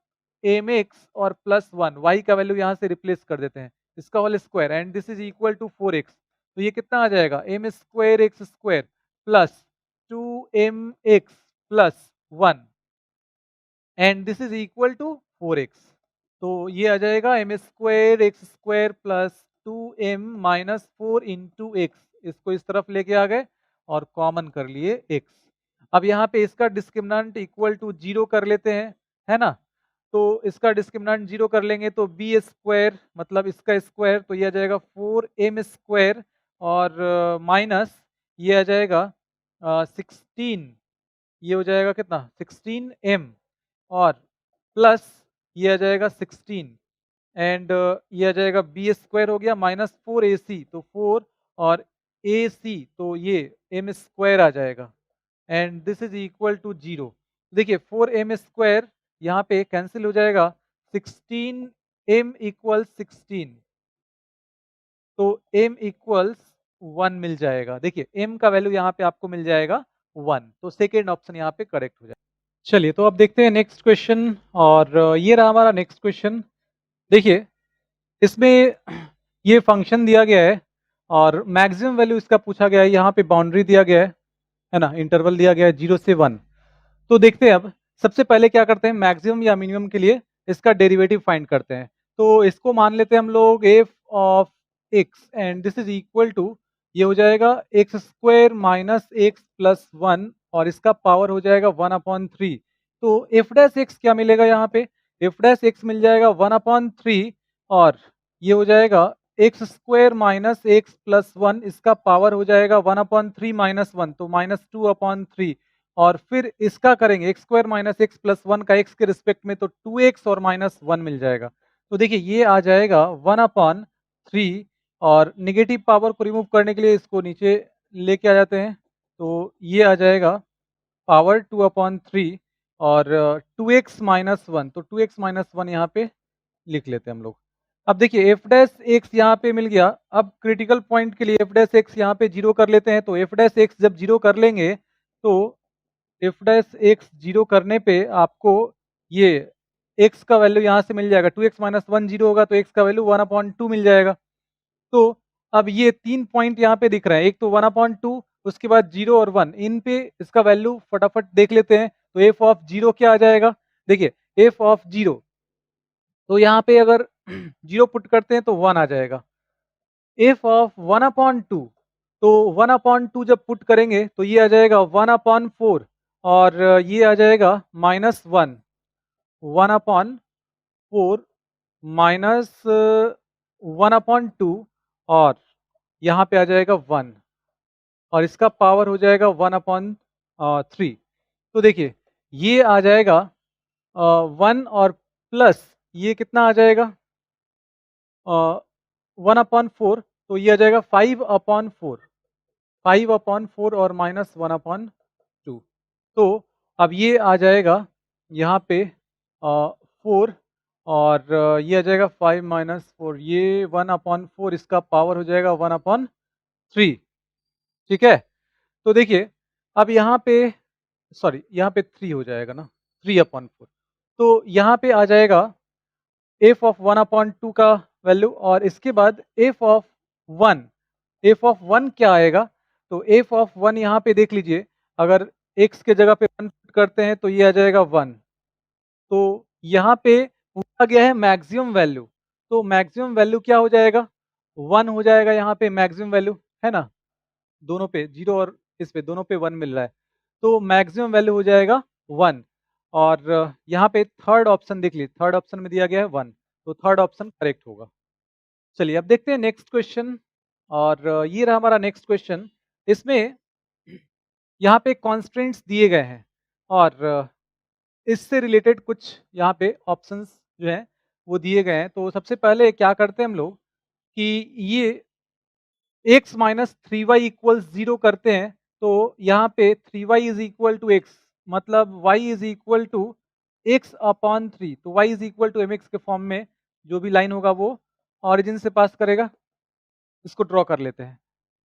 एम एक्स और प्लस 1, y का वैल्यू यहाँ से रिप्लेस कर देते हैं, इसका whole square and this is equal to 4x। तो ये कितना आ जाएगा m square x square plus 2mx plus 1 and this is equal to 4x। तो ये आ जाएगा m square x square plus 2m minus 4 into x. इसको इस तरफ लेके आ गए और कॉमन कर लिए x। अब यहाँ पे इसका डिस्क्रिमिनेंट इक्वल टू 0 कर लेते हैं, है ना। तो इसका डिस्क्रिमिनेंट 0 कर लेंगे तो बी स्क्वायर मतलब इसका स्क्वायर, तो ये आ जाएगा 4m स्क्वायर और माइनस ये आ जाएगा 16, ये हो जाएगा कितना 16m और प्लस ये आ जाएगा 16 एंड ये आ जाएगा बी स्क्वायर हो गया माइनस 4ac, तो 4 और ac तो ये m स्क्वायर आ जाएगा and this is equal to 0। देखिए 4m स्क्वायर यहाँ पे कैंसिल हो जाएगा, 16m इक्वल 16, तो m इक्वल्स 1 मिल जाएगा। देखिए m का वैल्यू यहाँ पे आपको मिल जाएगा 1, तो सेकेंड ऑप्शन यहाँ पे करेक्ट हो जाएगा। चलिए तो अब देखते हैं नेक्स्ट क्वेश्चन, और ये रहा हमारा नेक्स्ट क्वेश्चन। देखिए इसमें ये फंक्शन दिया गया है और मैक्सिमम वैल्यू इसका पूछा गया है, यहाँ पे बाउंड्री दिया गया है ना, इंटरवल दिया गया है 0 से 1। तो देखते हैं अब सबसे पहले क्या करते हैं, मैक्सिमम या मिनिमम के लिए इसका डेरिवेटिव फाइंड करते हैं। तो इसको मान लेते हैं हम लोग f of x and this is equal to, ये हो जाएगा x square minus x plus 1 और इसका पावर हो जाएगा 1/3। तो एफ डैश एक्स क्या मिलेगा यहाँ पे, एफ डैश एक्स मिल जाएगा 1/3 और ये हो जाएगा x square minus x plus 1, इसका पावर हो जाएगा 1/3 माइनस 1 तो -2/3 और फिर इसका करेंगे x square minus x plus 1 का एक्स के रिस्पेक्ट में, तो 2x और -1 मिल जाएगा। तो देखिए ये आ जाएगा 1/3 और नेगेटिव पावर को रिमूव करने के लिए इसको नीचे लेके आ जाते हैं, तो ये आ जाएगा पावर 2/3 और 2x माइनस 1, तो 2x माइनस 1 यहाँ पे लिख लेते हैं हम लोग। अब देखिए एफ डैश एक्स यहाँ पे मिल गया। अब क्रिटिकल पॉइंट के लिए एफ डैश एक्स यहाँ पे 0 कर लेते हैं, तो एफ डैश एक्स जब 0 कर लेंगे तो एफ डैश एक्स 0 करने पे आपको ये x का वैल्यू यहाँ से मिल जाएगा, 2x माइनस 1 0 होगा तो x का वैल्यू 1/2 मिल जाएगा। तो अब ये 3 पॉइंट यहाँ पे दिख रहे हैं, एक तो 1/2, उसके बाद 0 और 1, इन पे इसका वैल्यू फटाफट देख लेते हैं। तो एफ ऑफ 0 क्या आ जाएगा, देखिए एफ ऑफ 0, तो यहाँ पे अगर 0 पुट करते हैं तो 1 आ जाएगा। एफ ऑफ 1/2, तो 1/2 जब पुट करेंगे तो ये आ जाएगा 1/4 और ये आ जाएगा -1, 1/4 माइनस 1/2 और यहाँ पे आ जाएगा 1 और इसका पावर हो जाएगा 1/3। तो देखिए ये आ जाएगा 1 और प्लस ये कितना आ जाएगा 1/4, तो ये आ जाएगा 5/4, 5/4 और -1/2। तो अब ये आ जाएगा यहाँ पे 4 और ये आ जाएगा 5 माइनस 4, ये 1/4, इसका पावर हो जाएगा 1/3। ठीक है, तो देखिए अब यहाँ पे सॉरी यहाँ पे 3 हो जाएगा ना, 3/4। तो यहाँ पे आ जाएगा एफ ऑफ 1/2 का वैल्यू और इसके बाद एफ ऑफ 1, एफ ऑफ 1 क्या आएगा, तो एफ ऑफ 1 यहाँ पे देख लीजिए, अगर x के जगह पे 1 पुट करते हैं तो ये आ जाएगा 1। तो यहाँ पे पूछा गया है मैक्सिमम वैल्यू, तो मैक्सिमम वैल्यू क्या हो जाएगा 1 हो जाएगा यहाँ पे मैक्सिमम वैल्यू, है ना, दोनों पे 0 और इस पे दोनों पे 1 मिल रहा है, तो मैक्सिमम वैल्यू हो जाएगा 1 और यहाँ पे थर्ड ऑप्शन देख लीजिए, थर्ड ऑप्शन में दिया गया है 1, तो थर्ड ऑप्शन करेक्ट होगा। चलिए अब देखते हैं नेक्स्ट क्वेश्चन, और ये रहा हमारा नेक्स्ट क्वेश्चन। इसमें यहाँ पे कॉन्स्टेंट्स दिए गए हैं और इससे रिलेटेड कुछ यहाँ पे ऑप्शंस जो हैं वो दिए गए हैं। तो सबसे पहले क्या करते हैं हम लोग कि ये x माइनस 3y इक्वल्स 0 करते हैं, तो यहाँ पे 3y is equal to x, मतलब y is equal to x/3, तो y is equal to mx के फॉर्म में जो भी लाइन होगा वो ऑरिजिन से पास करेगा। इसको ड्रॉ कर लेते हैं।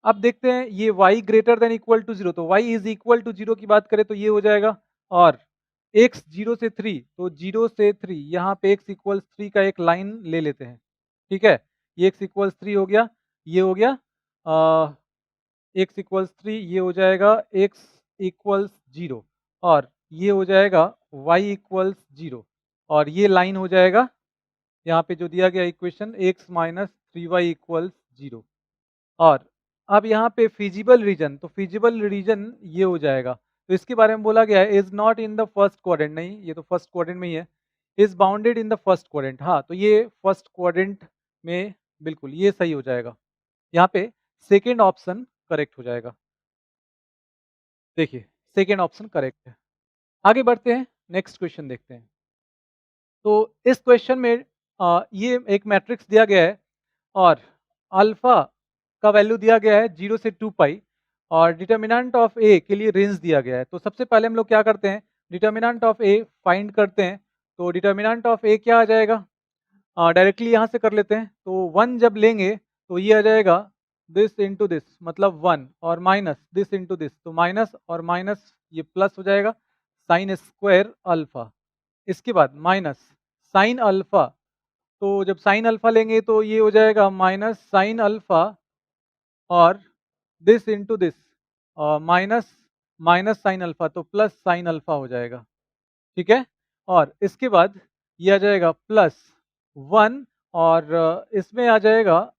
अब देखते हैं ये y greater than equal to 0, तो y इज इक्वल टू 0 की बात करें तो ये हो जाएगा, और x 0 से 3, तो 0 से 3 यहाँ पे x इक्वल्स 3 का एक लाइन ले लेते हैं। ठीक है, ये x इक्वल्स 3 हो गया, ये हो गया x इक्वल्स 3, ये हो जाएगा x इक्वल्स 0 और ये हो जाएगा y इक्वल्स 0 और ये लाइन हो जाएगा यहाँ पे जो दिया गया equation x minus 3y equals 0 और अब यहाँ पे फिजिबल रीजन, तो फिजिबल रीजन ये हो जाएगा। तो इसके बारे में बोला गया है is not in the first quadrant, नहीं ये तो फर्स्ट क्वाड्रेंट में ही है। Is bounded in the first quadrant, हाँ तो ये फर्स्ट क्वाड्रेंट में बिल्कुल ये सही हो जाएगा। यहाँ पे सेकेंड ऑप्शन करेक्ट हो जाएगा। देखिए सेकेंड ऑप्शन करेक्ट है। आगे बढ़ते हैं, नेक्स्ट क्वेश्चन देखते हैं। तो इस क्वेश्चन में ये एक मैट्रिक्स दिया गया है और अल्फा का वैल्यू दिया गया है 0 से 2 पाई और डिटर्मिनेंट ऑफ ए के लिए रेंज दिया गया है। तो सबसे पहले हम लोग क्या करते हैं, डिटर्मिनेंट ऑफ ए फाइंड करते हैं। तो डिटर्मिनेंट ऑफ ए क्या आ जाएगा, डायरेक्टली यहाँ से कर लेते हैं। तो 1 जब लेंगे तो ये आ जाएगा दिस इंटू दिस, मतलब 1 और माइनस दिस इंटू दिस, तो माइनस और माइनस ये प्लस हो जाएगा साइन स्क्वायर अल्फा। इसके बाद माइनस साइन अल्फा, तो जब साइन अल्फा लेंगे तो ये हो जाएगा माइनस साइन अल्फा और this into this minus minus sine alpha, तो प्लस साइन अल्फा हो जाएगा। ठीक है, और इसके बाद ये आ जाएगा प्लस 1 और इसमें आ जाएगा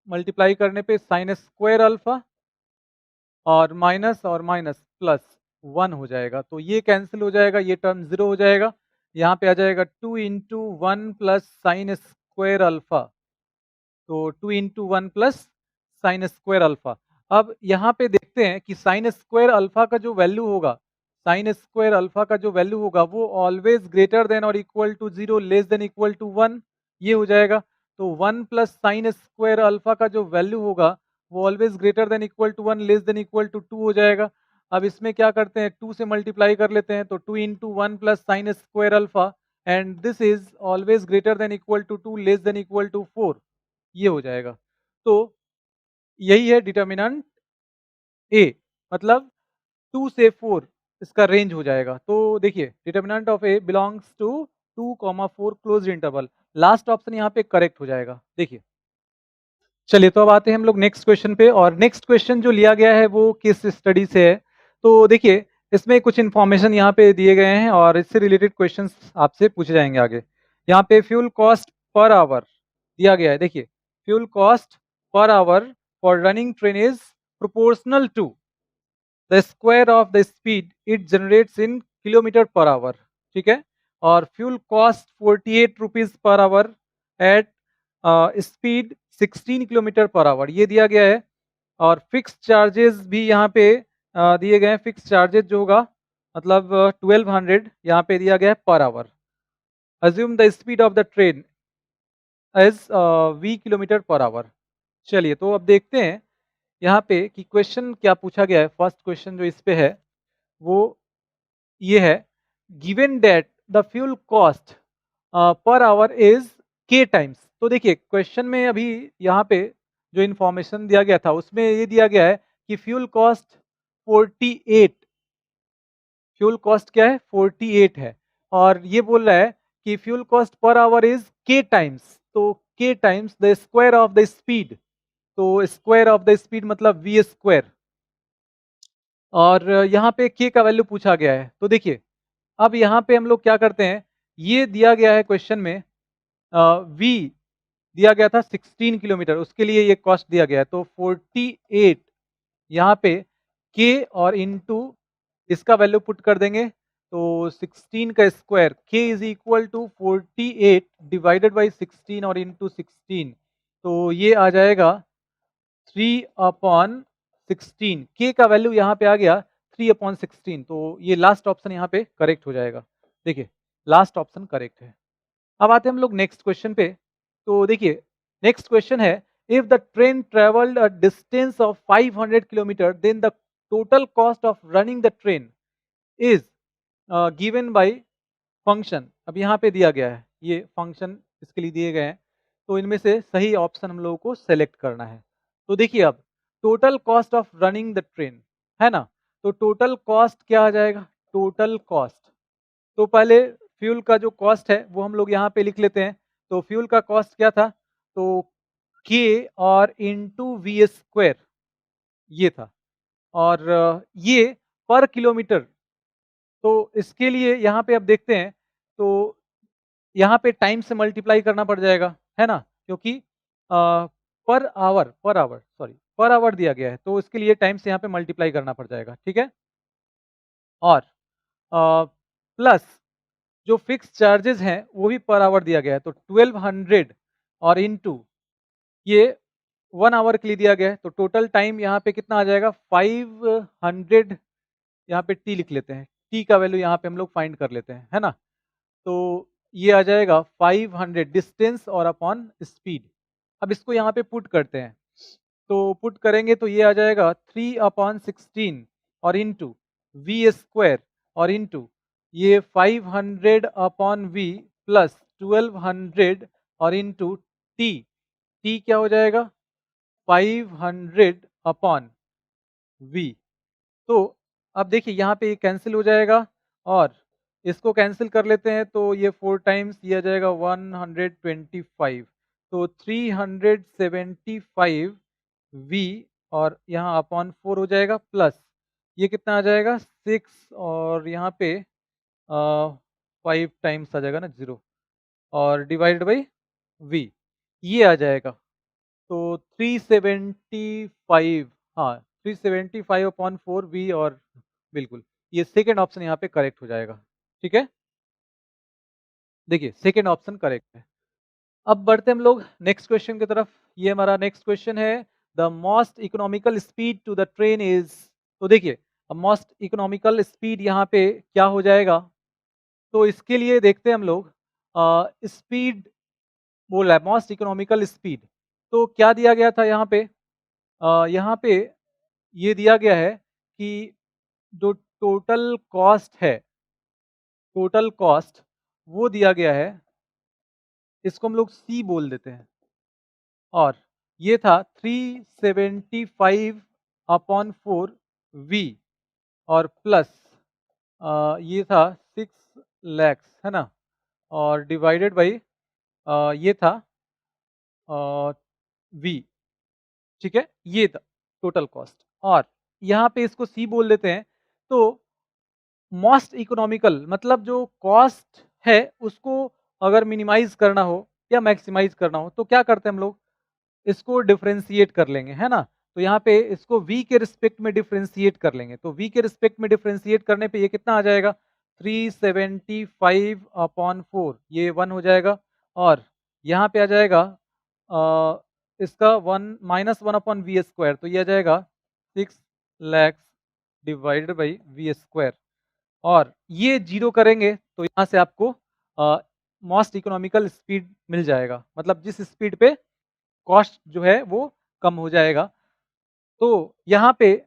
मल्टीप्लाई करने पे साइन स्क्वायर अल्फा और माइनस प्लस 1 हो जाएगा। तो ये कैंसिल हो जाएगा, ये टर्म 0 हो जाएगा। यहाँ पे आ जाएगा 2 into 1 plus sine square alpha, तो 2 into 1 plus sine square alpha. अब यहाँ पे देखते हैं कि साइन स्क्वायर अल्फा का जो वैल्यू होगा, साइन स्क्वायर अल्फा का जो वैल्यू होगा वो ऑलवेज ग्रेटर देन और equal to 0 less than equal to 1, ये हो जाएगा। तो 1 प्लस साइन स्क्वायर अल्फा का जो वैल्यू होगा वो always greater than equal to 1 less than equal to 2 हो जाएगा। अब इसमें क्या करते हैं, 2 से मल्टीप्लाई कर लेते हैं, तो 2 into 1 plus sine square alpha and this is always greater than equal to 2 less than equal to 4, ये हो जाएगा। तो यही है डिटर्मिनेंट ए, मतलब 2 से 4 इसका रेंज हो जाएगा। तो देखिए determinant of A belongs to 2, 4 closed interval, last option यहाँ पे करेक्ट हो जाएगा। देखिए चलिए तो अब आते हैं हम लोग नेक्स्ट क्वेश्चन पे और नेक्स्ट क्वेश्चन जो लिया गया है वो किस स्टडी से है। तो देखिए इसमें कुछ इन्फॉर्मेशन यहाँ पे दिए गए हैं और इससे रिलेटेड क्वेश्चंस आपसे पूछे जाएंगे आगे। यहाँ पे फ्यूल कॉस्ट पर आवर दिया गया है। देखिए fuel cost per hour for running train is proportional to the square of the speed it generates in kilometre per hour. ठीक है, और fuel cost 48 rupees per hour at speed 16 kilometre per hour, ये दिया गया है। और fix charges भी यहाँ पे दिए गए हैं। फिक्स चार्जेस जो होगा मतलब 1200 यहाँ पे दिया गया है per hour. Assume the speed of the train as v kilometre per hour. चलिए तो अब देखते हैं यहाँ पे कि क्वेश्चन क्या पूछा गया है। फर्स्ट क्वेश्चन जो इस पे है वो ये है, given that the fuel cost per our is के टाइम्स। तो देखिए क्वेश्चन में अभी यहाँ पे जो इन्फॉर्मेशन दिया गया था उसमें ये दिया गया है कि फ्यूल कॉस्ट 48, फ्यूल कॉस्ट क्या है 48 है और ये बोल रहा है कि fuel cost per our is के टाइम्स। तो के times the square of the speed, तो स्क्वायर ऑफ द स्पीड मतलब वी स्क्वायर, और यहाँ पे के का वैल्यू पूछा गया है। तो देखिए अब यहाँ पे हम लोग क्या करते हैं, ये दिया गया है क्वेश्चन में वी दिया गया था 16 किलोमीटर, उसके लिए ये कॉस्ट दिया गया है। तो 48 यहाँ पे के और इनटू इसका वैल्यू पुट कर देंगे, तो 16 का square k is equal to 48 divided by 16 और इनटू 16, तो ये आ जाएगा 3/16। के का वैल्यू यहाँ पे आ गया 3/16, तो ये लास्ट ऑप्शन यहाँ पे करेक्ट हो जाएगा। देखिए लास्ट ऑप्शन करेक्ट है। अब आते हैं हम लोग नेक्स्ट क्वेश्चन पे। तो देखिए नेक्स्ट क्वेश्चन है, if the train travelled a distance of 500 kilometre then the total cost of running the train is given by function. अब यहाँ पे दिया गया है ये फंक्शन इसके लिए दिए गए हैं, तो इनमें से सही ऑप्शन हम लोगों को सेलेक्ट करना है। तो देखिए अब total cost of running the train है ना, तो टोटल कॉस्ट क्या आ जाएगा, टोटल कॉस्ट, तो पहले फ्यूल का जो कॉस्ट है वो हम लोग यहाँ पे लिख लेते हैं। तो फ्यूल का कॉस्ट क्या था, तो के और इंटू वी स्क्वायर, ये था। और ये पर किलोमीटर, तो इसके लिए यहाँ पे अब देखते हैं, तो यहाँ पे टाइम से मल्टीप्लाई करना पड़ जाएगा, है ना? क्योंकि पर आवर दिया गया है, तो इसके लिए टाइम से यहाँ पे मल्टीप्लाई करना पड़ जाएगा, ठीक है? और प्लस जो फिक्स चार्जेस हैं, वो भी पर आवर दिया गया है, तो 1200 और इनटू ये 1 आवर के लिए दिया गया है, तो टोटल टाइम यहाँ पे कितना आ जाएगा 500, यहाँ पे टी लिख लेते हैं, टी का वैल्यू यहाँ पे हम लोग फाइंड कर लेते हैं, है ना? तो ये आ जाएगा 500 डिस्टेंस और अपॉन स्पीड। अब इसको यहाँ पे पुट करते हैं, तो पुट करेंगे तो ये आ जाएगा 3/16 और इनटू वी स्क्वायर और इनटू ये 500 अपॉन वी प्लस 1200 और इनटू टी। टी क्या हो जाएगा 500 अपॉन वी। तो अब देखिए यहाँ पे ये कैंसिल हो जाएगा और इसको कैंसिल कर लेते हैं, तो ये 4 टाइम्स ये आ जाएगा 125, तो 375 वी और यहाँ अपॉन 4 हो जाएगा, प्लस ये कितना आ जाएगा 6 और यहाँ पे 5 टाइम्स आ जाएगा ना 0 और डिवाइडेड बाई वी, ये आ जाएगा। तो 375, हाँ 375 अपॉन 4 वी, और बिल्कुल ये सेकेंड ऑप्शन यहाँ पे करेक्ट हो जाएगा, ठीक है? देखिए सेकेंड ऑप्शन करेक्ट है। अब बढ़ते हम लोग नेक्स्ट क्वेश्चन की तरफ। ये हमारा नेक्स्ट क्वेश्चन है, the most economical speed to the train is. तो देखिए अब मोस्ट इकोनॉमिकल स्पीड यहाँ पे क्या हो जाएगा, तो इसके लिए देखते हैं हम लोग स्पीड बोला है, मोस्ट इकोनॉमिकल स्पीड। तो क्या दिया गया था यहाँ पे, यहाँ पे ये दिया गया है कि जो टोटल कॉस्ट है, टोटल कॉस्ट वो दिया गया है, इसको हम लोग सी बोल देते हैं, और ये था 375 अपॉन 4 वी और प्लस ये था 6 लैक्स, है ना? और डिवाइडेड बाई ये था वी, ठीक है? ये था टोटल कॉस्ट, और यहाँ पे इसको सी बोल देते हैं। तो मोस्ट इकोनॉमिकल मतलब जो कॉस्ट है उसको अगर मिनिमाइज करना हो या मैक्सिमाइज करना हो, तो क्या करते हैं हम लोग, इसको डिफरेंशिएट कर लेंगे, है ना? तो यहाँ पे इसको v के रिस्पेक्ट में डिफरेंशिएट कर लेंगे, तो v के रिस्पेक्ट में डिफरेंशिएट करने पे ये कितना आ जाएगा 375 अपॉन 4, ये 1 हो जाएगा, और यहाँ पे आ जाएगा इसका 1 -1 अपॉन वी स्क्वायर, तो ये आ जाएगा 6 lakhs divided by v square, और ये जीरो करेंगे तो यहाँ से आपको मोस्ट इकोनॉमिकल स्पीड मिल जाएगा, मतलब जिस स्पीड पे कॉस्ट जो है वो कम हो जाएगा। तो यहाँ पे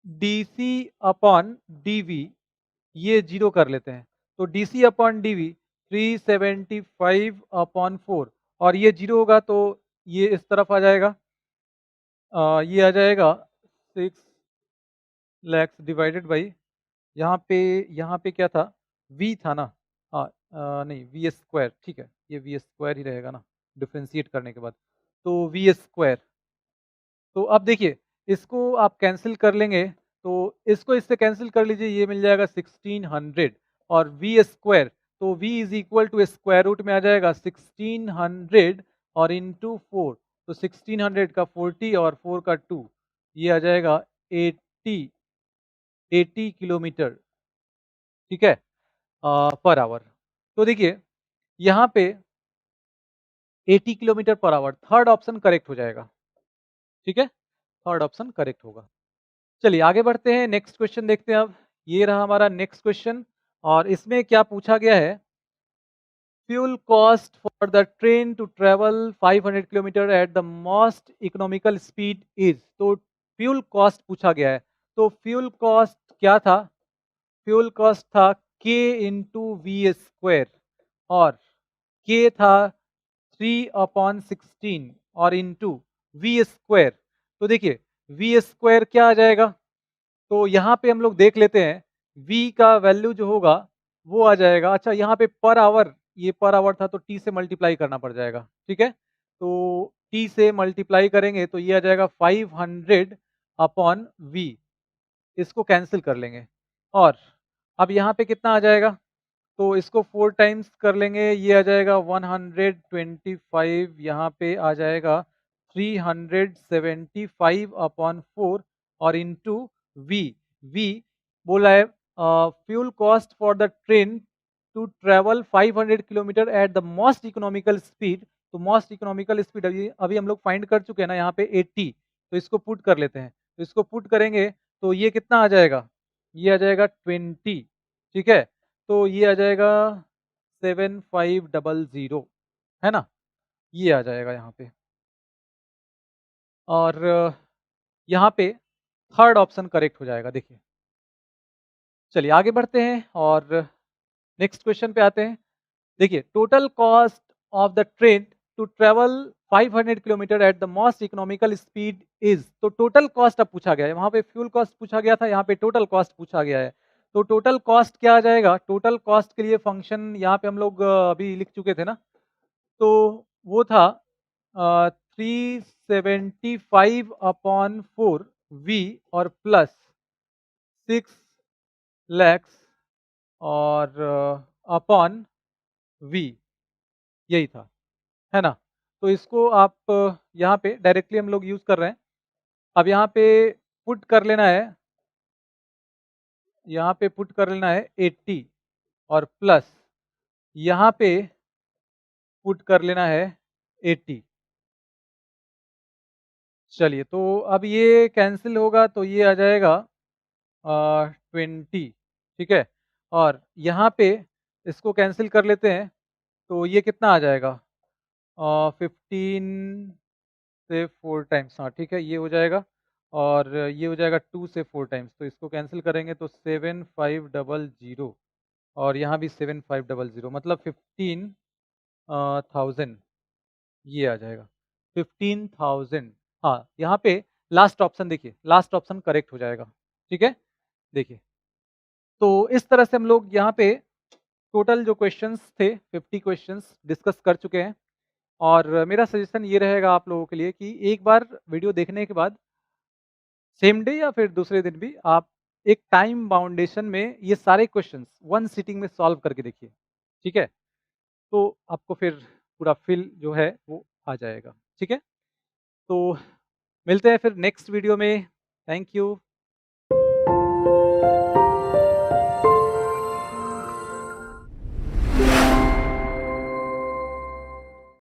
डी अपॉन डी ये जीरो कर लेते हैं, तो डी अपॉन डी 375 अपॉन 4, और ये जीरो होगा तो ये इस तरफ आ जाएगा, ये आ जाएगा 6 लैक्स डिवाइडेड बाई यहाँ पे क्या था v था ना, हाँ नहीं वी स्क्वायर, ठीक है ये वी स्क्वायर ही रहेगा ना डिफ्रेंशिएट करने के बाद, तो वी स्क्वायर। तो अब देखिए इसको आप कैंसिल कर लेंगे, तो इसको इससे कैंसिल कर लीजिए, ये मिल जाएगा 1600 और v स्क्वायर, तो v is equal to square root में आ जाएगा 1600 और इंटू 4, तो 1600 का 40 और 4 का 2, ये आ जाएगा 80 किलोमीटर, ठीक है पर आवर। तो देखिए यहाँ पे 80 kilometre per our, third option correct हो जाएगा, ठीक है, थर्ड ऑप्शन करेक्ट होगा। चलिए आगे बढ़ते हैं, नेक्स्ट क्वेश्चन देखते हैं अब। ये रहा हमारा नेक्स्ट क्वेश्चन, और इसमें क्या पूछा गया है, fuel cost for the train to travel 500 kilometre at the most economical speed is. तो फ्यूल कॉस्ट पूछा गया है, तो फ्यूल कॉस्ट क्या था, फ्यूल कॉस्ट था k इंटू वी स्क्वायर, और k था 3/16 और इंटू वी स्क्वायर। तो देखिए वी स्क्वायर क्या आ जाएगा, तो यहाँ पे हम लोग देख लेते हैं v का वैल्यू जो होगा वो आ जाएगा, अच्छा यहाँ पे पर आवर, ये पर आवर था तो t से मल्टीप्लाई करना पड़ जाएगा, ठीक है? तो t से मल्टीप्लाई करेंगे तो ये आ जाएगा 500 अपॉन वी, इसको कैंसिल कर लेंगे। और अब यहाँ पे कितना आ जाएगा, तो इसको 4 टाइम्स कर लेंगे, ये आ जाएगा 125, यहाँ पे आ जाएगा 375 अपॉन 4 और इनटू वी। वी बोला है fuel cost for the train to travel 500 kilometre at the most economical speed. तो मोस्ट इकोनॉमिकल स्पीड अभी अभी हम लोग फाइंड कर चुके हैं ना, यहाँ पे 80, तो इसको पुट कर लेते हैं। तो इसको पुट करेंगे तो ये कितना आ जाएगा, ये आ जाएगा 20, ठीक है। तो ये आ जाएगा 7500, है ना, ये आ जाएगा यहाँ पे। और यहाँ पे थर्ड ऑप्शन करेक्ट हो जाएगा। देखिए, चलिए आगे बढ़ते हैं और नेक्स्ट क्वेश्चन पे आते हैं। देखिए, total cost of the train to travel 500 kilometre at the most economical speed is. तो टोटल कॉस्ट अब पूछा गया है, वहां पे फ्यूल कॉस्ट पूछा गया था, यहाँ पे टोटल कॉस्ट पूछा गया है। तो टोटल कॉस्ट क्या आ जाएगा, टोटल कॉस्ट के लिए फंक्शन यहाँ पे हम लोग अभी लिख चुके थे ना, तो वो था 375 अपॉन 4 वी और प्लस 6 lakhs और अपॉन वी, यही था, है ना। तो इसको आप यहाँ पे डायरेक्टली हम लोग यूज कर रहे हैं। अब यहाँ पे पुट कर लेना है, यहाँ पे पुट कर लेना है 80 और प्लस यहाँ पे पुट कर लेना है 80। चलिए, तो अब ये कैंसिल होगा तो ये आ जाएगा 20, ठीक है। और यहाँ पे इसको कैंसिल कर लेते हैं, तो ये कितना आ जाएगा 15 से 4 टाइम्स, हाँ ठीक है, ये हो जाएगा। और ये हो जाएगा 2 से 4 टाइम्स, तो इसको कैंसिल करेंगे तो 7500 और यहाँ भी 7500, मतलब 15,000, ये आ जाएगा 15,000। हाँ, यहाँ पे लास्ट ऑप्शन देखिए, लास्ट ऑप्शन करेक्ट हो जाएगा, ठीक है। देखिए, तो इस तरह से हम लोग यहाँ पे टोटल जो क्वेश्चंस थे 50 क्वेश्चंस डिस्कस कर चुके हैं। और मेरा सजेशन ये रहेगा आप लोगों के लिए कि एक बार वीडियो देखने के बाद सेम डे या फिर दूसरे दिन भी आप एक टाइम बाउंडेशन में ये सारे क्वेश्चंस वन सिटिंग में सॉल्व करके देखिए, ठीक है। तो आपको फिर पूरा फील जो है वो आ जाएगा, ठीक है। तो मिलते हैं फिर नेक्स्ट वीडियो में। Thank you.